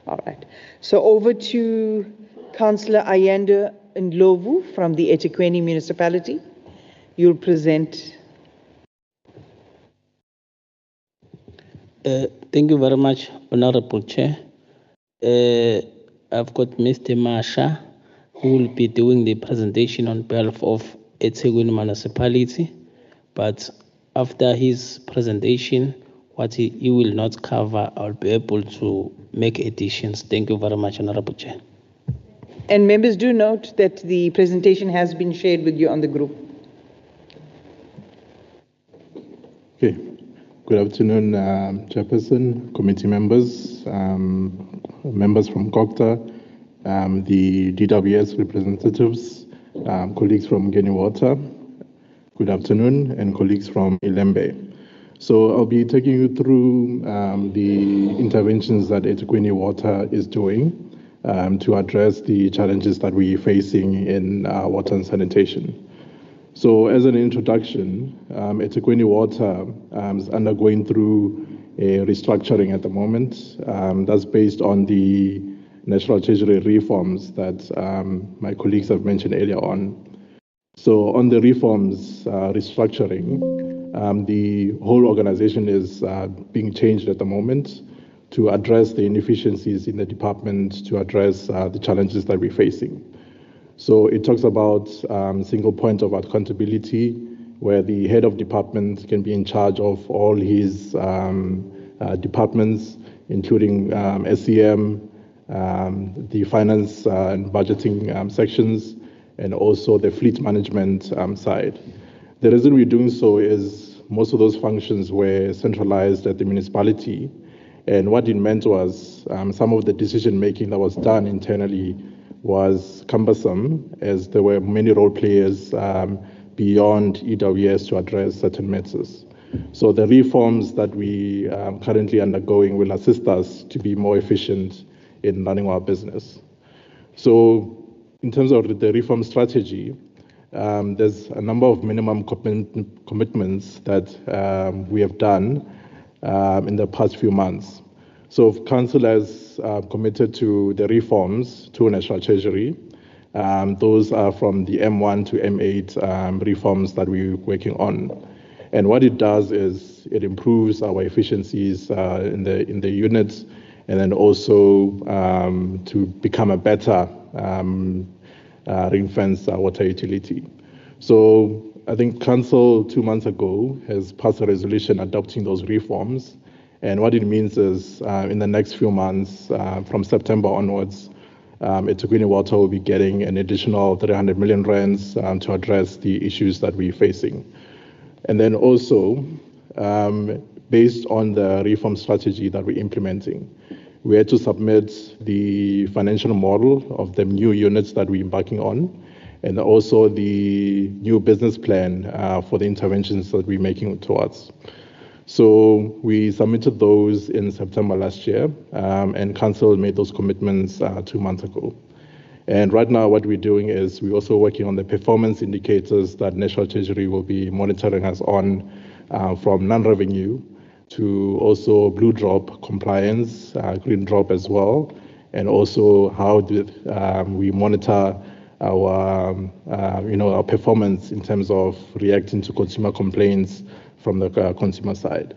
All right. So over to Councillor Ayanda Ndlovu from the eThekwini municipality. You'll present. Thank you very much, Honorable Chair. I've got Mr. Masha, who will be doing the presentation on behalf of eThekwini municipality, but after his presentation, what he will not cover, I'll be able to make additions. Thank you very much, Honorable Chair. And members, do note that the presentation has been shared with you on the group. Okay. Good afternoon, Chairperson, committee members, members from Cogta, the DWS representatives, colleagues from Umgeni Water, good afternoon, and colleagues from Ilembe. So I'll be taking you through the interventions that eThekwini Water is doing to address the challenges that we're facing in water and sanitation. So as an introduction, eThekwini Water is undergoing through a restructuring at the moment. That's based on the National Treasury reforms that my colleagues have mentioned earlier on. So on the reforms restructuring, the whole organization is being changed at the moment to address the inefficiencies in the department, to address the challenges that we're facing. So it talks about single point of accountability, where the head of department can be in charge of all his departments, including SEM, the finance and budgeting sections, and also the fleet management side. The reason we're doing so is most of those functions were centralized at the municipality, and what it meant was some of the decision making that was done internally was cumbersome, as there were many role players beyond EWS to address certain matters. So the reforms that we currently undergoing will assist us to be more efficient in running our business. So in terms of the reform strategy, there's a number of minimum commitments that we have done in the past few months. So Council has committed to the reforms to National Treasury. Those are from the M1 to M8 reforms that we're working on. And what it does is it improves our efficiencies in the units, and then also to become a better ring-fence water utility. So I think Council 2 months ago has passed a resolution adopting those reforms. And what it means is in the next few months, from September onwards, eThekwini Water will be getting an additional 300 million rands to address the issues that we're facing. And then also, based on the reform strategy that we're implementing, we had to submit the financial model of the new units that we're embarking on, and also the new business plan for the interventions that we're making towards. So we submitted those in September last year, and Council made those commitments 2 months ago. And right now what we're doing is we're also working on the performance indicators that National Treasury will be monitoring us on, from non-revenue to also blue drop compliance, green drop as well, and also how we monitor our, our performance in terms of reacting to consumer complaints from the consumer side.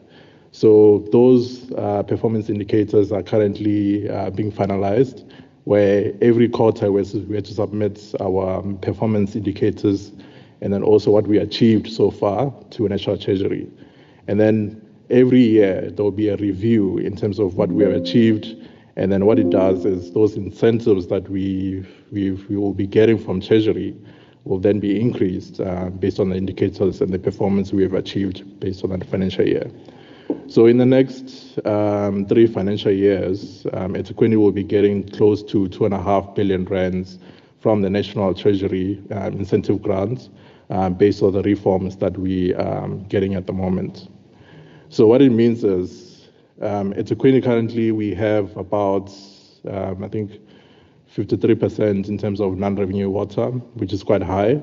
So those performance indicators are currently being finalized, where every quarter we have to submit our performance indicators and then also what we achieved so far to National Treasury. And then every year there will be a review in terms of what we have achieved, and then what it does is those incentives that we will be getting from Treasury will then be increased based on the indicators and the performance we have achieved based on that financial year. So in the next 3 financial years, eThekwini will be getting close to 2.5 billion rands from the National Treasury incentive grants based on the reforms that we are getting at the moment. So what it means is eThekwini currently we have about, I think, 53% in terms of non-revenue water, which is quite high.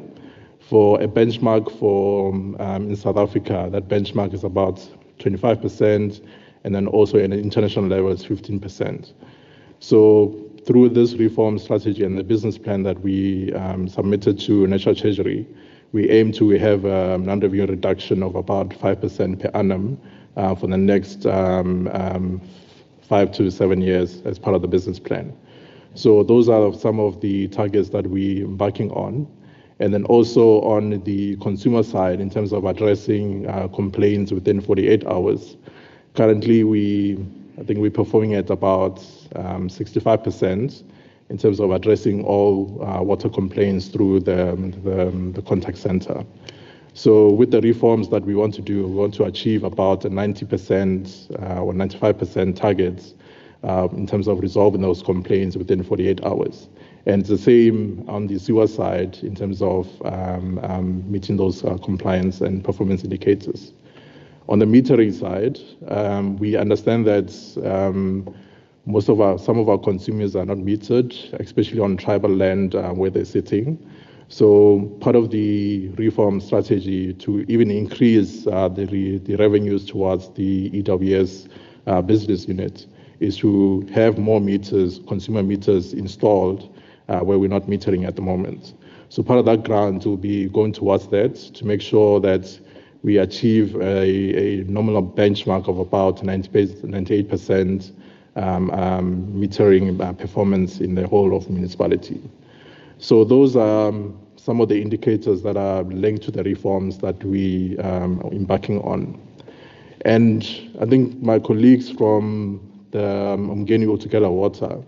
For a benchmark for in South Africa, that benchmark is about 25%, and then also in the international level, it's 15%. So through this reform strategy and the business plan that we submitted to National Treasury, we aim to have a non-revenue reduction of about 5% per annum for the next 5 to 7 years as part of the business plan. So those are some of the targets that we're embarking on. And then also on the consumer side, in terms of addressing complaints within 48 hours, currently I think we're performing at about 65% in terms of addressing all water complaints through the contact center. So with the reforms that we want to do, we want to achieve about a 90% or 95% targets in terms of resolving those complaints within 48 hours. And it's the same on the sewer side in terms of meeting those compliance and performance indicators. On the metering side, we understand that some of our consumers are not metered, especially on tribal land where they're sitting. So part of the reform strategy to even increase the revenues towards the EWS business unit is to have more meters, consumer meters installed where we're not metering at the moment. So part of that grant will be going towards that to make sure that we achieve a nominal benchmark of about 98% metering performance in the whole of municipality. So those are some of the indicators that are linked to the reforms that we are embarking on. And I think my colleagues from the Umgeni Utukela Water,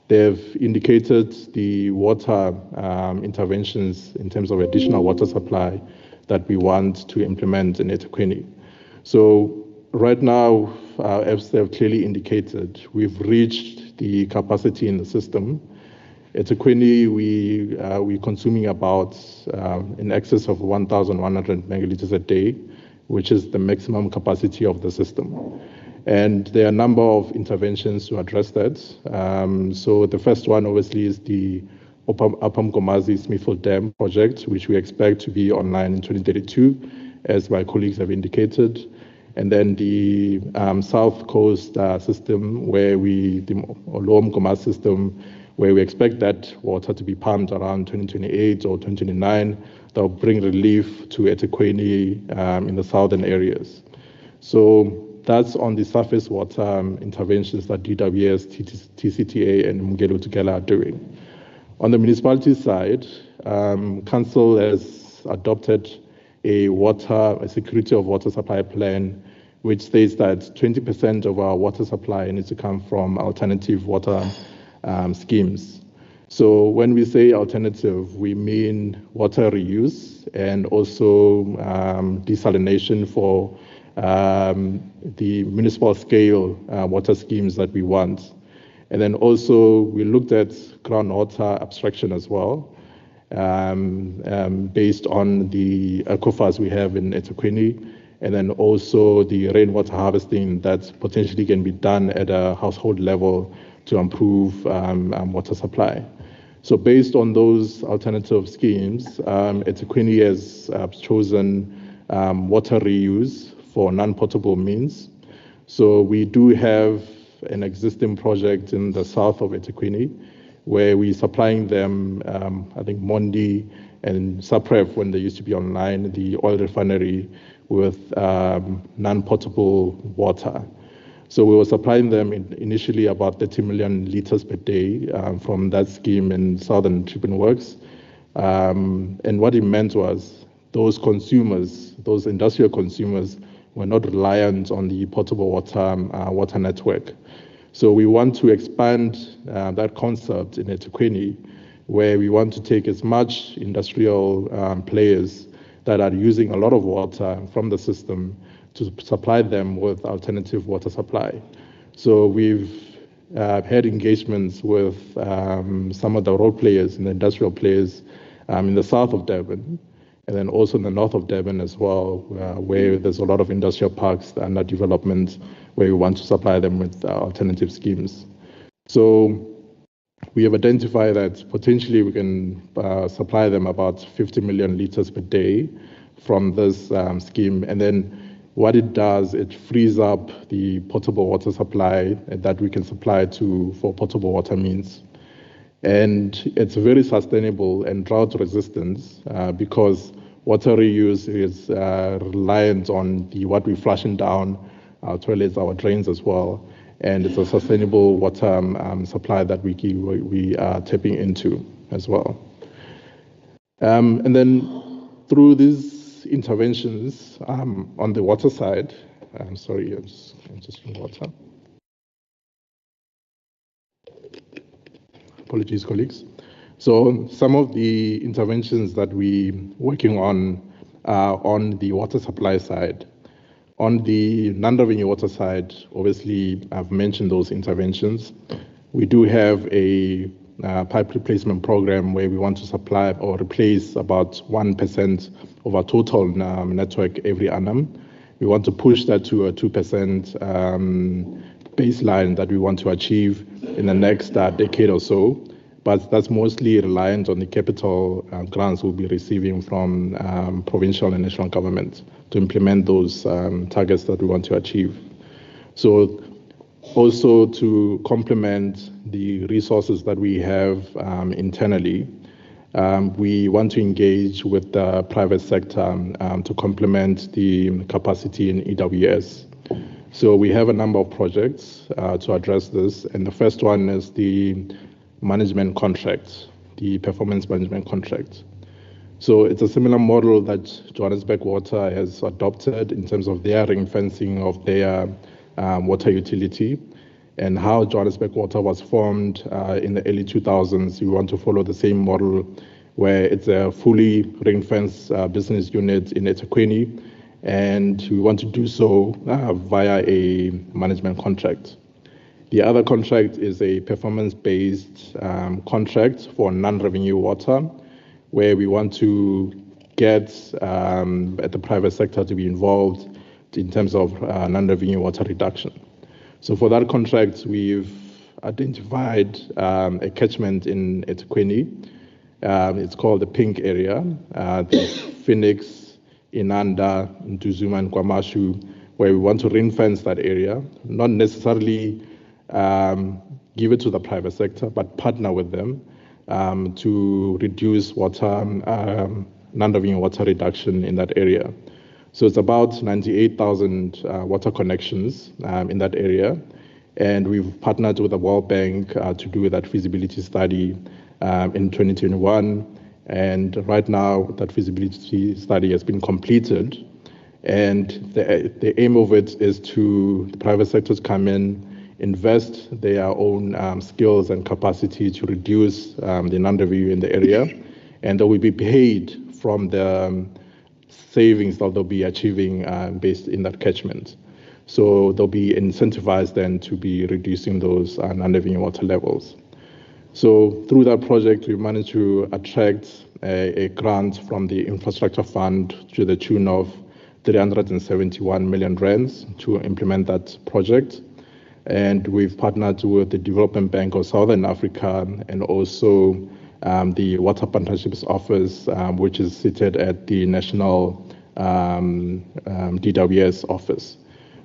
they've indicated the water interventions in terms of additional water supply that we want to implement in eThekwini. So right now, as they've clearly indicated, we've reached the capacity in the system. At eThekwini, we're consuming about in excess of 1,100 megaliters a day, which is the maximum capacity of the system. And there are a number of interventions to address that. So the first one, obviously, is the Apam Smithfield Dam project, which we expect to be online in 2032, as my colleagues have indicated. And then the South Coast system, the Lower Mkomas system, where we expect that water to be pumped around 2028 or 2029. That will bring relief to eThekwini in the southern areas. So that's on the surface water interventions that DWS, TCTA, and Umgeni Utukela are doing. On the municipality side, Council has adopted a security of water supply plan, which states that 20% of our water supply needs to come from alternative water schemes. So when we say alternative, we mean water reuse and also desalination for the municipal scale water schemes that we want. And then also we looked at groundwater abstraction as well, based on the aquifers we have in eThekwini, and then also the rainwater harvesting that potentially can be done at a household level to improve water supply. So based on those alternative schemes, eThekwini has chosen water reuse for non-potable means. So we do have an existing project in the south of eThekwini where we're supplying them, I think Mondi and Saprev, when they used to be online, the oil refinery, with non-potable water. So we were supplying them initially about 30 million liters per day from that scheme in Southern Treatment Works. And what it meant was those consumers, those industrial consumers, were not reliant on the potable water network. So we want to expand that concept in eThekwini, where we want to take as much industrial players that are using a lot of water from the system to supply them with alternative water supply. So we've had engagements with some of the role players and the industrial players in the south of Durban, and then also in the north of Durban as well, where there's a lot of industrial parks under development, where we want to supply them with alternative schemes. So we have identified that potentially we can supply them about 50 million liters per day from this scheme. And then what it does, it frees up the potable water supply that we can supply for potable water means. And it's very sustainable and drought resistant because water reuse is reliant on what we're flushing down our toilets, our drains as well. And it's a sustainable water supply that we are tapping into as well. And then through these interventions on the water side, I'm sorry, I'm just in water. Apologies, colleagues. So some of the interventions that we're working on are on the water supply side. On the non-revenue water side, obviously, I've mentioned those interventions. We do have a pipe replacement program where we want to supply or replace about 1% of our total network every annum. We want to push that to a 2% baseline that we want to achieve in the next decade or so. But that's mostly reliant on the capital grants we'll be receiving from provincial and national government to implement those targets that we want to achieve. So also to complement the resources that we have internally, we want to engage with the private sector to complement the capacity in EWS. So we have a number of projects to address this, and the first one is the management contract, the performance management contract. So it's a similar model that Johannesburg Water has adopted in terms of their ring fencing of their water utility, and how Johannesburg Water was formed in the early 2000s. We want to follow the same model where it's a fully ring-fenced business unit in eThekwini, and we want to do so via a management contract. The other contract is a performance-based contract for non-revenue water, where we want to get the private sector to be involved in terms of non-revenue water reduction. So for that contract, we've identified a catchment in eThekwini. It's called the pink area, the Phoenix, Inanda, Ntuzuma, and Kwamashu, where we want to ring-fence that area, not necessarily give it to the private sector, but partner with them to reduce water, non-revenue water reduction in that area. So it's about 98,000 water connections in that area, and we've partnered with the World Bank to do that feasibility study in 2021, and right now that feasibility study has been completed, and the aim of it is to the private sector to come in, invest their own skills and capacity to reduce the non-revenue in the area, and they will be paid from the savings that they'll be achieving based in that catchment. So they'll be incentivized then to be reducing those non-revenue water levels. So through that project, we managed to attract a grant from the infrastructure fund to the tune of 371 million rands to implement that project. And we've partnered with the Development Bank of Southern Africa and also the Water Partnerships Office, which is seated at the National DWS office.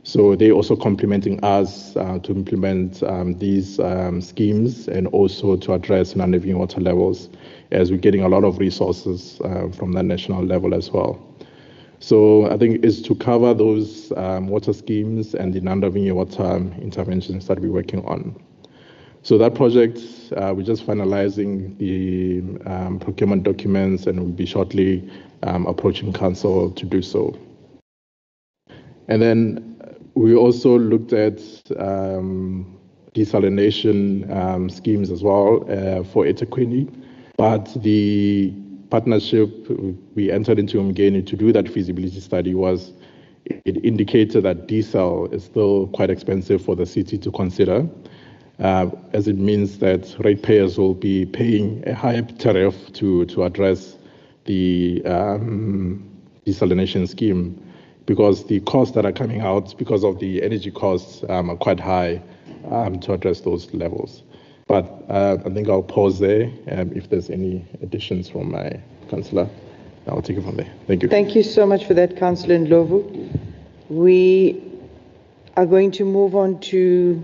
So they're also complementing us to implement these schemes and also to address non-revenue water levels, as we're getting a lot of resources from the national level as well. So I think it's to cover those water schemes and the non-revenue water interventions that we're working on. So that project, we're just finalizing the procurement documents, and we'll be shortly approaching council to do so. And then we also looked at desalination schemes as well for eThekwini, but the partnership we entered into Umgeni to do that feasibility study was, it indicated that desal is still quite expensive for the city to consider, as it means that ratepayers will be paying a higher tariff to address the desalination scheme, because the costs that are coming out because of the energy costs are quite high to address those levels. But I think I'll pause there. If there's any additions from my councillor, I'll take it from there. Thank you. Thank you so much for that, Councillor Ndlovu. We are going to move on to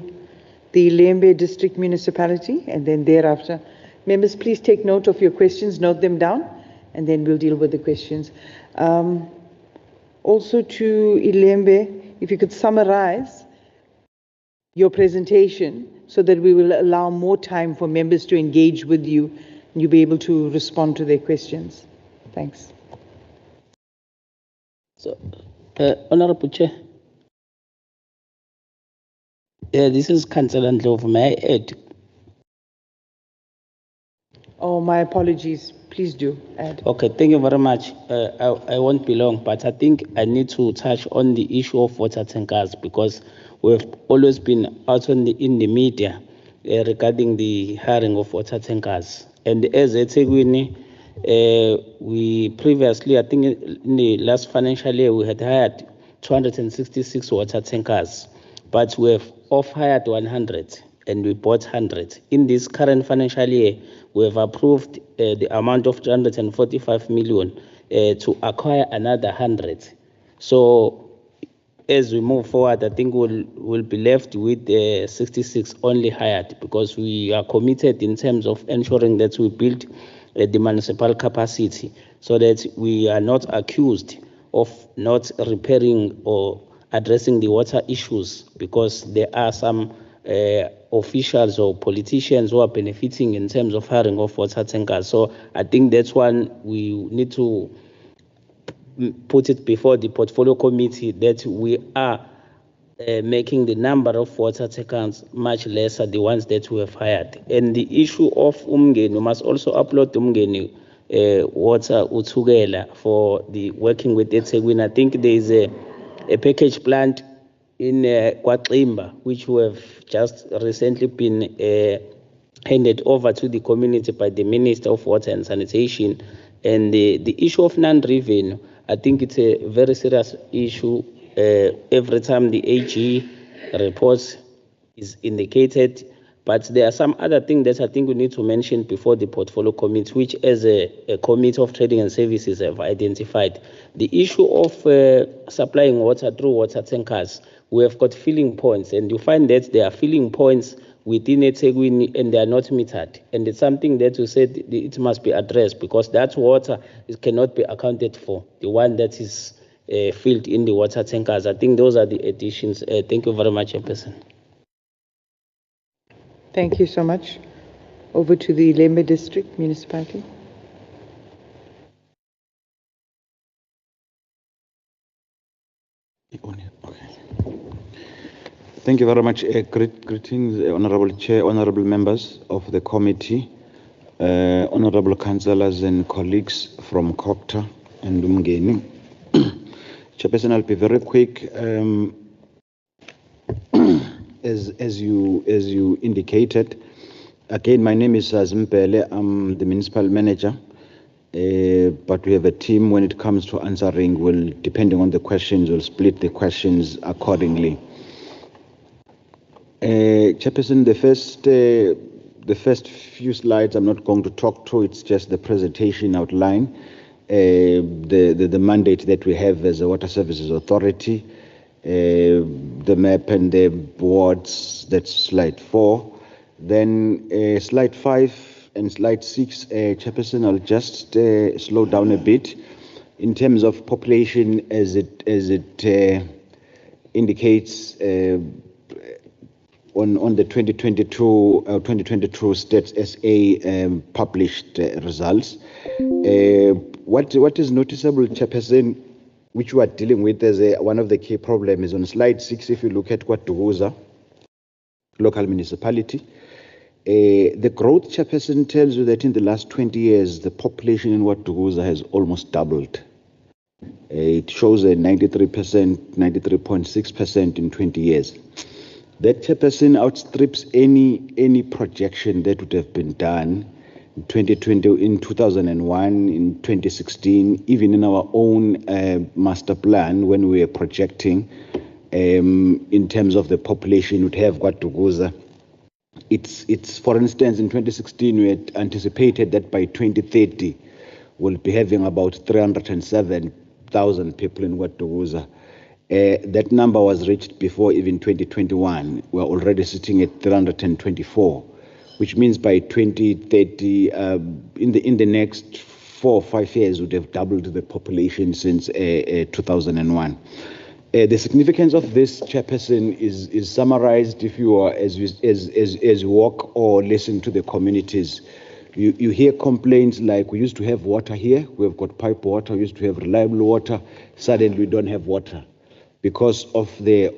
the Lembe District Municipality, and then thereafter. Members, please take note of your questions, note them down, and then we'll deal with the questions. Also to Ilembe, if you could summarize your presentation so that we will allow more time for members to engage with you and you'll be able to respond to their questions. Thanks. So, Honorable Chair. Yeah, this is Councillor Ndlovu. May I add? Oh, my apologies. Please do add. Okay, thank you very much. I won't be long, but I think I need to touch on the issue of water tankers, because we've always been out in the media regarding the hiring of water tankers. And as eThekwini, we previously, I think in the last financial year, we had hired 266 water tankers, but we have off-hired 100 and we bought 100. In this current financial year, we have approved the amount of 245 million to acquire another 100. So as we move forward, I think we'll be left with 66 only hired, because we are committed in terms of ensuring that we build the municipal capacity, so that we are not accused of not repairing or addressing the water issues, because there are some officials or politicians who are benefiting in terms of hiring of water tankers. So I think that's one we need to put it before the portfolio committee, that we are making the number of water tankers much lesser, the ones that we have hired. And the issue of Umgeni, we must also upload Umgeni water uthukela for the working with eThekwini. I think there is a package plant in KwaXimba, which we have just recently been handed over to the community by the Minister of Water and Sanitation. And the issue of non-revenue, I think it's a very serious issue. Every time the AG report is indicated, but there are some other things that I think we need to mention before the portfolio committee, which as a committee of trading and services have identified. The issue of supplying water through water tankers, we have got filling points, and you find that there are filling points within eThekwini and they are not metered. And it's something that you said it must be addressed, because that water cannot be accounted for, the one that is filled in the water tankers. I think those are the additions. Thank you very much, Chairperson. Thank you so much. Over to the Lembe District Municipality. Thank you very much. Greetings, Honorable Chair, Honorable members of the committee, Honorable councillors and colleagues from Cogta and Umgeni. Chairperson, I'll be very quick. As you indicated, again, my name is Zimpele. I'm the municipal manager, but we have a team when it comes to answering. Well, depending on the questions, we'll split the questions accordingly. Chairperson, the first few slides I'm not going to talk to. It's just the presentation outline, the mandate that we have as a Water Services Authority, the map and the boards. That's slide 4. Then slide 5 and slide 6. Chairperson, I'll just slow down a bit in terms of population, as it indicates. On the 2022 Stats SA published results. What is noticeable, Chairperson, which we are dealing with as one of the key problems, is on slide 6. If you look at KwaDukuza local municipality, the growth, Chairperson, tells you that in the last 20 years, the population in KwaDukuza has almost doubled. It shows a 93.6% in 20 years. That, Chairperson, outstrips any projection that would have been done in 2020, in 2001, in 2016, even in our own master plan, when we were projecting in terms of the population would have KwaDukuza. It's for instance, in 2016, we had anticipated that by 2030, we'll be having about 307,000 people in KwaDukuza. That number was reached before even 2021. We're already sitting at 324, which means by 2030, in the next 4 or 5 years, would have doubled the population since 2001. The significance of this, Chairperson, is summarized if you are as you walk or listen to the communities. You hear complaints like, we used to have water here, we've got pipe water, we used to have reliable water, suddenly we don't have water, because of the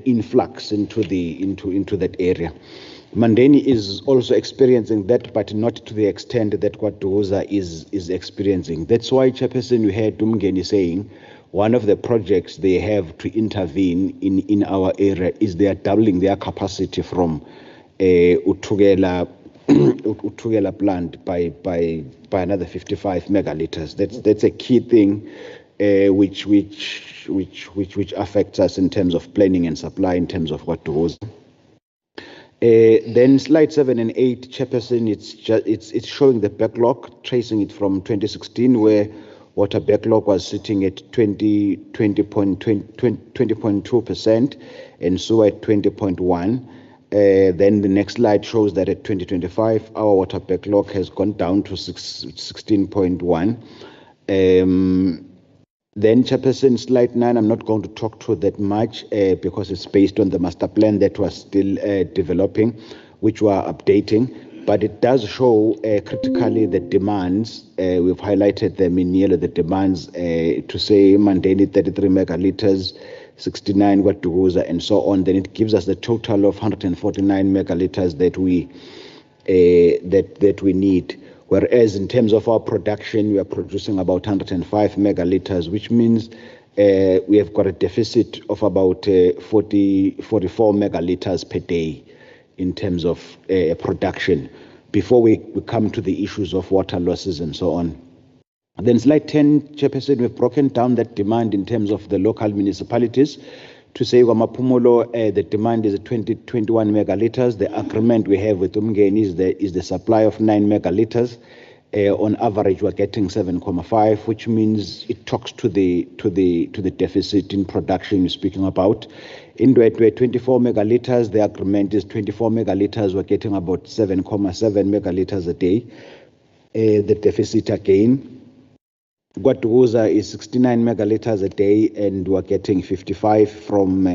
influx into that area. Mandeni is also experiencing that, but not to the extent that KwaDukuza is experiencing. That's why, Chairperson, you heard Umgeni saying one of the projects they have to intervene in our area is they are doubling their capacity from Utugela plant by another 55 megaliters. That's a key thing which affects us in terms of planning and supply in terms of what goes. Then slide 7 and 8, Chairperson, it's showing the backlog, tracing it from 2016, where water backlog was sitting at 20.2% and sewer at 20.1%. Then the next slide shows that at 2025, our water backlog has gone down to 16.1%. Then, Chairperson, slide 9, I'm not going to talk to that much because it's based on the master plan that was still developing, which we are updating. But it does show critically the demands. We've highlighted them in yellow, the demands to say Mandeni 33 megaliters, 69 Watuguza, and so on. Then it gives us the total of 149 megaliters that we need. Whereas in terms of our production, we are producing about 105 megaliters, which means we have got a deficit of about 44 megaliters per day in terms of production before we come to the issues of water losses and so on. Then slide 10, Chairperson, we've broken down that demand in terms of the local municipalities. To say Wamapumulo, the demand is 21 megaliters. The agreement we have with Umgeni is the supply of 9 megaliters. On average, we're getting 7.5, which means it talks to the deficit in production you're speaking about. In 24 megaliters, the agreement is 24 megaliters. We're getting about 7.7 megaliters a day. The deficit again. Guatuguza is 69 megaliters a day, and we're getting 55 from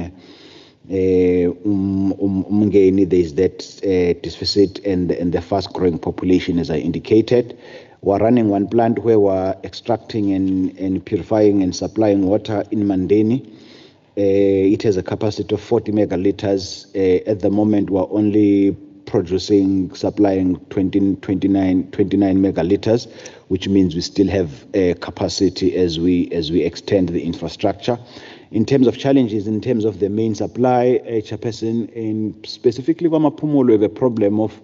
Umgeni. There's that deficit and the fast-growing population, as I indicated. We're running one plant where we're extracting and purifying and supplying water in Mandeni. It has a capacity of 40 megaliters. At the moment, we're only supplying 29 megaliters, which means we still have capacity as we extend the infrastructure. In terms of challenges, in terms of the main supply, Chairperson, and specifically Wamapumulo, we have a problem of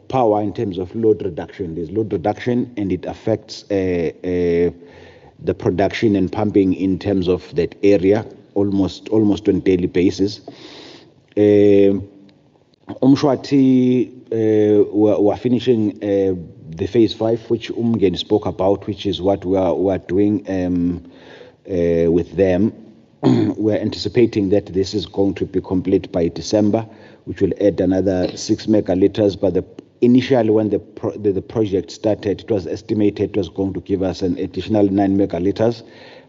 power in terms of load reduction. There's load reduction, and it affects the production and pumping in terms of that area almost on daily basis. Umshwati, we're finishing the phase 5, which Umgeni spoke about, which is what we are doing with them. We're anticipating that this is going to be complete by December, which will add another 6 megaliters. But initially, when the project started, it was estimated it was going to give us an additional 9 megaliters.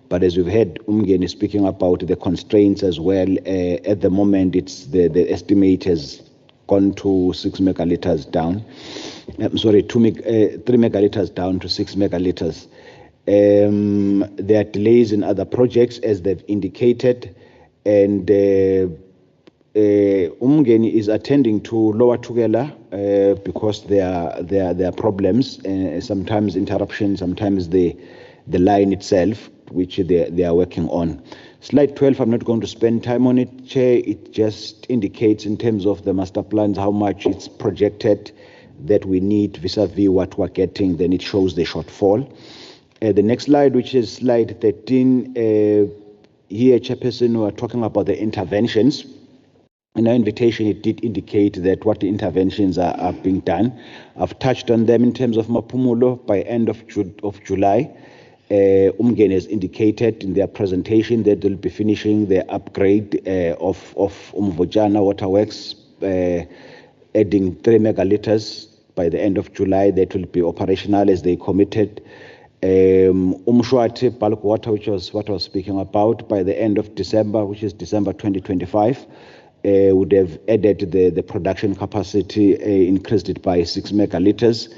But as we've heard Umgeni speaking about the constraints as well, at the moment, it's the estimate has gone to 6 megaliters down. I'm sorry, 3 megaliters down to 6 megaliters. There are delays in other projects, as they've indicated, and Umgeni is attending to Lower Tugela because there are problems, sometimes interruptions, sometimes the line itself, which they are working on. Slide 12, I'm not going to spend time on it, Chair. It just indicates in terms of the master plans how much it's projected that we need vis-a-vis what we're getting. Then it shows the shortfall. The next slide, which is slide 13, here, Chairperson, we are talking about the interventions. In our invitation, it did indicate that what the interventions are being done. I've touched on them in terms of Mapumulo by end of July. Umgeni has indicated in their presentation that they'll be finishing the upgrade of Umvojana Waterworks, adding 3 megaliters by the end of July. That will be operational as they committed. Umshwati bulk water, which was what I was speaking about, by the end of December, which is December 2025, would have added the production capacity, increased it by 6 megaliters.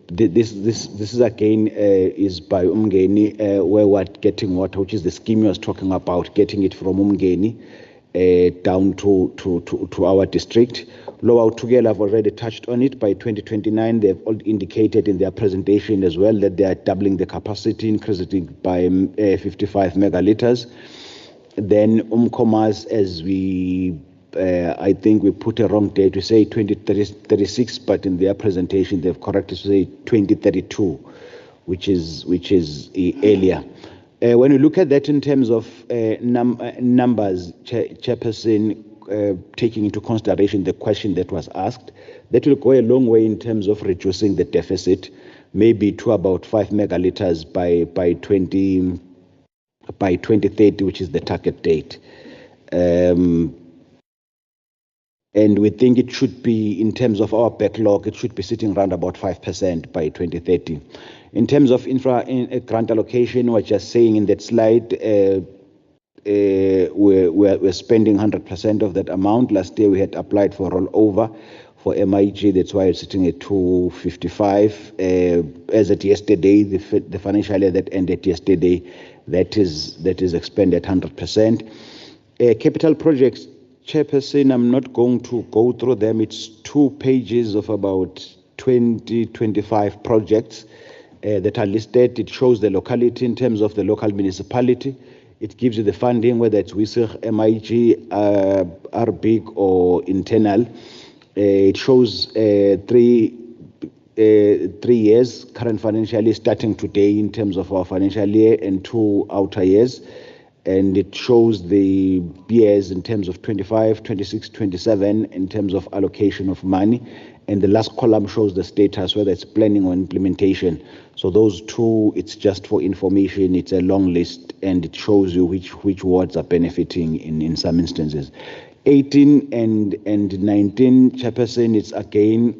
This is again is by Umgeni, where we're getting water, which is the scheme I was talking about, getting it from Umgeni. down to our district. Lower Tugela, I've already touched on it. By 2029, they've all indicated in their presentation as well that they are doubling the capacity, increasing by 55 megaliters. Then Umkomas, as we, I think we put a wrong date, we say 2036, but in their presentation they've corrected to say 2032, which is earlier. When you look at that in terms of numbers, Chairperson, taking into consideration the question that was asked, that will go a long way in terms of reducing the deficit, maybe to about 5 megaliters by 2030, which is the target date. And we think it should be, in terms of our backlog, it should be sitting around about 5% by 2030. In terms of infra grant allocation, we're just saying in that slide, we're spending 100% of that amount. Last year we had applied for rollover for MIG, that's why it's sitting at 255. As at yesterday, the financial year that ended yesterday, that is expended 100%. Capital projects, Chairperson, I'm not going to go through them. It's 2 pages of about 25 projects that are listed. It shows the locality in terms of the local municipality. It gives you the funding, whether it's WISIG, MIG, RBIG, or internal. It shows 3 years, current financial year starting today in terms of our financial year, and 2 outer years. And it shows the years in terms of 25, 26, 27 in terms of allocation of money. And the last column shows the status, whether it's planning or implementation. So those 2, it's just for information. It's a long list, and it shows you which wards are benefiting in some instances. 18 and 19, Chairperson, it's again,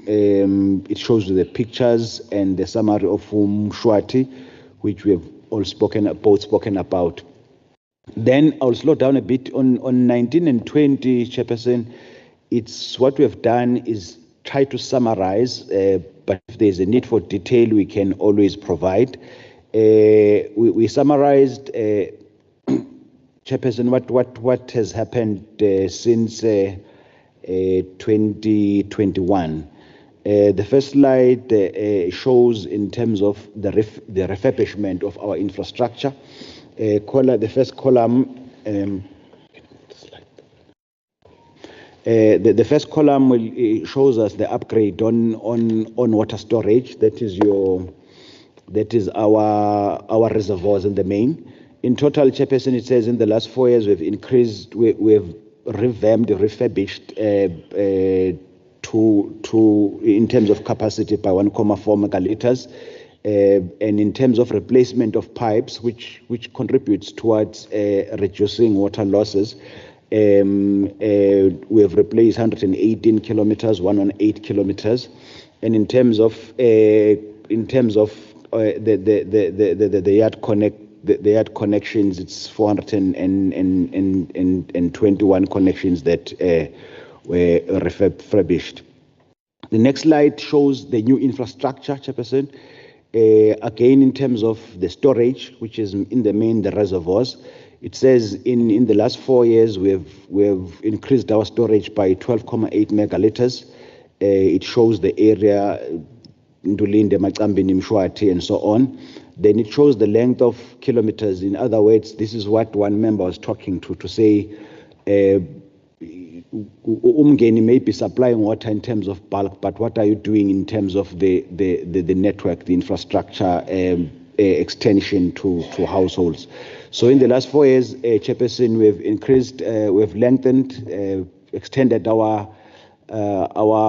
it shows you the pictures and the summary of Mshwati, which we have all both spoken about. Then I'll slow down a bit on 19 and 20, Chairperson. It's what we have done is try to summarize, but if there's a need for detail, we can always provide. We summarized, Chairperson, what has happened since 2021. The first slide shows in terms of the refurbishment of our infrastructure. The first column, the first column shows us the upgrade on water storage. That is our reservoirs in the main. In total, Chairperson, it says in the last 4 years we've refurbished in terms of capacity by 1.4 megaliters. And in terms of replacement of pipes, which contributes towards reducing water losses, we have replaced 118 kilometers, 108 kilometers. And in terms of the yard connections, it's 421 connections that were refurbished. The next slide shows the new infrastructure, Chairperson. Again, in terms of the storage, which is in the main the reservoirs, it says in the last 4 years we've increased our storage by 12.8 megaliters. It shows the area, Ndulinde, Macambini, Mshwati, and so on. Then it shows the length of kilometers. In other words, this is what one member was talking to say, Umgeni may be supplying water in terms of bulk, but what are you doing in terms of the network, the infrastructure extension to households? So in the last 4 years, Chairperson, we've lengthened, extended our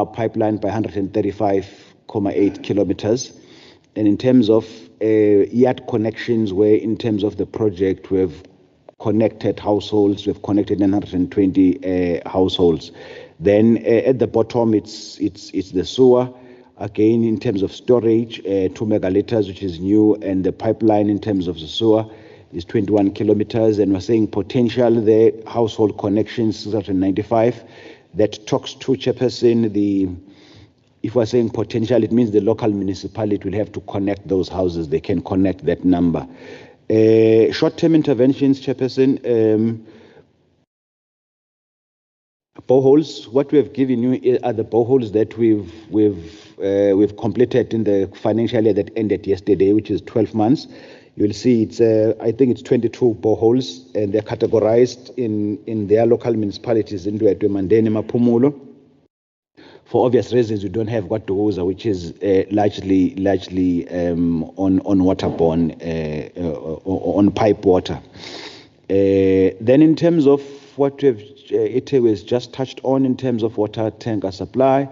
pipeline by 135.8 kilometers. And in terms of yard connections, where in terms of the project, we've connected households, we've connected 920 households. Then at the bottom, it's the sewer. Again, in terms of storage, 2 megaliters, which is new, and the pipeline in terms of the sewer is 21 kilometers. And we're saying potential there, household connections, 695. That talks to, Chairperson, if we're saying potential, it means the local municipality will have to connect those houses. They can connect that number. Short-term interventions, Chairperson, boreholes. What we have given you are the boreholes that we've completed in the financial year that ended yesterday, which is 12 months. You'll see it's I think it's 22 boreholes, and they're categorized in their local municipalities into Mandeni, Mapumulo. For obvious reasons, we don't have KwaZulu-Natal, which is largely on waterborne, on pipe water. Then in terms of what it was just touched on in terms of water tanker supply,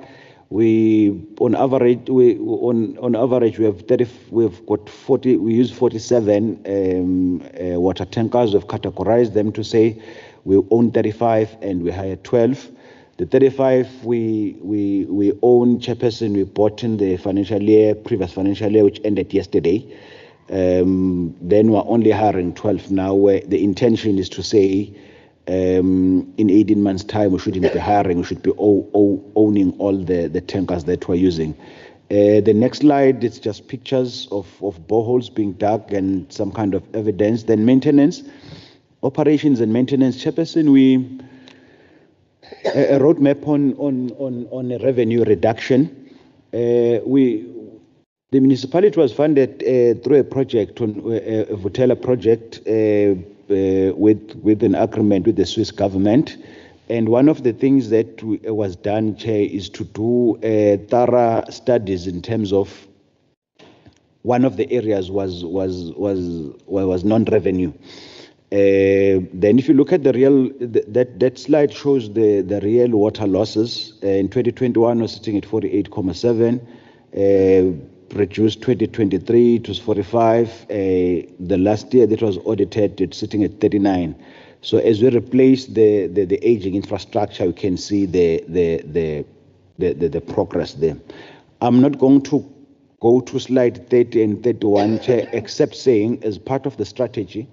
on average we use 47 water tankers. We've categorized them to say we own 35 and we hire 12. The 35 we own, Chairperson, we bought in the previous financial year, which ended yesterday. Then we're only hiring 12 now, where the intention is to say in 18 months' time we shouldn't be hiring, we should be owning all the tankers that we're using. The next slide, it's just pictures of boreholes being dug and some kind of evidence. Then maintenance, operations and maintenance. Chairperson, a roadmap on a revenue reduction. The municipality was funded through a project, a Vutela project, with an agreement with the Swiss government. And one of the things that was done, Chair, is to do thorough studies in terms of one of the areas was non-revenue. Then if you look at the real, that slide shows the real water losses. In 2021, we're sitting at 48.7. Reduced 2023, it was 45. The last year that was audited, it's sitting at 39. So as we replace the aging infrastructure, you can see the progress there. I'm not going to go to slide 30 and 31, Chair, except saying as part of the strategy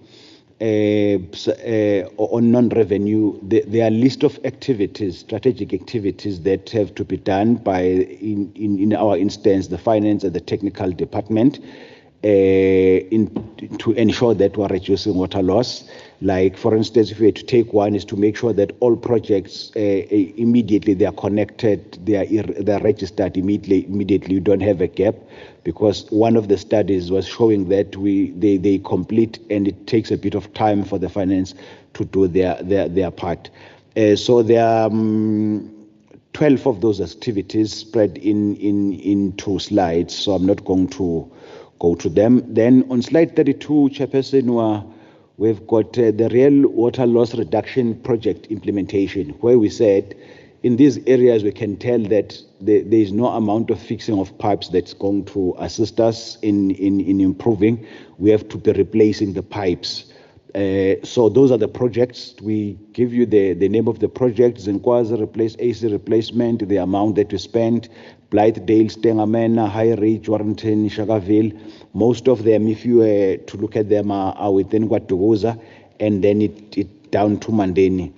on non-revenue, there are a list of activities, strategic activities that have to be done by, in our instance, the finance and the technical department to ensure that we're reducing water loss. Like, for instance, if we had to take one, is to make sure that all projects immediately they are connected, they are registered immediately. You don't have a gap, because one of the studies was showing that they complete, and it takes a bit of time for the finance to do their part. So there are 12 of those activities spread in 2 slides, so I'm not going to go to them. Then on slide 32, Chairperson, we've got the real water loss reduction project implementation, where we said in these areas we can tell that there is no amount of fixing of pipes that's going to assist us in improving. We have to be replacing the pipes. So those are the projects. We give you the name of the project: Zinkwazi AC replacement, the amount that we spent, Blythedale, Stengamena, High Ridge, Warrington, Shakaville. Most of them, if you were to look at them, are within KwaZulu-Natal, and then it down to Mandeni.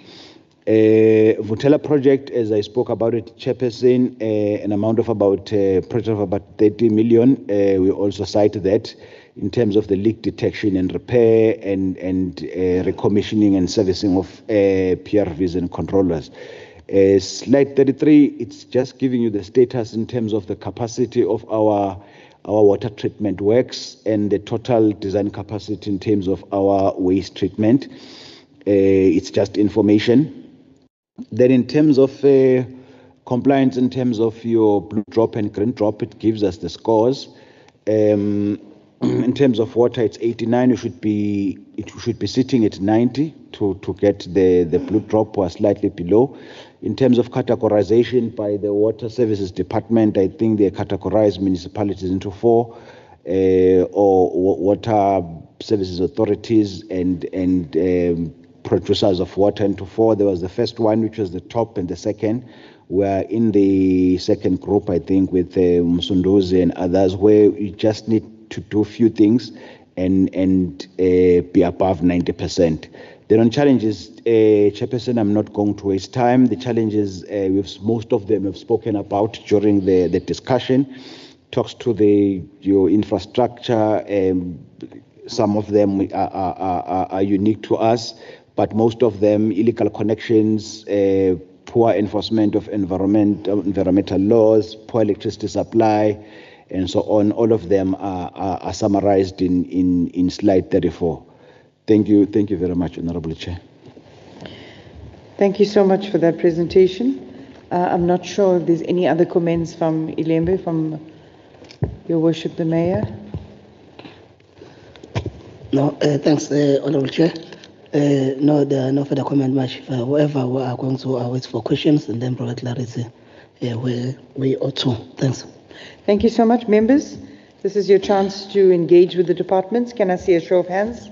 Vutela project, as I spoke about it, Chairperson, an amount of project of about 30 million. We also cite that in terms of the leak detection and repair and recommissioning and servicing of PRVs and controllers. Slide 33, it's just giving you the status in terms of the capacity of our water treatment works and the total design capacity in terms of our waste treatment. It's just information. Then in terms of compliance, in terms of your blue drop and green drop, it gives us the scores. In terms of water, it's 89. It should be sitting at 90 to get the blue drop, or slightly below. In terms of categorization by the Water Services Department, I think they categorize municipalities into 4, or water services authorities and producers of water into 4. There was the first one, which was the top, and the second. We're in the second group, I think, with Msunduzi and others, where you just need to do a few things and be above 90%. Then on challenges, Chairperson, I'm not going to waste time. The challenges, most of them have spoken about during the discussion. Talks to your infrastructure. Some of them are unique to us, but most of them, illegal connections, poor enforcement of environmental laws, poor electricity supply, and so on. All of them are summarized in slide 34. Thank you very much, Honorable Chair. Thank you so much for that presentation. I'm not sure if there's any other comments from Ilembe, from Your Worship the Mayor. No, thanks, Honorable Chair. No, there are no further comment much. However, we are going to wait for questions and then provide clarity where we ought to. Thanks. Thank you so much, members. This is your chance to engage with the departments. Can I see a show of hands?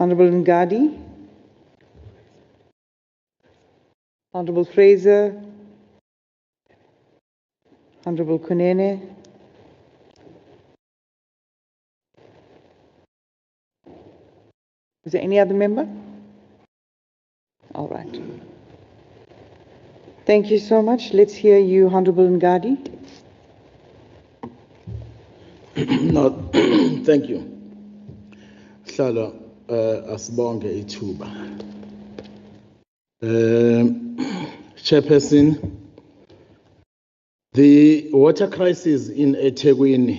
Honorable Ngadi. Honorable Fraser. Honorable Kunene. Is there any other member? All right. Thank you so much. Let's hear you, Honorable Ngadi. No, thank you. Hlala asibonge ithuba. Chairperson, the water crisis in eThekwini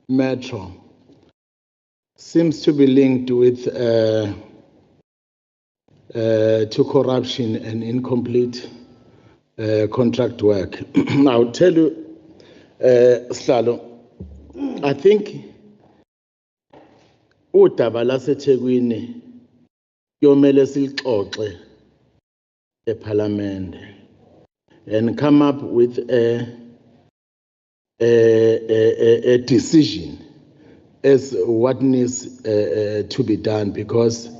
Metro seems to be linked with to corruption and incomplete contract work. I'll tell you, Slalo, I think udaba laseThekwini yomele silixoxe eParliament and come up with a decision as what needs to be done, because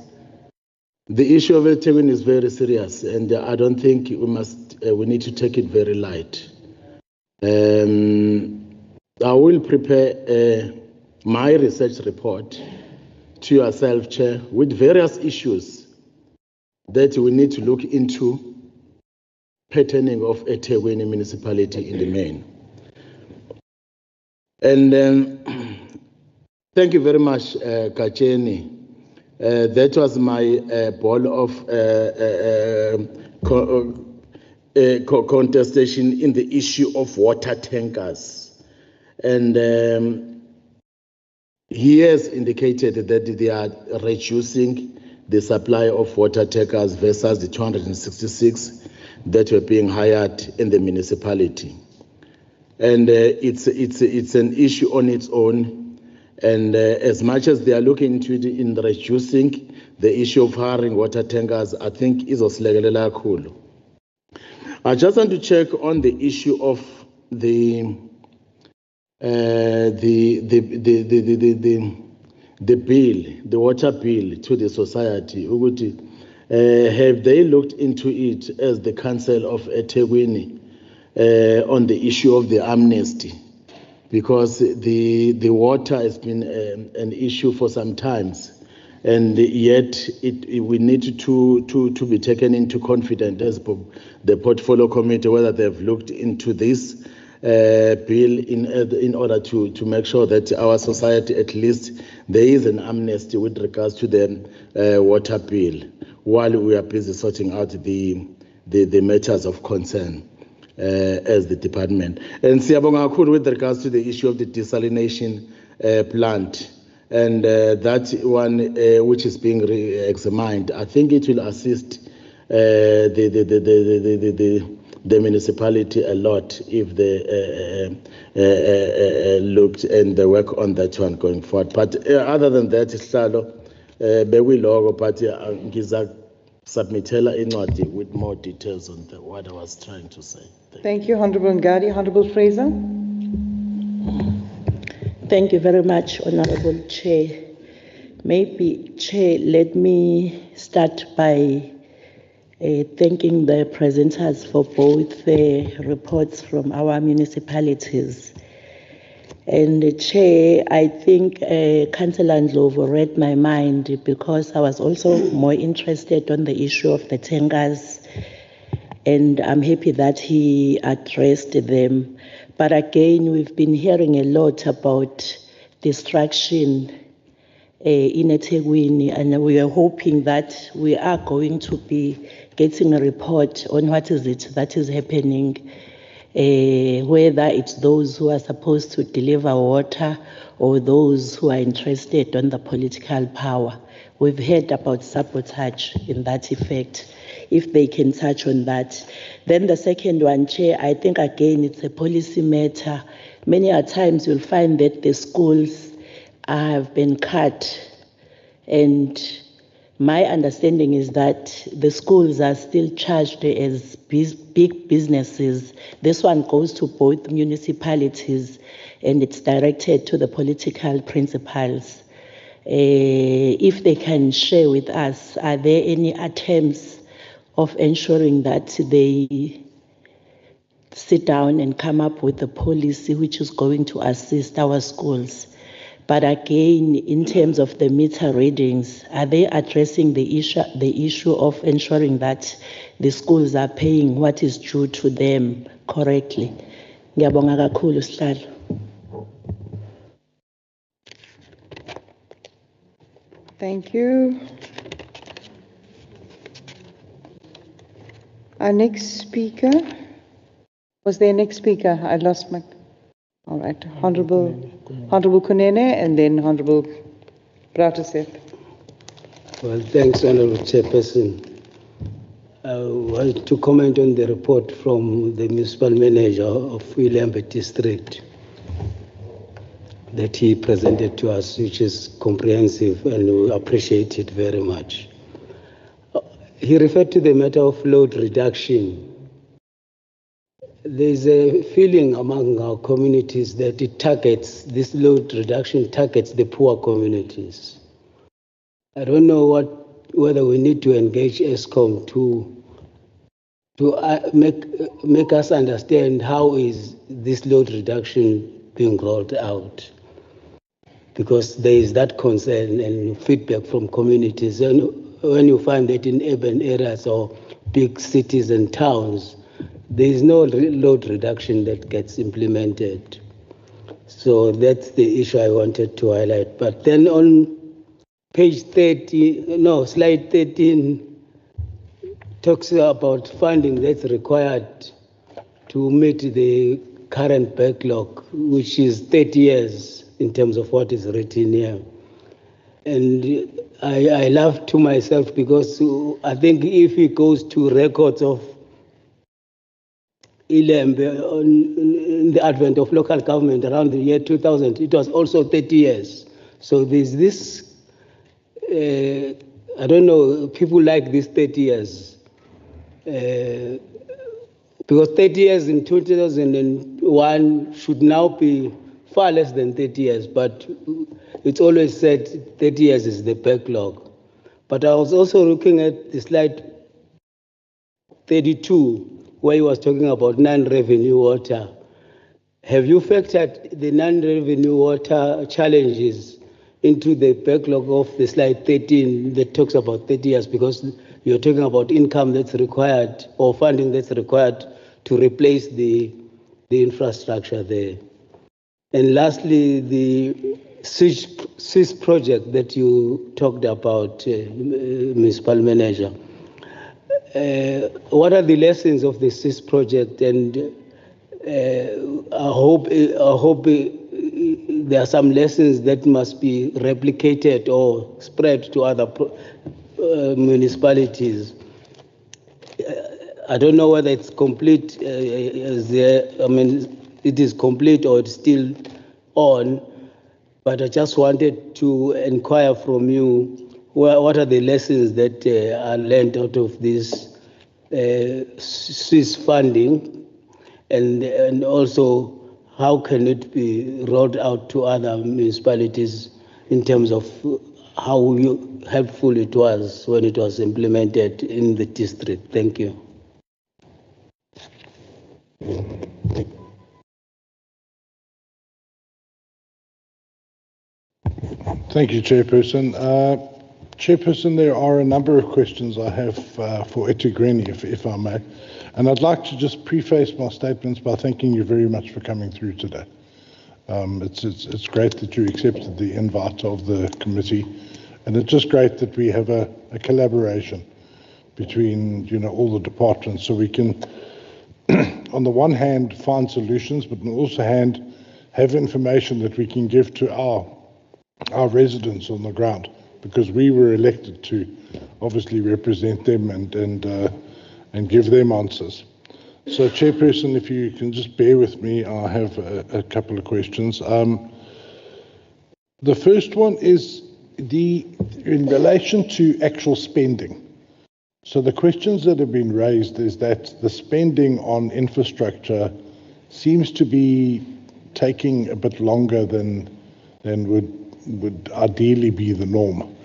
the issue of eThekwini is very serious, and I don't think we need to take it very light. I will prepare my research report to yourself, Chair, with various issues that we need to look into patterning of eThekwini municipality in the main. And thank you very much, Kacheni. That was my ball of contestation in the issue of water tankers. And he has indicated that they are reducing the supply of water tankers versus the 266 that were being hired in the municipality. And it's an issue on its own. And as much as they are looking into it in reducing the issue of hiring water tankers, I think is oslegelela kakhulu. I just want to check on the issue of the bill, the water bill to the society. Have they looked into it as the Council of eThekwini on the issue of the amnesty? Because the water has been an issue for some times, and yet we need to be taken into confidence as the portfolio committee whether they've looked into this bill in order to make sure that our society, at least there is an amnesty with regards to the water bill, while we are busy sorting out the matters of concern as the department. And siyabonga kakhulu with regards to the issue of the desalination plant, and that one which is being examined. I think it will assist the municipality a lot if they looked and they work on that one going forward. But other than that, Sihlalo, bewilogo, but ngiza submitela incwadi with more details on what I was trying to say. Thank you, Honorable Ngadi. Honorable Fraser. Thank you very much, Honorable Chair. Maybe, Chair, let me start by thanking the presenters for both the reports from our municipalities. And Chair, I think Councillor Ndlovu read my mind, because I was also more interested on the issue of the tankers, and I'm happy that he addressed them. But again, we've been hearing a lot about destruction in eThekwini, and we are hoping that we are going to be getting a report on what is it that is happening, whether it's those who are supposed to deliver water or those who are interested on the political power. We've heard about sabotage in that effect, if they can touch on that. Then the second one, Chair, I think again it's a policy matter. Many a times you'll find that the schools have been cut, and my understanding is that the schools are still charged as big businesses. This one goes to both municipalities and it's directed to the political principals. If they can share with us, are there any attempts of ensuring that they sit down and come up with a policy which is going to assist our schools? But again, in terms of the meter readings, are they addressing the issue of ensuring that the schools are paying what is due to them correctly? Ngiyabonga kakhulu, Sihlalo. Thank you. Our next speaker, was there a next speaker? I lost my, all right, Honorable Kunene and then Honorable Prataseth. Well, thanks, Honorable Chairperson. I want to comment on the report from the municipal manager of Ilembe district that he presented to us, which is comprehensive, and we appreciate it very much. He referred to the matter of load reduction. There's a feeling among our communities that this load reduction targets the poor communities. I don't know whether we need to engage ESCOM to make us understand how is this load reduction being rolled out, because there is that concern and feedback from communities. And when you find that in urban areas or big cities and towns, there is no load reduction that gets implemented. So that's the issue I wanted to highlight. But then on page 30, no, slide 13 talks about funding that's required to meet the current backlog, which is 30 years in terms of what is written here. And I laugh to myself because I think if it goes to records of Ilembe in the advent of local government around the year 2000, it was also 30 years. So there's this, I don't know, people like this 30 years. Because 30 years in 2001 should now be far less than 30 years, but it's always said 30 years is the backlog. But I was also looking at the slide 32, where he was talking about non-revenue water. Have you factored the non-revenue water challenges into the backlog of the slide 13 that talks about 30 years? Because you're talking about income that's required or funding that's required to replace the infrastructure there. And lastly, the SIS project that you talked about, municipal manager. What are the lessons of the SIS project? And I hope there are some lessons that must be replicated or spread to other municipalities. I don't know whether it's complete, it is complete or it's still on, but I just wanted to inquire from you, what are the lessons that are learned out of this Swiss funding, and also how can it be rolled out to other municipalities in terms of how helpful it was when it was implemented in the district? Thank you. Thank you, Chairperson. Chairperson, there are a number of questions I have for eThekwini, if I may. And I'd like to just preface my statements by thanking you very much for coming through today. It's great that you accepted the invite of the committee, and it's just great that we have a collaboration between all the departments, so we can, on the one hand, find solutions, but on the other hand, have information that we can give to our residents on the ground, because we were elected to obviously represent them and give them answers. So, Chairperson, if you can just bear with me, I have a couple of questions. The first one is in relation to actual spending. So the questions that have been raised is that the spending on infrastructure seems to be taking a bit longer than would ideally be the norm.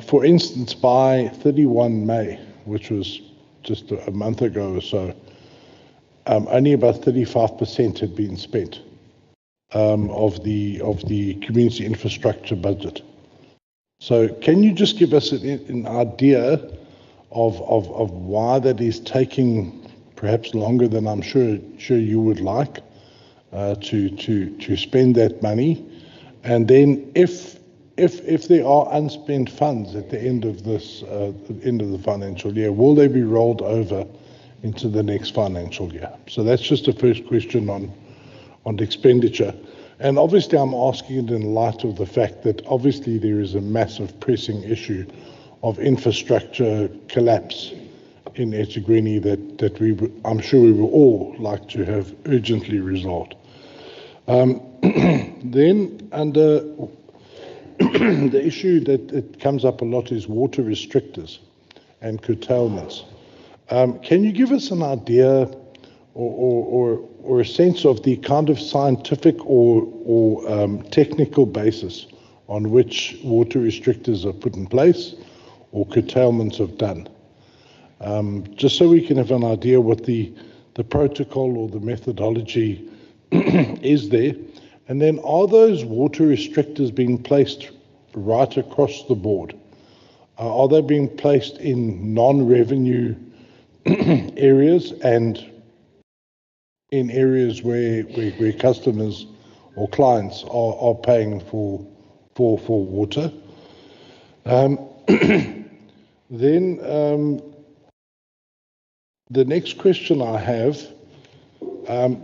For instance, by 31 May, which was just a month ago or so, only about 35% had been spent of the community infrastructure budget. So can you just give us an idea of why that is taking perhaps longer than I'm sure you would like to spend that money? And then if there are unspent funds at the end of the financial year, will they be rolled over into the next financial year? So that's just the first question on expenditure. And obviously I'm asking it in light of the fact that obviously there is a massive pressing issue of infrastructure collapse in eThekwini that I'm sure we would all like to have urgently resolved. Then under the issue that it comes up a lot is water restrictors and curtailments. Can you give us an idea or a sense of the kind of scientific or technical basis on which water restrictors are put in place or curtailments have done? Just so we can have an idea what the protocol or the methodology is there. And then are those water restrictors being placed right across the board? Are they being placed in non-revenue areas and in areas where customers or clients are paying for water? Then the next question I have,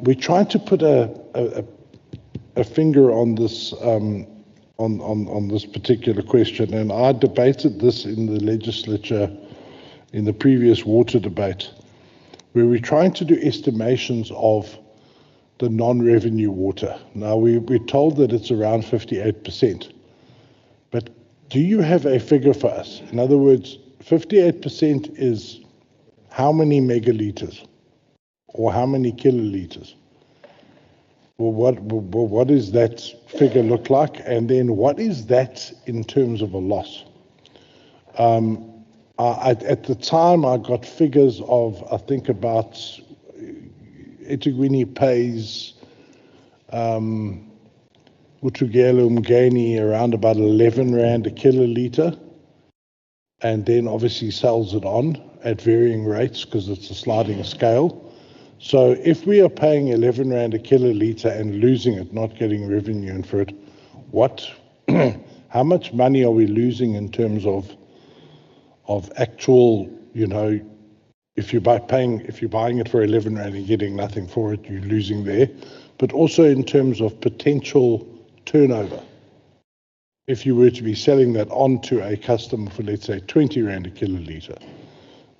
we tried to put a finger on this on this particular question, and I debated this in the legislature in the previous water debate, where we're trying to do estimations of the non-revenue water. Now we're told that it's around 58%, but do you have a figure for us? In other words, 58% is how many megaliters or how many kiloliters? Well, what does that figure look like? And then what is that in terms of a loss? At the time, I got figures of, I think about eThekwini pays Utrugela Umgeni around about 11 Rand a kiloliter, and then obviously sells it on at varying rates because it's a sliding scale. So if we are paying 11 Rand a kiloliter and losing it, not getting revenue in for it, how much money are we losing in terms of actual, if you're buying it for 11 Rand and getting nothing for it, you're losing there, but also in terms of potential turnover. If you were to be selling that on to a customer for, let's say, 20 Rand a kiloliter,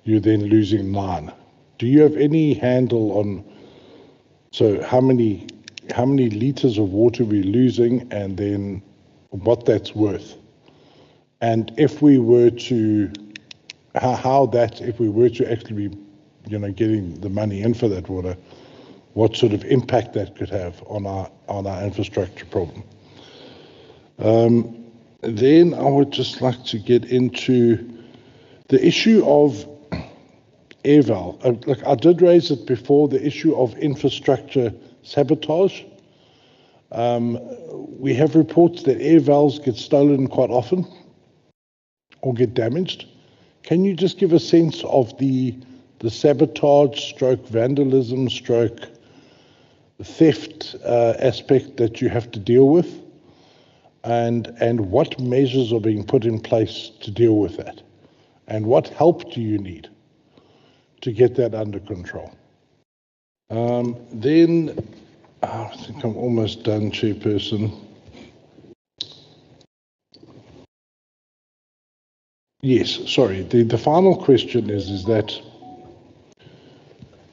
you're then losing 9. Do you have any handle on, so how many liters of water we're losing and then what that's worth? And if we were to, if we were to actually be, getting the money in for that water, what sort of impact that could have on our infrastructure problem? Then I would just like to get into the issue of air valve. Look, I did raise it before, the issue of infrastructure sabotage. We have reports that air valves get stolen quite often or get damaged. Can you just give a sense of the sabotage stroke vandalism stroke theft aspect that you have to deal with, and what measures are being put in place to deal with that, and what help do you need to get that under control. Then, I think I'm almost done, Chairperson. Yes, sorry. The final question is that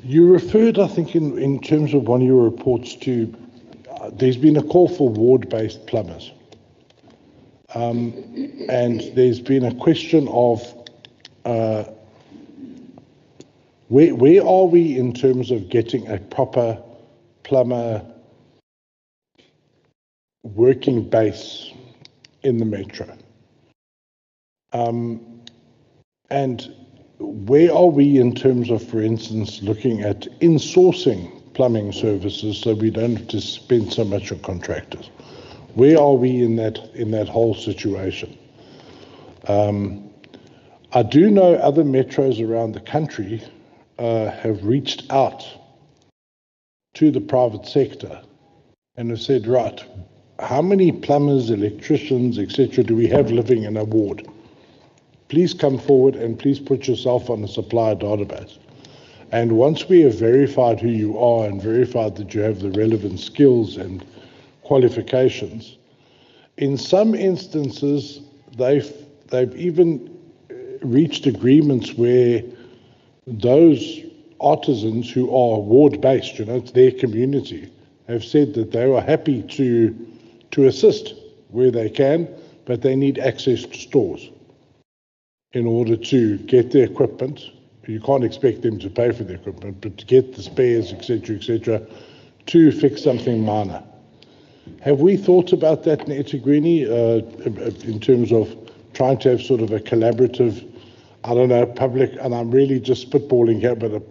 you referred, I think, in terms of one of your reports to, there's been a call for ward-based plumbers. And there's been a question of where are we in terms of getting a proper plumber working base in the metro? And where are we in terms of, for instance, looking at insourcing plumbing services so we don't have to spend so much on contractors? Where are we in that whole situation? I do know other metros around the country have reached out to the private sector and have said, right, how many plumbers, electricians, etc. do we have living in a ward? Please come forward and please put yourself on the supplier database. And once we have verified who you are and verified that you have the relevant skills and qualifications, in some instances they've even reached agreements where those artisans who are ward-based, it's their community, have said that they are happy to assist where they can, but they need access to stores in order to get the equipment. You can't expect them to pay for the equipment, but to get the spares, etc., to fix something minor. Have we thought about that in eThekwini in terms of trying to have sort of a collaborative, I don't know, public, and I'm really just spitballing here, but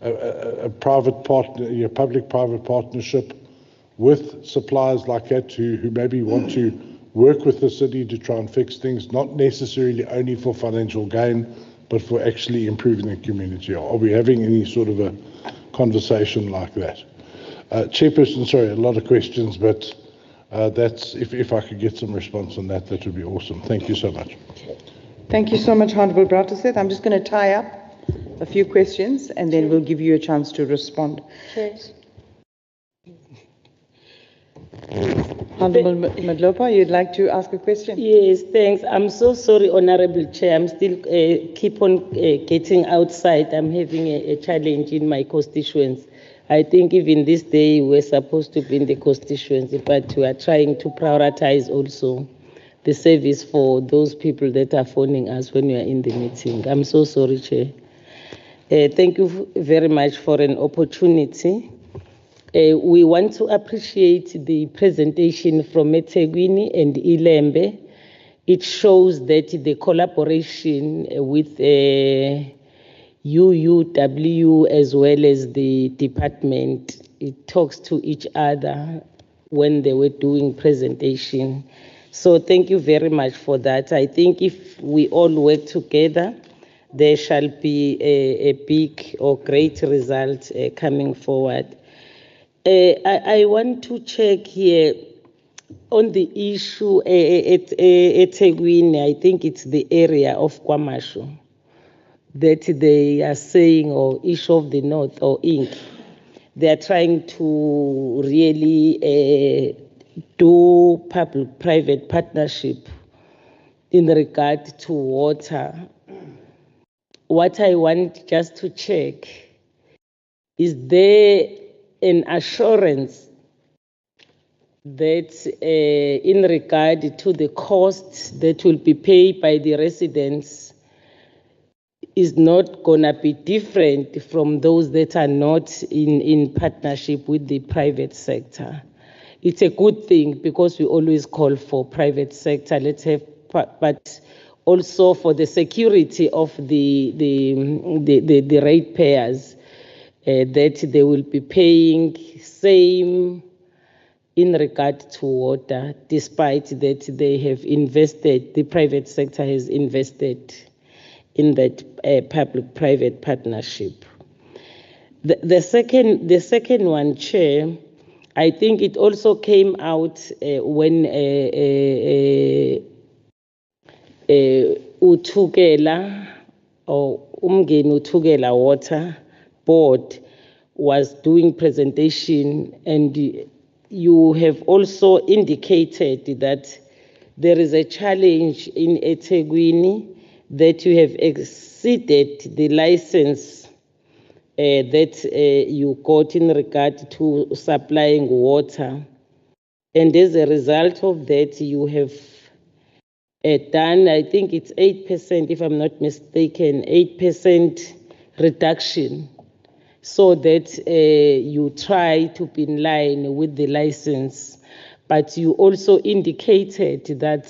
a private partner, public-private partnership with suppliers like that who maybe want to work with the city to try and fix things, not necessarily only for financial gain, but for actually improving the community? Are we having any sort of a conversation like that? Chairperson, sorry, a lot of questions, but that's if I could get some response on that, that would be awesome. Thank you so much. Thank you so much, Honourable Browteseth. I'm just going to tie up a few questions and then we'll give you a chance to respond. Cheers. Honourable Madlopa, you'd like to ask a question? Yes, thanks. I'm so sorry, Honourable Chair. I'm still keep on getting outside. I'm having a challenge in my constituents. I think even this day we're supposed to be in the constituency, but we are trying to prioritize also the service for those people that are phoning us when we are in the meeting. I'm so sorry, Chair. Thank you very much for an opportunity. We want to appreciate the presentation from eThekwini and Ilembe. It shows that the collaboration with UUW as well as the department, it talks to each other when they were doing presentation. So thank you very much for that. I think if we all work together, there shall be a big or great result coming forward. I want to check here on the issue at eThekwini. I think it's the area of KwaMashu that they are saying, or issue of the North or Inc. They are trying to really do public-private partnership in regard to water. What I want just to check, is there an assurance that in regard to the costs that will be paid by the residents is not going to be different from those that are not in partnership with the private sector? It's a good thing because we always call for private sector, let's have, but also for the security of the ratepayers, that they will be paying same in regard to water, despite that they have invested, the private sector has invested in that public-private partnership. The second one, Chair, I think it also came out when Uthukela or Umgeni Uthukela Water Board was doing presentation, and you have also indicated that there is a challenge in eThekwini that you have exceeded the license that you got in regard to supplying water. And as a result of that, you have done, I think it's 8%, if I'm not mistaken, 8% reduction, so that you try to be in line with the license. But you also indicated that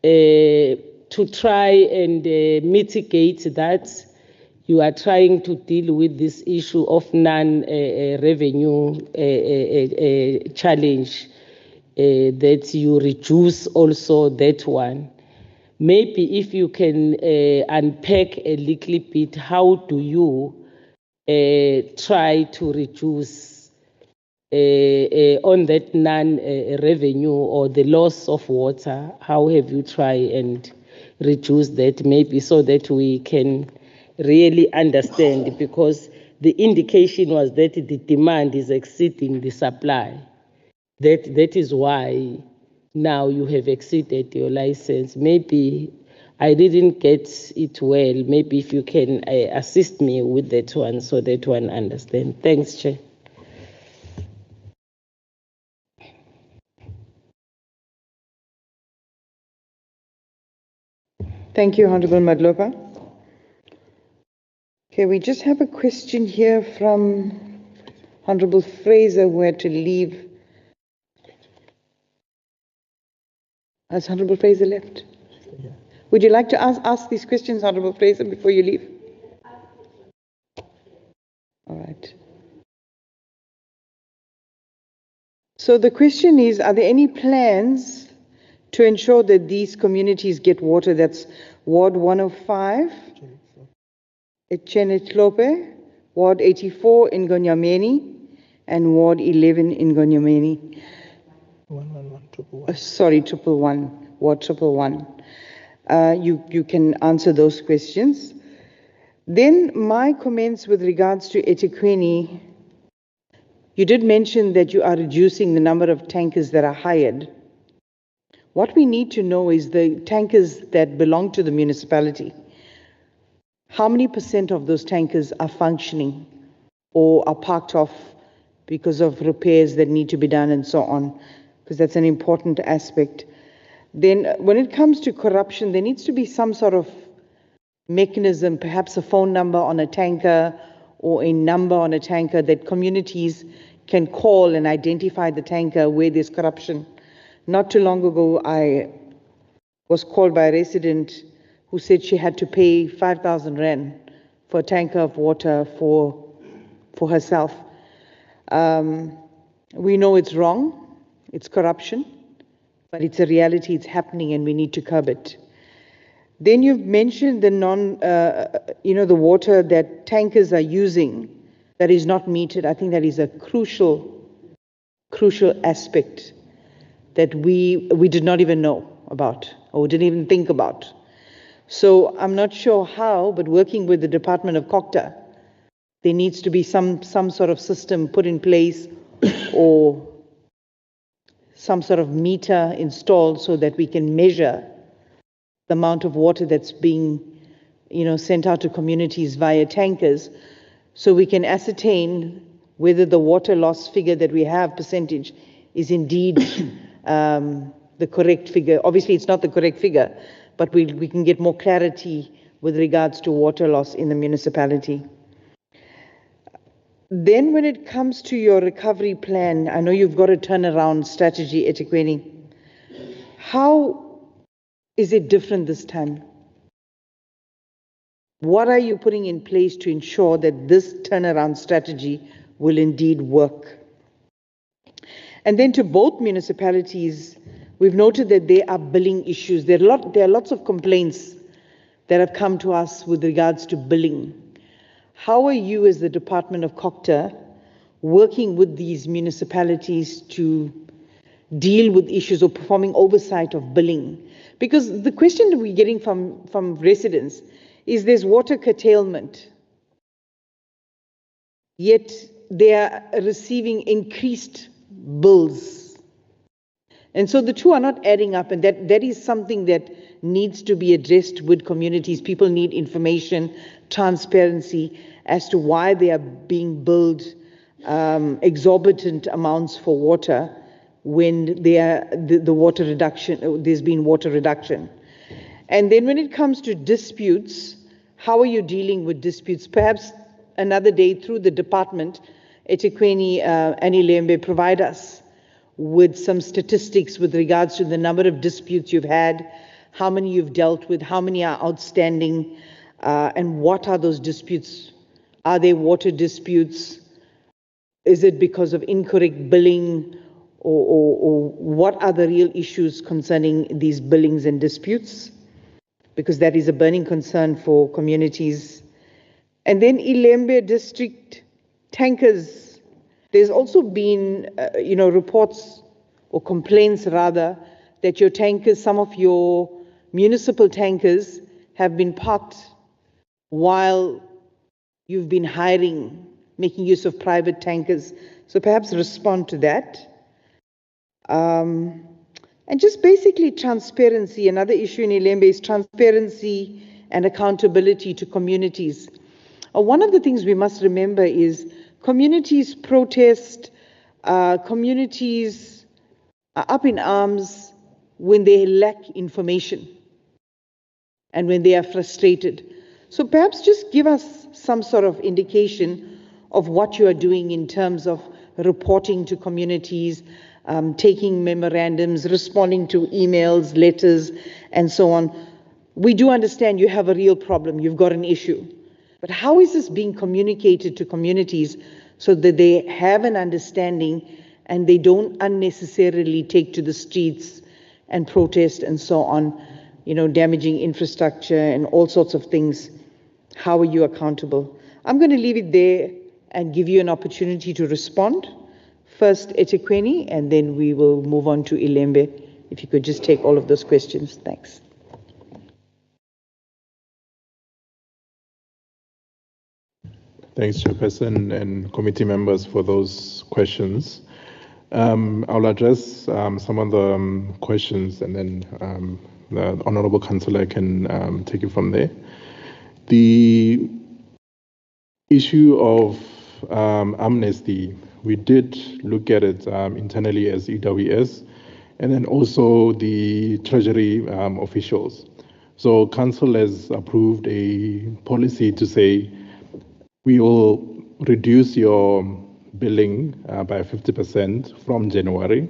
to try and mitigate that, you are trying to deal with this issue of non-revenue challenge, that you reduce also that one. Maybe if you can unpack a little bit, how do you try to reduce on that non-revenue or the loss of water? How have you tried and reduce that, maybe so that we can really understand, because the indication was that the demand is exceeding the supply. That is why now you have exceeded your license. Maybe I didn't get it well. Maybe if you can assist me with that one, so that one understand. Thanks, Chair. Thank you, Honorable Madlopa. Okay, we just have a question here from Honorable Fraser, who had to leave. Has Honorable Fraser left? Yeah. Would you like to ask these questions, Honorable Fraser, before you leave? All right. So the question is, are there any plans to ensure that these communities get water? That's Ward 105 at Chenetlope, Ward 84 in Gonyameni, and Ward 11 in Gonyameni. 111, sorry, 111, Ward 111. You can answer those questions. Then my comments with regards to eThekwini, you did mention that you are reducing the number of tankers that are hired. What we need to know is the tankers that belong to the municipality. How many % of those tankers are functioning or are parked off because of repairs that need to be done and so on? Because that's an important aspect. Then when it comes to corruption, there needs to be some sort of mechanism, perhaps a phone number on a tanker or a number on a tanker that communities can call and identify the tanker where there's corruption. Not too long ago, I was called by a resident who said she had to pay 5,000 Rand for a tanker of water for herself. We know it's wrong. It's corruption, but it's a reality, it's happening, and we need to curb it. Then you've mentioned the the water that tankers are using that is not metered. I think that is a crucial aspect that we did not even know about or didn't even think about. So I'm not sure how, but working with the Department of Cogta, there needs to be some sort of system put in place or some sort of meter installed so that we can measure the amount of water that's being, sent out to communities via tankers, so we can ascertain whether the water loss figure that we have, percentage, is indeed the correct figure. Obviously, it's not the correct figure, but we can get more clarity with regards to water loss in the municipality. Then when it comes to your recovery plan, I know you've got a turnaround strategy, eThekwini. How is it different this time? What are you putting in place to ensure that this turnaround strategy will indeed work? And then to both municipalities, we've noted that there are billing issues. There are lots of complaints that have come to us with regards to billing. how are you as the Department of Cogta working with these municipalities to deal with issues or performing oversight of billing? Because the question that we're getting from residents is there's water curtailment, yet they are receiving increased bills. And so the two are not adding up, and that is something that needs to be addressed with communities. People need information, transparency as to why they are being billed exorbitant amounts for water when the water reduction, there's been water reduction. And then when it comes to disputes, how are you dealing with disputes? Perhaps another day through the department, eThekwini and Ilembe provide us with some statistics with regards to the number of disputes you've had, how many you've dealt with, how many are outstanding, and what are those disputes? Are they water disputes? Is it because of incorrect billing? Or what are the real issues concerning these billings and disputes? Because that is a burning concern for communities. And then Ilembe district tankers. There's also been, reports or complaints rather, that your tankers, some of your municipal tankers have been parked while you've been hiring, making use of private tankers. So perhaps respond to that. And just basically transparency. Another issue in Ilembe is transparency and accountability to communities. One of the things we must remember is communities protest, communities are up in arms when they lack information and when they are frustrated. So perhaps just give us some sort of indication of what you are doing in terms of reporting to communities, taking memorandums, responding to emails, letters, and so on. We do understand you have a real problem, you've got an issue. But how is this being communicated to communities so that they have an understanding and they don't unnecessarily take to the streets and protest and so on, damaging infrastructure and all sorts of things? How are you accountable? I'm going to leave it there and give you an opportunity to respond. First, eThekwini, and then we will move on to Ilembe. If you could just take all of those questions. Thanks. Thanks, Chairperson and committee members, for those questions. I'll address some of the questions, and then the Honourable Councillor can take it from there. The issue of amnesty, we did look at it internally as EWS, and then also the Treasury officials. So Council has approved a policy to say we will reduce your billing by 50% from January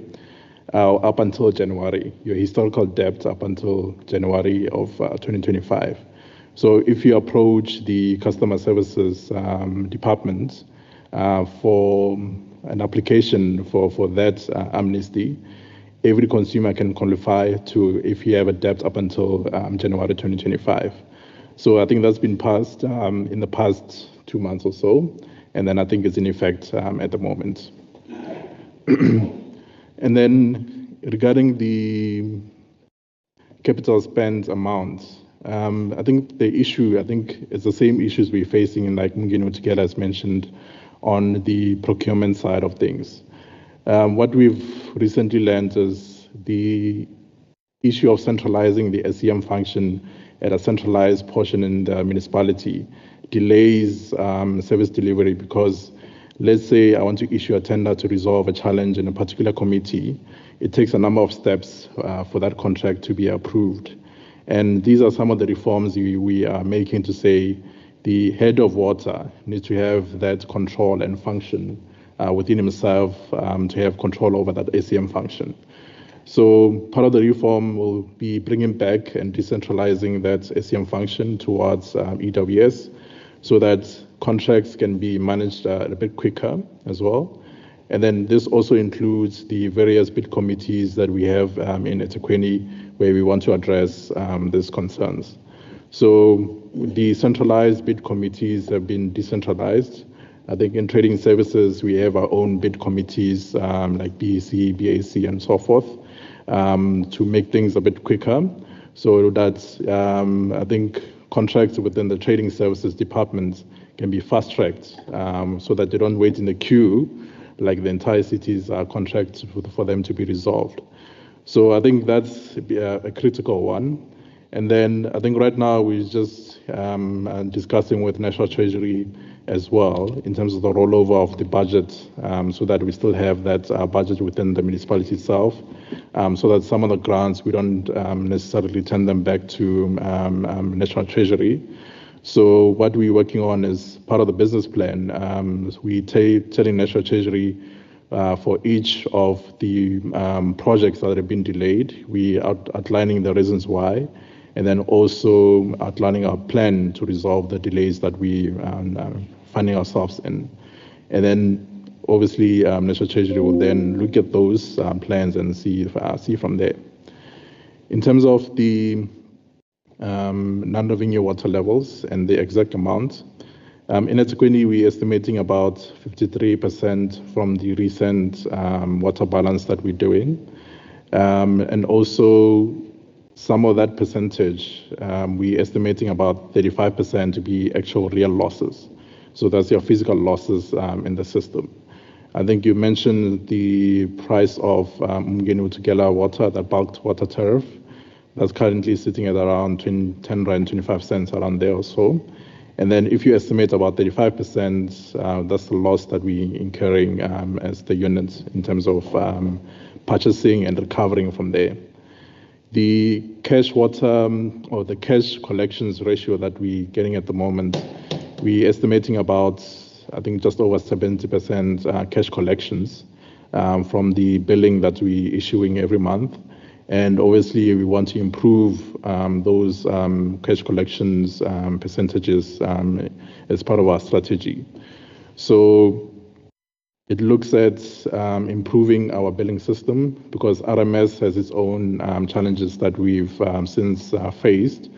up until January, your historical debt up until January of 2025. So if you approach the customer services department for an application for that amnesty, every consumer can qualify to if you have a debt up until January 2025. So I think that's been passed in the past 2 months or so, and then I think it's in effect at the moment. And then regarding the capital spend amount, I think the issue, is the same issues we're facing in, like Mungino together has mentioned, on the procurement side of things. What we've recently learned is the issue of centralizing the SEM function at a centralized portion in the municipality delays service delivery, because let's say I want to issue a tender to resolve a challenge in a particular committee. It takes a number of steps for that contract to be approved. And these are some of the reforms we are making to say the head of water needs to have that control and function within himself to have control over that ACM function. So part of the reform will be bringing back and decentralizing that ACM function towards EWS so that contracts can be managed a bit quicker as well. And then this also includes the various bid committees that we have in eThekwini, where we want to address these concerns. So the centralized bid committees have been decentralized. I think in trading services, we have our own bid committees like BEC, BAC, and so forth to make things a bit quicker. So that I think contracts within the trading services department can be fast-tracked so that they don't wait in the queue like the entire city's contracts for them to be resolved. So I think that's a critical one. And then I think right now we're just discussing with National Treasury as well in terms of the rollover of the budget so that we still have that budget within the municipality itself so that some of the grants, we don't necessarily turn them back to National Treasury. So what we're working on is part of the business plan. We telling National Treasury for each of the projects that have been delayed, we are outlining the reasons why, and then also outlining our plan to resolve the delays that we finding ourselves in. And then obviously National Treasury will then look at those plans and see from there. In terms of the non-revenue water levels and the exact amount, in eThekwini, we're estimating about 53% from the recent water balance that we're doing. And also some of that percentage, we're estimating about 35% to be actual real losses. So that's your physical losses in the system. I think you mentioned the price of Umgeni Utugela water, the bulk water tariff. That's currently sitting at around 10 Rand 25 cents, around there or so. And then if you estimate about 35%, that's the loss that we're incurring as the unit in terms of purchasing and recovering from there. The cash water or the cash collections ratio that we're getting at the moment, we're estimating about, I think, just over 70% cash collections from the billing that we're issuing every month. And obviously, we want to improve those cash collections percentages as part of our strategy. So it looks at improving our billing system because RMS has its own challenges that we've since faced.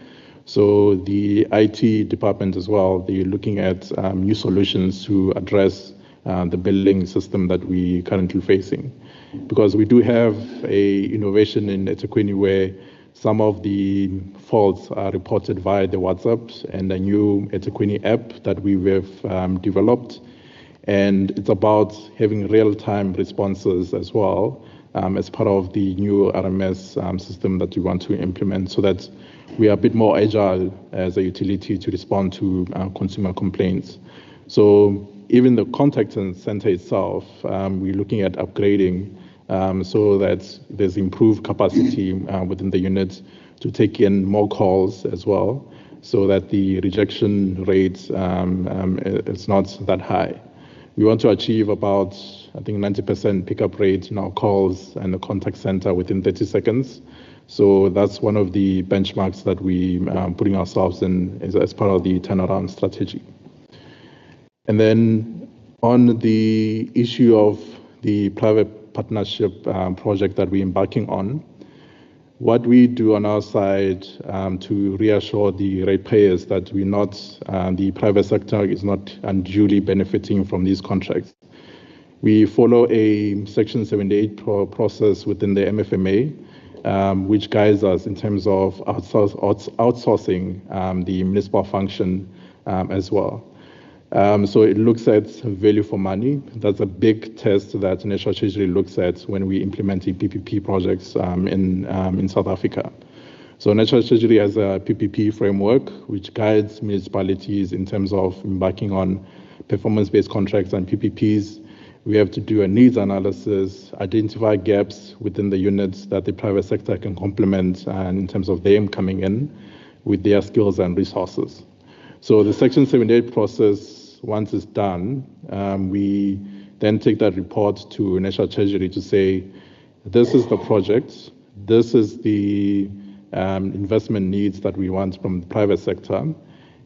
So the IT department as well, they're looking at new solutions to address the billing system that we're currently facing. Because we do have a innovation in eThekwini where some of the faults are reported via the WhatsApp and a new eThekwini app that we have developed. And it's about having real-time responses as well as part of the new RMS system that we want to implement so that we are a bit more agile as a utility to respond to consumer complaints. So even the contact center itself, we're looking at upgrading so that there's improved capacity within the unit to take in more calls as well, so that the rejection rate is not that high. We want to achieve about, I think, 90% pickup rate in our calls and the contact center within 30 seconds. So that's one of the benchmarks that we are putting ourselves in as part of the turnaround strategy. And then on the issue of the private partnership project that we're embarking on, what we do on our side to reassure the ratepayers that we're not, the private sector is not unduly benefiting from these contracts. We follow a Section 78 process within the MFMA, which guides us in terms of outsourcing the municipal function as well. So it looks at value for money. That's a big test that National Treasury looks at when we implementing PPP projects in South Africa. So National Treasury has a PPP framework which guides municipalities in terms of embarking on performance-based contracts and PPPs. We have to do a needs analysis, identify gaps within the units that the private sector can complement in terms of them coming in with their skills and resources. So the Section 78 process, once it's done, we then take that report to National Treasury to say, this is the project, this is the investment needs that we want from the private sector.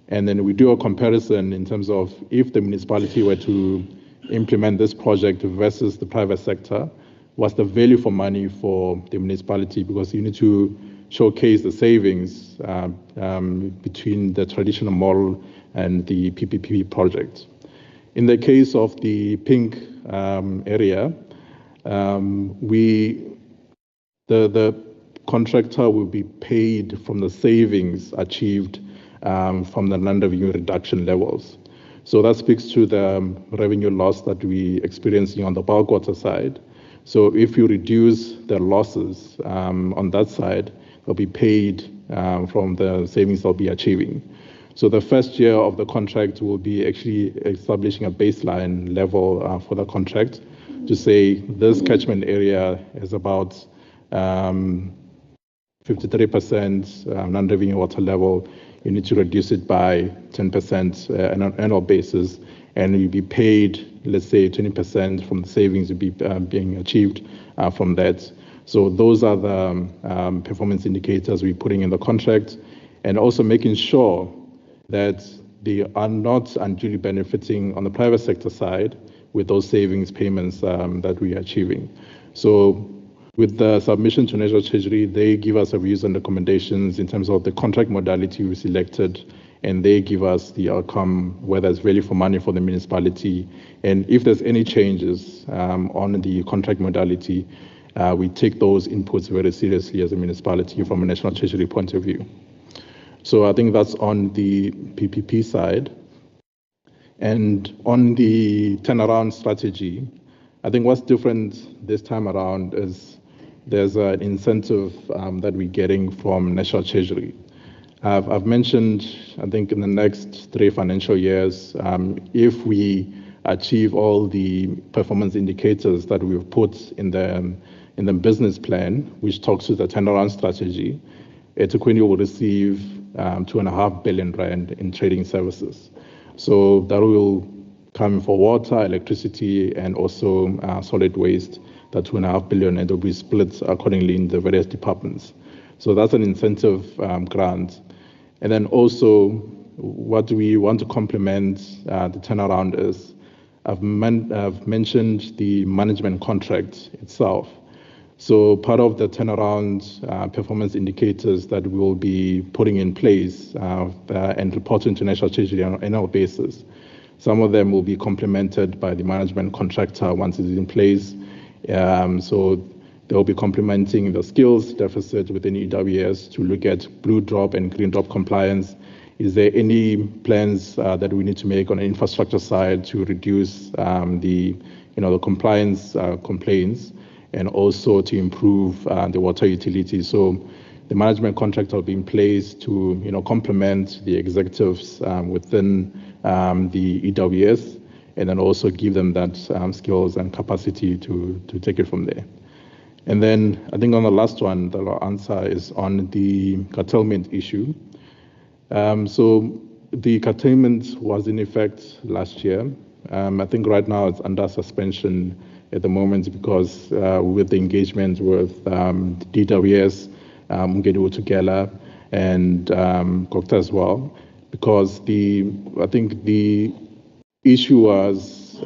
And then we do a comparison in terms of if the municipality were to implement this project versus the private sector, what's the value for money for the municipality? Because you need to showcase the savings between the traditional model and the PPP project. In the case of the pink area, the contractor will be paid from the savings achieved from the land revenue reduction levels. So that speaks to the revenue loss that we experiencing on the bulk water side. So if you reduce the losses on that side, they'll be paid from the savings they'll be achieving. So the first year of the contract will be actually establishing a baseline level for the contract to say this catchment area is about 53% non-revenue water level. You need to reduce it by 10% on an annual basis, and you'll be paid, let's say, 20% from the savings will be being achieved from that. So those are the performance indicators we're putting in the contract, and also making sure that they are not unduly benefiting on the private sector side with those savings payments that we are achieving. So with the submission to National Treasury, they give us our views and recommendations in terms of the contract modality we selected, and they give us the outcome, whether it's value for money for the municipality. And if there's any changes on the contract modality, we take those inputs very seriously as a municipality from a National Treasury point of view. So I think that's on the PPP side. And on the turnaround strategy, I think what's different this time around is there's an incentive that we're getting from National Treasury. I've mentioned, I think in the next 3 financial years, if we achieve all the performance indicators that we've put in the business plan, which talks to the turnaround strategy, eThekwini will receive 2.5 billion rand in trading services. So that will come for water, electricity, and also solid waste, that 2.5 billion, and it will be split accordingly in the various departments. So that's an incentive grant. And then also what we want to complement the turnaround is, I've mentioned the management contract itself. So part of the turnaround performance indicators that we will be putting in place and reporting to National Treasury on an annual basis, some of them will be complemented by the management contractor once it's in place. So they'll be complementing the skills deficit within EWS to look at blue drop and green drop compliance. Is there any plans that we need to make on the infrastructure side to reduce the compliance complaints, and also to improve the water utility? So the management contract will be in place to complement the executives within the EWS, and then also give them that skills and capacity to take it from there. And then I think on the last one, the answer is on the curtailment issue. So the curtailment was in effect last year. I think right now it's under suspension at the moment because with the engagement with DWS, Umgeni together, and Cogta as well, because I think the issue was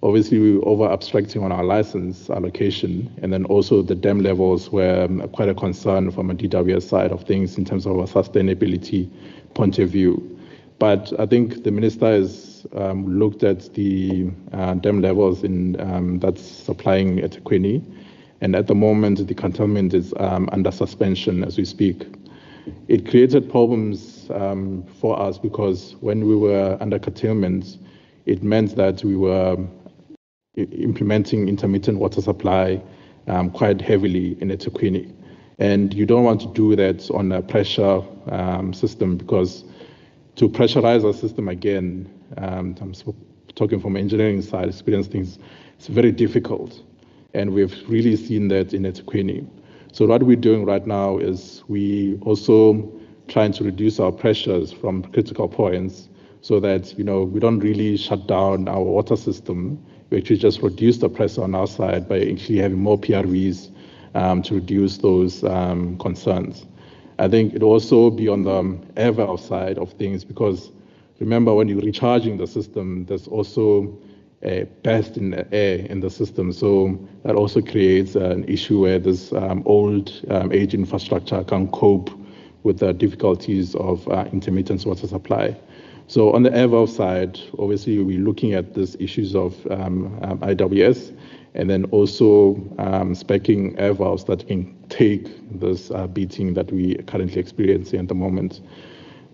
obviously we were over abstracting on our license allocation, and then also the dam levels were quite a concern from a DWS side of things in terms of a sustainability point of view. But I think the minister has looked at the dam levels in that's supplying eThekwini, and at the moment the curtailment is under suspension as we speak. It created problems for us because when we were under curtailment, it meant that we were implementing intermittent water supply quite heavily in eThekwini. And you don't want to do that on a pressure system, because to pressurize our system again, I'm talking from engineering side, experience things, it's very difficult. And we've really seen that in eThekwini. So what we're doing right now is we also trying to reduce our pressures from critical points so that we don't really shut down our water system. We actually just reduce the pressure on our side by actually having more PRVs to reduce those concerns. I think it also be on the air valve side of things, because remember when you're recharging the system, there's also burst in the air in the system. So that also creates an issue where this old age infrastructure can cope with the difficulties of intermittent water supply. So on the air valve side, obviously we're looking at these issues of IWS, and then also speccing air valves that can take this beating that we are currently experiencing at the moment.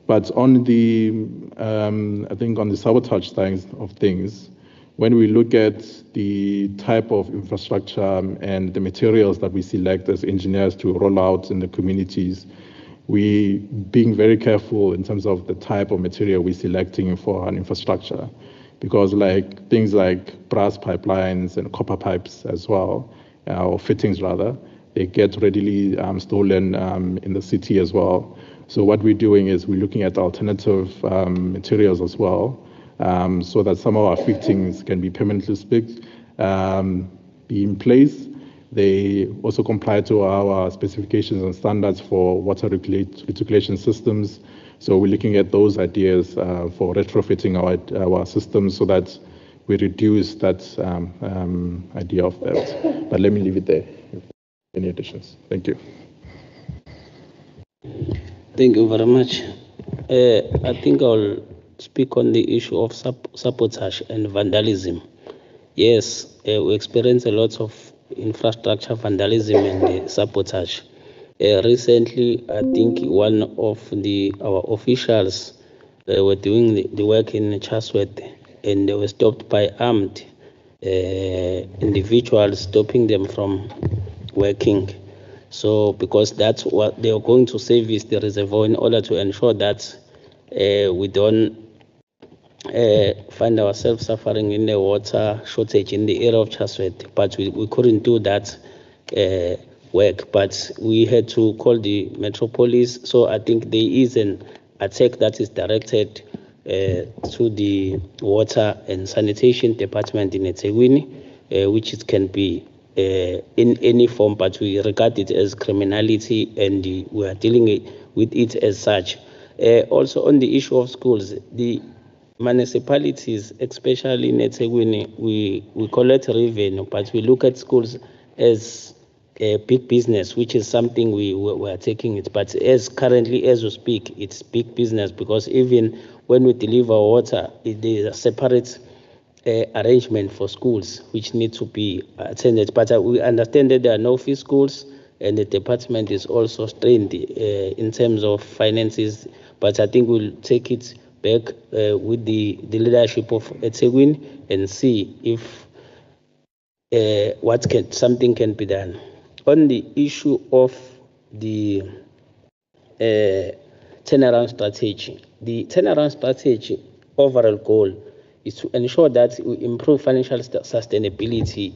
But on the, I think on the sabotage side of things, when we look at the type of infrastructure and the materials that we select as engineers to roll out in the communities, we being very careful in terms of the type of material we're selecting for an infrastructure, because like things like brass pipelines and copper pipes as well, or fittings rather, they get readily stolen in the city as well. So what we're doing is we're looking at alternative materials as well, so that some of our fittings can be permanently spicked, be in place. They also comply to our specifications and standards for water reticulation systems. So we're looking at those ideas for retrofitting our systems so that we reduce that idea of that. But let me leave it there. Any additions? Thank you. Thank you very much. I think I'll speak on the issue of sabotage and vandalism. Yes, we experience a lot of infrastructure vandalism and sabotage. Recently, I think one of our officials were doing the work in Chatsworth, and they were stopped by armed individuals, stopping them from working. So because that's what they are going to service the reservoir in order to ensure that we don't find ourselves suffering in the water shortage in the area of Chatsworth. But we couldn't do that work, but we had to call the metropolis. So I think there is an attack that is directed to the water and sanitation department in eThekwini, which can be in any form, but we regard it as criminality, and we are dealing with it as such. Also on the issue of schools, the municipalities, especially in eThekwini, we collect revenue, but we look at schools as a big business, which is something we are taking it. But as currently, as we speak, it's big business, because even when we deliver water, there is a separate arrangement for schools which need to be attended. But we understand that there are no free schools, and the department is also strained in terms of finances. But I think we'll take it back with the leadership of eThekwini and see if something can be done. On the issue of the turnaround strategy, the turnaround strategy overall goal is to ensure that we improve financial sustainability.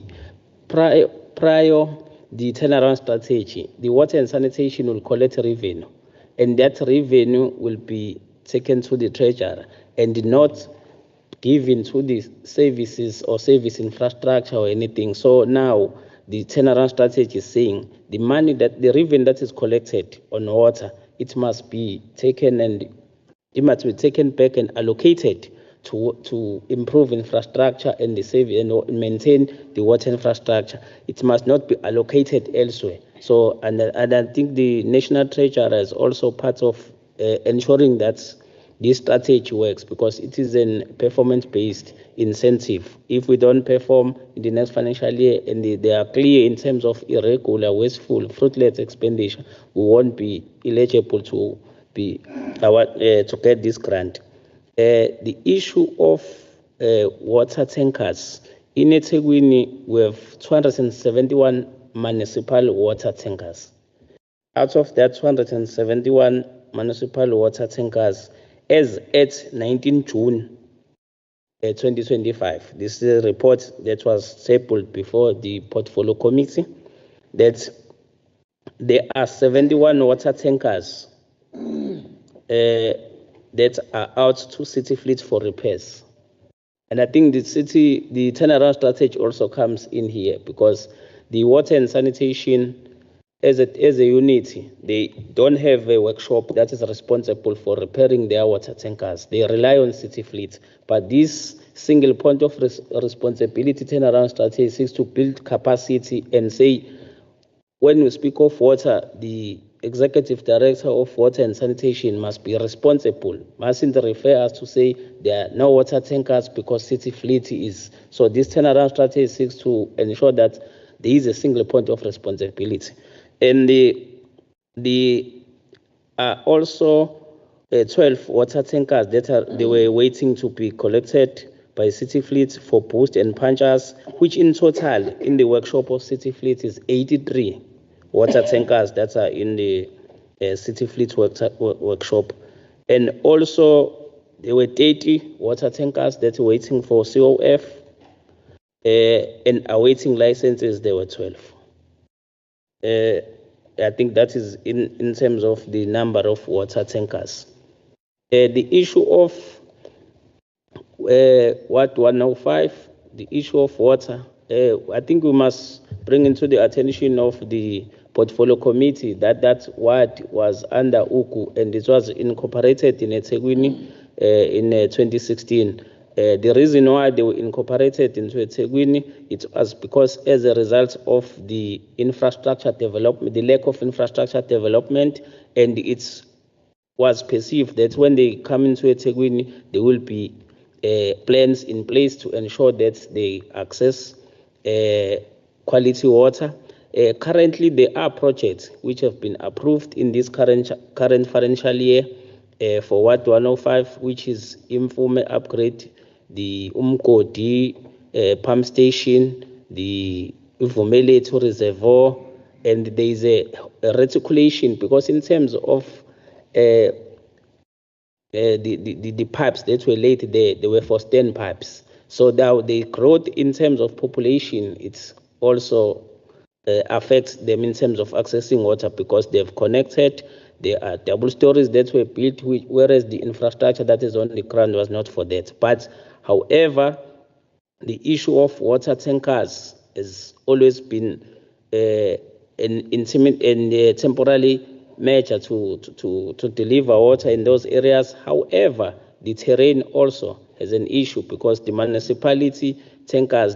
Prior the turnaround strategy, the water and sanitation will collect revenue, and that revenue will be taken to the treasurer and not given to the services or service infrastructure or anything. So now the turnaround strategy is saying the revenue that is collected on water, it must be taken back and allocated to improve infrastructure and the service and maintain the water infrastructure. It must not be allocated elsewhere. So, and I think the National Treasurer is also part of ensuring that this strategy works, because it is a performance-based incentive. If we don't perform in the next financial year and they are clear in terms of irregular, wasteful, fruitless expenditure, we won't be eligible to get this grant. The issue of water tankers. In eThekwini, we have 271 municipal water tankers. Out of that 271 municipal water tankers, as at 19 June 2025, this is a report that was tabled before the portfolio committee, that there are 71 water tankers that are out to city fleet for repairs. And I think the turnaround strategy also comes in here, because the water and sanitation as a unit, they don't have a workshop that is responsible for repairing their water tankers. They rely on city fleet, but this single point of responsibility turnaround strategy seeks to build capacity and say, when we speak of water, the executive director of water and sanitation must be responsible, mustn't refer us to say there are no water tankers because city fleet is. So this turnaround strategy seeks to ensure that there is a single point of responsibility. And the also 12 water tankers that they were waiting to be collected by City Fleet for boost and punchers, which in total in the workshop of City Fleet is 83 water tankers that are in the City Fleet workshop. And also there were 30 water tankers that were waiting for COF and awaiting licenses, there were 12. I think that is in terms of the number of water tankers. The issue of 105, the issue of water, I think we must bring into the attention of the portfolio committee that ward was under Uku and it was incorporated in eThekwini in 2016. The reason why they were incorporated into eThekwini, it was because as a result of the infrastructure development, the lack of infrastructure development, and it was perceived that when they come into eThekwini, there will be plans in place to ensure that they access quality water. Currently, there are projects which have been approved in this current financial year for Ward 105, which is Imfume upgrade, the Umgodi pump station, the Uvumeletu reservoir, and there is a reticulation because in terms of the pipes that were laid there, they were for stand pipes. So now the growth in terms of population, it's also affects them in terms of accessing water because they've connected. There are double stories that were built, whereas the infrastructure that is on the ground was not for that. But however, the issue of water tankers has always been an temporary measure to deliver water in those areas. However, the terrain also has an issue because the municipality tankers,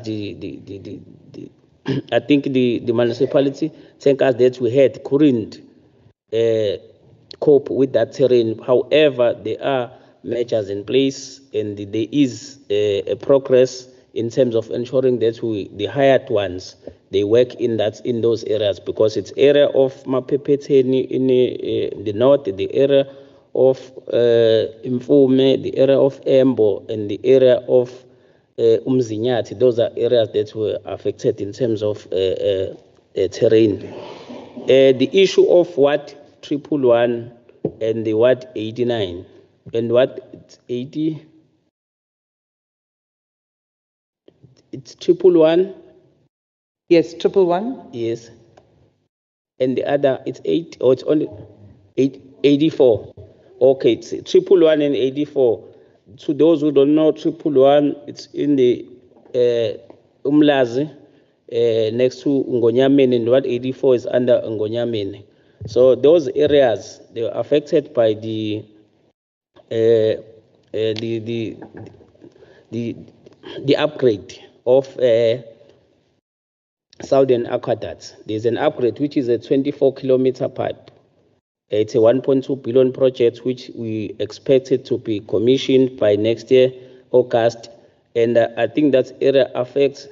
I think the municipality tankers that we had couldn't cope with that terrain. However, there are measures in place and there is a progress in terms of ensuring that the hired ones, they work in those areas because it's area of Mapepeteni in the north, the area of Mfume, the area of Embo, and the area of Umzinyati. Those are areas that were affected in terms of terrain. The issue of Ward 111 and the Ward 89 and Ward 80. It's 111. Yes, 111. Yes. And the other, it's 8, or it's only 84. Okay, it's 111 and 84. To those who don't know, 111, it's in the Umlazi, next to Ngonyamene, and what 84 is under Ngonyamene. So those areas, they were affected by the upgrade of Southern Aqueduct. There's an upgrade which is a 24-kilometer pipe. It's a 1.2 billion project which we expected to be commissioned by next year, August. And I think that area affects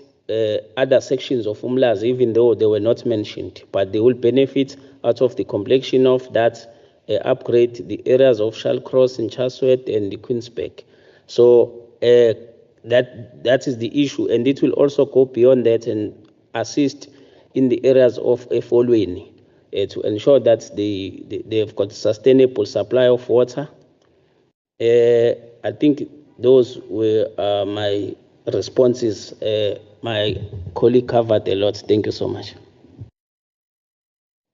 other sections of Umlazi, even though they were not mentioned. But they will benefit out of the completion of that upgrade, the areas of Shallcross and Chatsworth and the Queensberg. So that is the issue. And it will also go beyond that and assist in the areas of Efolweni to ensure that they've got sustainable supply of water. I think those were my responses. My colleague covered a lot. Thank you so much.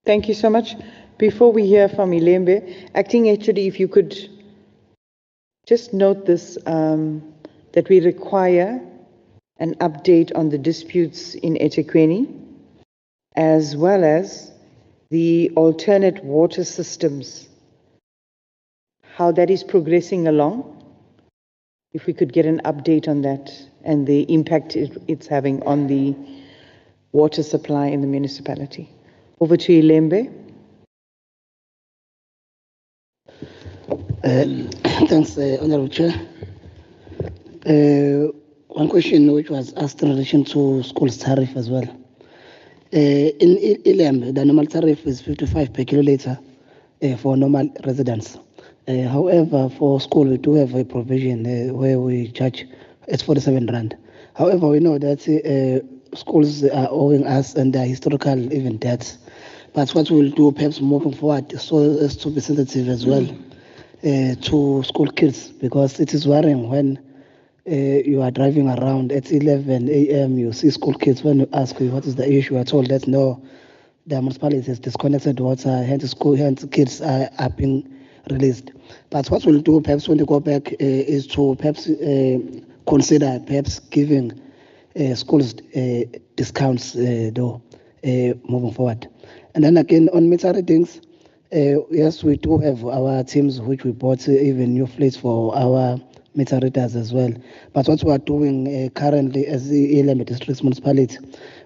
Thank you so much. Before we hear from Ilembe, Acting HOD, if you could just note this, that we require an update on the disputes in eThekwini, as well as the alternate water systems, how that is progressing along, If we could get an update on that and the impact it's having on the water supply in the municipality. Over to you, Lembe. Thanks, Honorable Chair. One question which was asked in relation to school's tariff as well. In Ilembe, the normal tariff is 55 per kiloliter for normal residents. However, for school, we do have a provision where we charge, it's 47 rand. However, we know that schools are owing us and their historical even debts. But what we'll do perhaps moving forward so as to be sensitive as well to school kids, because it is worrying when you are driving around at 11 a.m. you see school kids. When you ask what is the issue, are told that no, the municipality has disconnected water, hence kids are being released. But what we'll do perhaps when we go back is to perhaps consider perhaps giving schools discounts though moving forward. And then again on meter readings, yes, we do have our teams which we bought even new fleets for our meter readers as well. But what we are doing currently as the Ilembe District Municipality,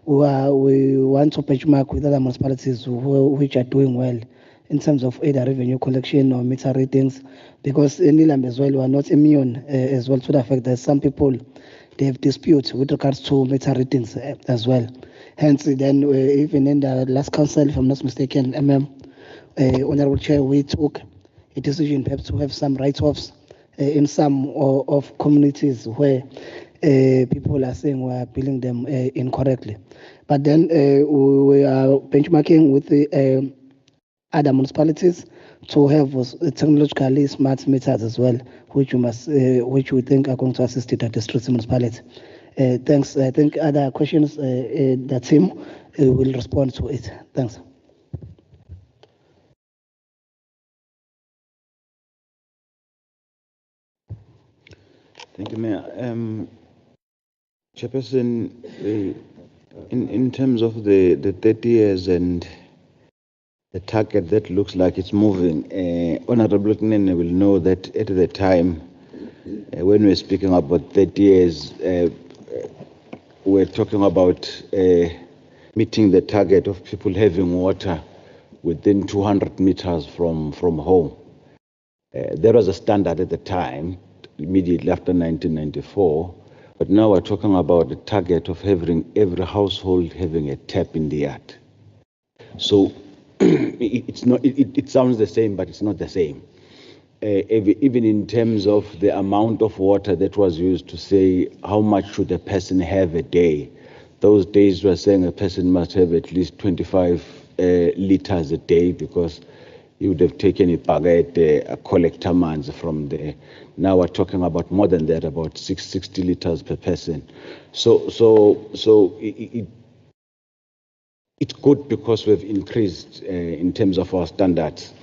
we want to benchmark with other municipalities which are doing well in terms of either revenue collection or meter readings, because in Ilembe as well, we are not immune as well to the fact that some people, they have disputes with regards to meter readings as well. Hence, then even in the last council, if I'm not mistaken, Honorable Chair, we took a decision perhaps to have some write-offs in some of communities where people are saying we are billing them incorrectly. But then we are benchmarking with the other municipalities to have technologically smart meters as well, which we think are going to assist the district municipality. Thanks. I think other questions, the team will respond to it. Thanks. Thank you, Mayor. Chairperson, in terms of the 30 years and the target that looks like it's moving, Honorable Knene will know that at the time, when we're speaking about 30 years, we're talking about meeting the target of people having water within 200 meters from home. There was a standard at the time, immediately after 1994, but now we're talking about the target of having every household having a tap in the yard. So it's not. It sounds the same, but it's not the same. Even in terms of the amount of water that was used to say how much should a person have a day, those days were saying a person must have at least 25 liters a day, because you would have taken a baguette, a collector man's from there. Now we're talking about more than that, about 60 liters per person. So it's good because we've increased in terms of our standards.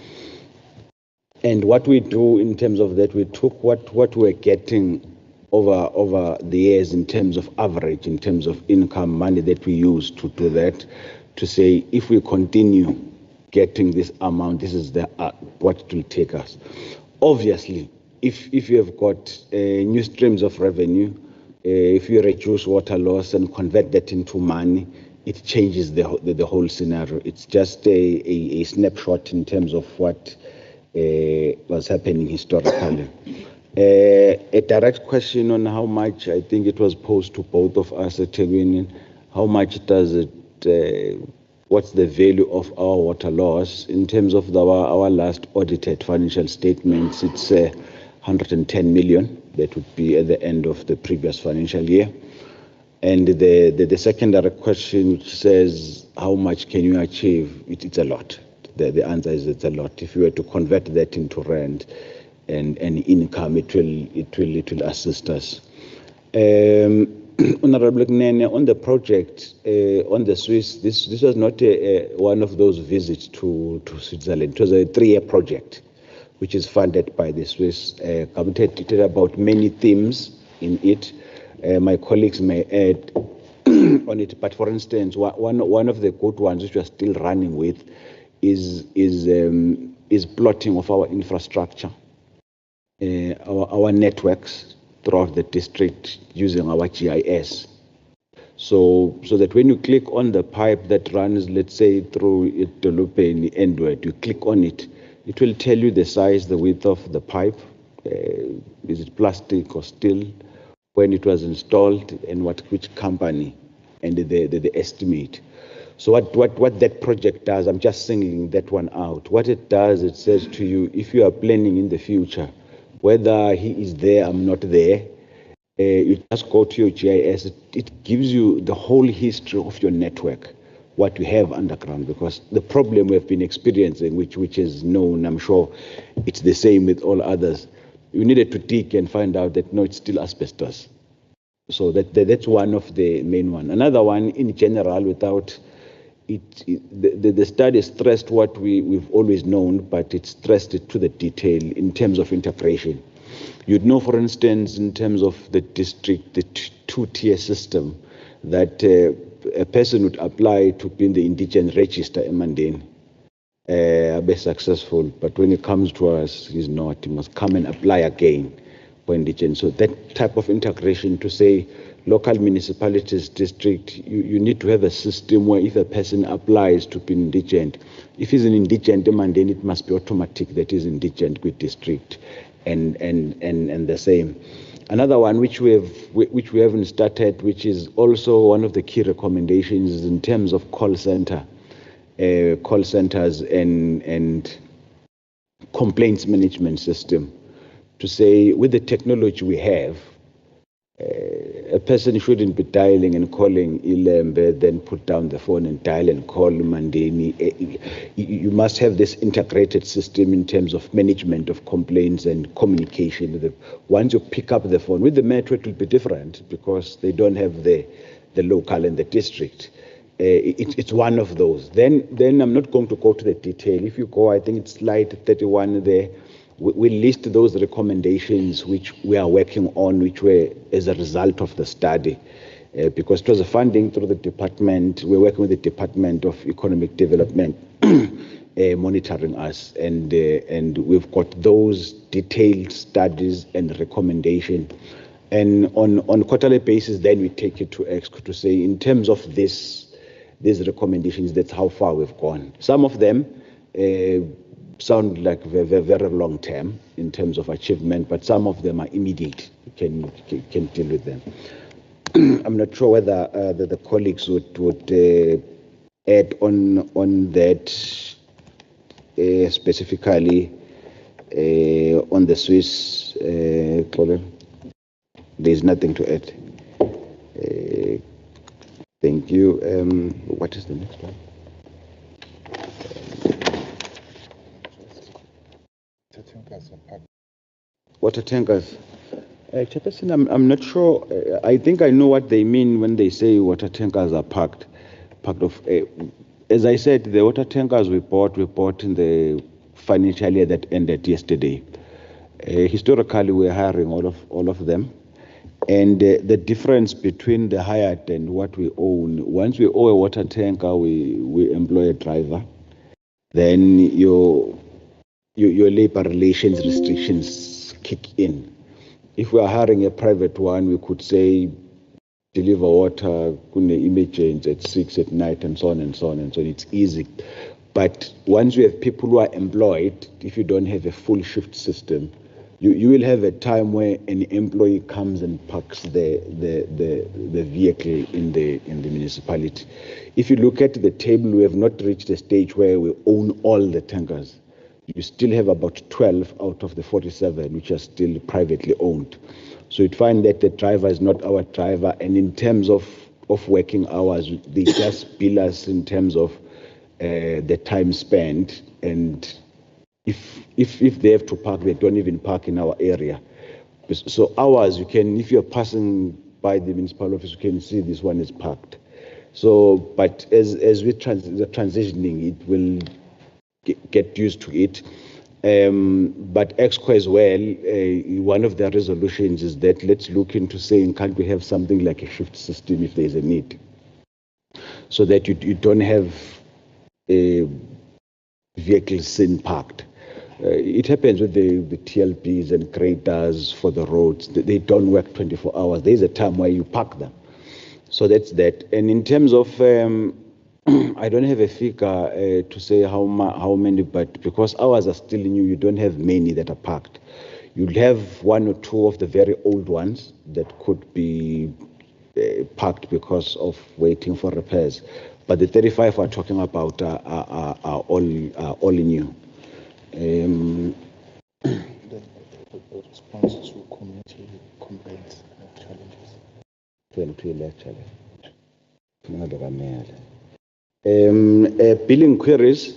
And what we do in terms of that, we took what we're getting over the years in terms of average, in terms of income, money that we use to do that, to say if we continue getting this amount, this is what it will take us. Obviously, if you have got new streams of revenue, if you reduce water loss and convert that into money, it changes the whole scenario. It's just a snapshot in terms of what was happening historically. A direct question on how much, I think it was posed to both of us at Tegwini, how much does it, what's the value of our water loss? In terms of our last audited financial statements, it's 110 million. That would be at the end of the previous financial year. And the secondary question, which says how much can you achieve, it's a lot. The answer is it's a lot. If you were to convert that into rand and income, it will assist us. Honorable Knene, on the project on the Swiss, this was not one of those visits to Switzerland. It was a 3-year project, which is funded by the Swiss committee. It had about many themes in it. My colleagues may add on it, but for instance, one of the good ones which we are still running with is plotting of our infrastructure, our networks, throughout the district using our GIS. So that when you click on the pipe that runs, let's say, through Idolopeni Endward, you click on it, it will tell you the size, the width of the pipe, is it plastic or steel, when it was installed, and which company, and the estimate. So what that project does, I'm just singling that one out. What it does, it says to you, if you are planning in the future, whether he is there, I'm not there, you just go to your GIS. It gives you the whole history of your network, what you have underground, because the problem we've been experiencing, which is known, I'm sure it's the same with all others, you needed to dig and find out that no, it's still asbestos. So that's one of the main one. Another one, in general, without the study stressed what we've always known, but it stressed it to the detail in terms of integration. You'd know, for instance, in terms of the district, the two-tier system, that a person would apply to be in the indigent register in Mandeni, be successful, but when it comes to us, he's not. He must come and apply again for indigent. So that type of integration, to say local municipalities, district, you need to have a system where if a person applies to be indigent, if he's an indigent in Mandeni, it must be automatic that he's indigent with district. And the same. Another one which we haven't started, which is also one of the key recommendations, is in terms of call centers and complaints management system. To say, with the technology we have, a person shouldn't be dialing and calling Ilembe, then put down the phone and dial and call Mandeni. You must have this integrated system in terms of management of complaints and communication. Once you pick up the phone, with the metro it will be different because they don't have the local and the district. It's one of those. Then I'm not going to go to the detail. If you go, I think it's slide 31 there. We list those recommendations which we are working on, which were as a result of the study. Because it was a funding through the department, we're working with the Department of Economic Development monitoring us. And we've got those detailed studies and recommendations. And on quarterly basis, then we take it to EXCO to say, in terms of these recommendations, that's how far we've gone. Some of them sound like very, very long term in terms of achievement, but some of them are immediate. You can deal with them. I'm not sure whether the colleagues would add on that specifically on the Swiss problem. There's nothing to add. Thank you. What is the next one? Water tankers. Chairperson, I'm not sure. I think I know what they mean when they say water tankers are parked off. As I said, the water tankers we bought in the financial year that ended yesterday. Historically, we're hiring all of them. And the difference between the hired and what we own, once we own a water tanker, we employ a driver. Then your labor relations restrictions kick in. If we are hiring a private one, we could say deliver water, emergency at 6 at night, and so on and so on and so on. It's easy. But once you have people who are employed, if you don't have a full shift system, you will have a time where an employee comes and parks the vehicle in the municipality. If you look at the table, we have not reached a stage where we own all the tankers. You still have about 12 out of the 47 which are still privately owned. So you'd find that the driver is not our driver, and in terms of working hours, they just bill us in terms of the time spent, and if they have to park, they don't even park in our area. So hours, you can, if you're passing by the municipal office, you can see this one is parked. So, but as we transitioning, it will get used to it. But EXCO as well, one of their resolutions is that let's look into saying, can't we have something like a shift system if there's a need? So that you don't have vehicles sitting parked. it happens with the TLBs and graders for the roads. They don't work 24 hours. There's a time where you park them. So that's that. And in terms of, I don't have a figure to say how many, but because ours are still new, you don't have many that are parked. You'll have one or two of the very old ones that could be parked because of waiting for repairs. But the 35 we're talking about are all new. The response to community complaints and challenges. Billing queries.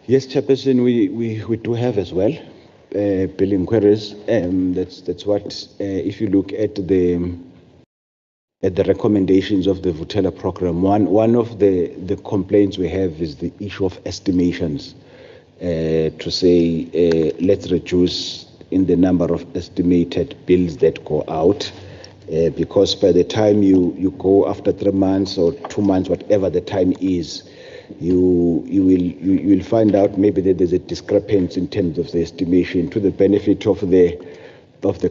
Yes, Chairperson, we do have as well billing queries. That's what if you look at the recommendations of the Vutela program, one of the complaints we have is the issue of estimations. To say let's reduce in the number of estimated bills that go out, because by the time you go after 3 months or 2 months, whatever the time is, you will find out maybe that there's a discrepancy in terms of the estimation to the benefit of the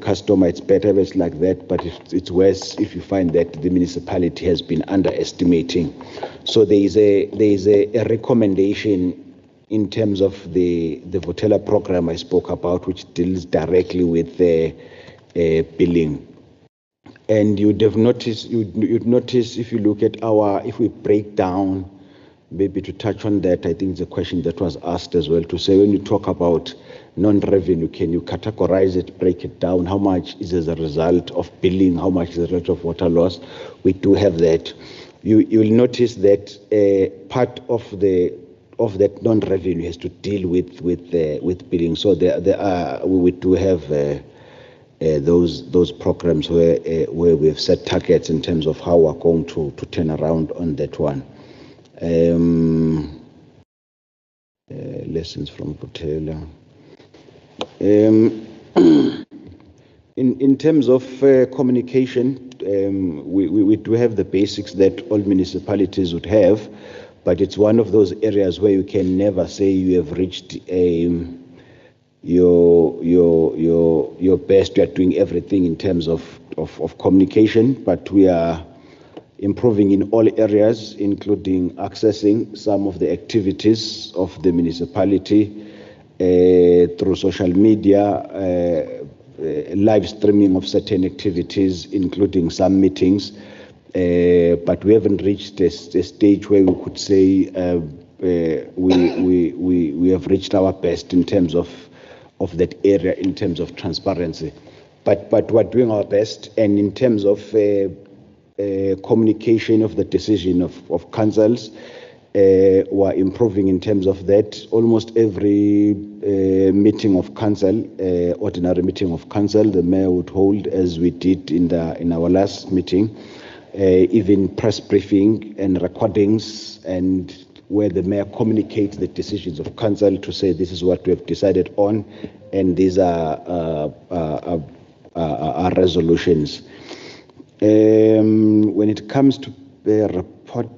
customer. It's better if it's like that, but it's worse if you find that the municipality has been underestimating. So there is a recommendation in terms of the Vutela program I spoke about, which deals directly with the billing. And you'd notice if you look at if we break down, maybe to touch on that, I think it's a question that was asked as well, to say when you talk about non-revenue, can you categorize it, break it down? How much is as a result of billing? How much is a result of water loss? We do have that. You'll notice that part of that non-revenue has to deal with billing. So we do have those programs where we've set targets in terms of how we're going to turn around on that one. Lessons from Vutela. In terms of communication, we do have the basics that all municipalities would have, but it's one of those areas where you can never say you have reached your best. You are doing everything in terms of communication, but we are improving in all areas, including accessing some of the activities of the municipality through social media, live streaming of certain activities, including some meetings. But we haven't reached a stage where we could say we have reached our best in terms of that area, in terms of transparency. But we're doing our best, and in terms of communication of the decision of councils, we're improving in terms of that. Almost every meeting of council, ordinary meeting of council, the mayor would hold, as we did in our last meeting. Even press briefing and recordings, and where the mayor communicates the decisions of council to say this is what we have decided on, and these are resolutions. When it comes to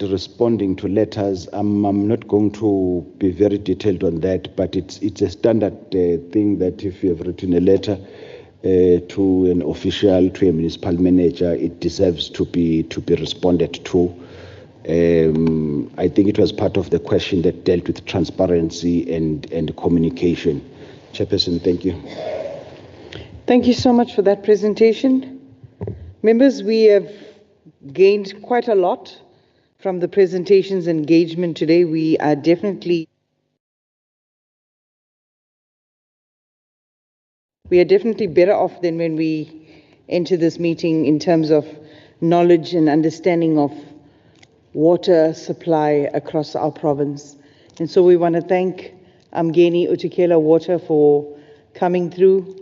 responding to letters, I'm not going to be very detailed on that, but it's a standard thing that if you have written a letter to an official, to a municipal manager, it deserves to be responded to. I think it was part of the question that dealt with transparency and communication. Chairperson, thank you. Thank you so much for that presentation. Members, we have gained quite a lot from the presentations and engagement today. We are definitely better off than when we enter this meeting in terms of knowledge and understanding of water supply across our province. And so we want to thank Umgeni Utikela Water for coming through,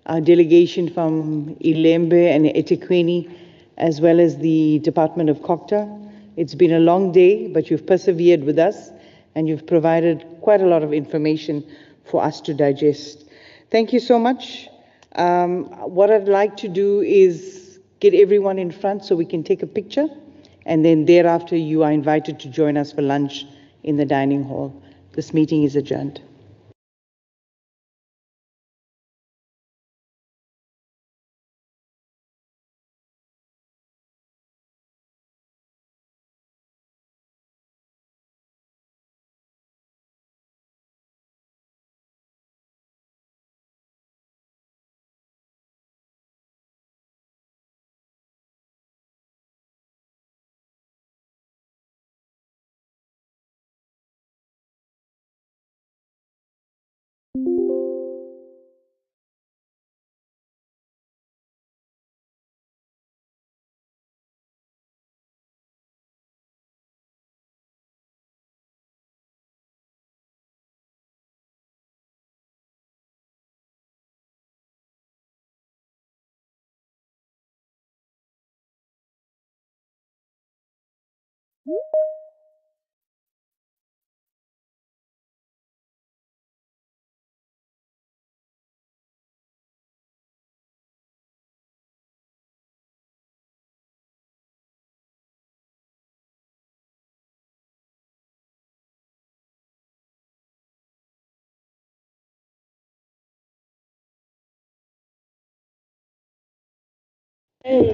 our delegation from Ilembe and eThekwini, as well as the Department of Cogta. It's been a long day, but you've persevered with us and you've provided quite a lot of information for us to digest. Thank you so much. What I'd like to do is get everyone in front so we can take a picture, and then thereafter you are invited to join us for lunch in the dining hall. This meeting is adjourned.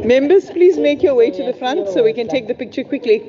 Members, please make your way to the front so we can take the picture quickly.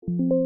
you.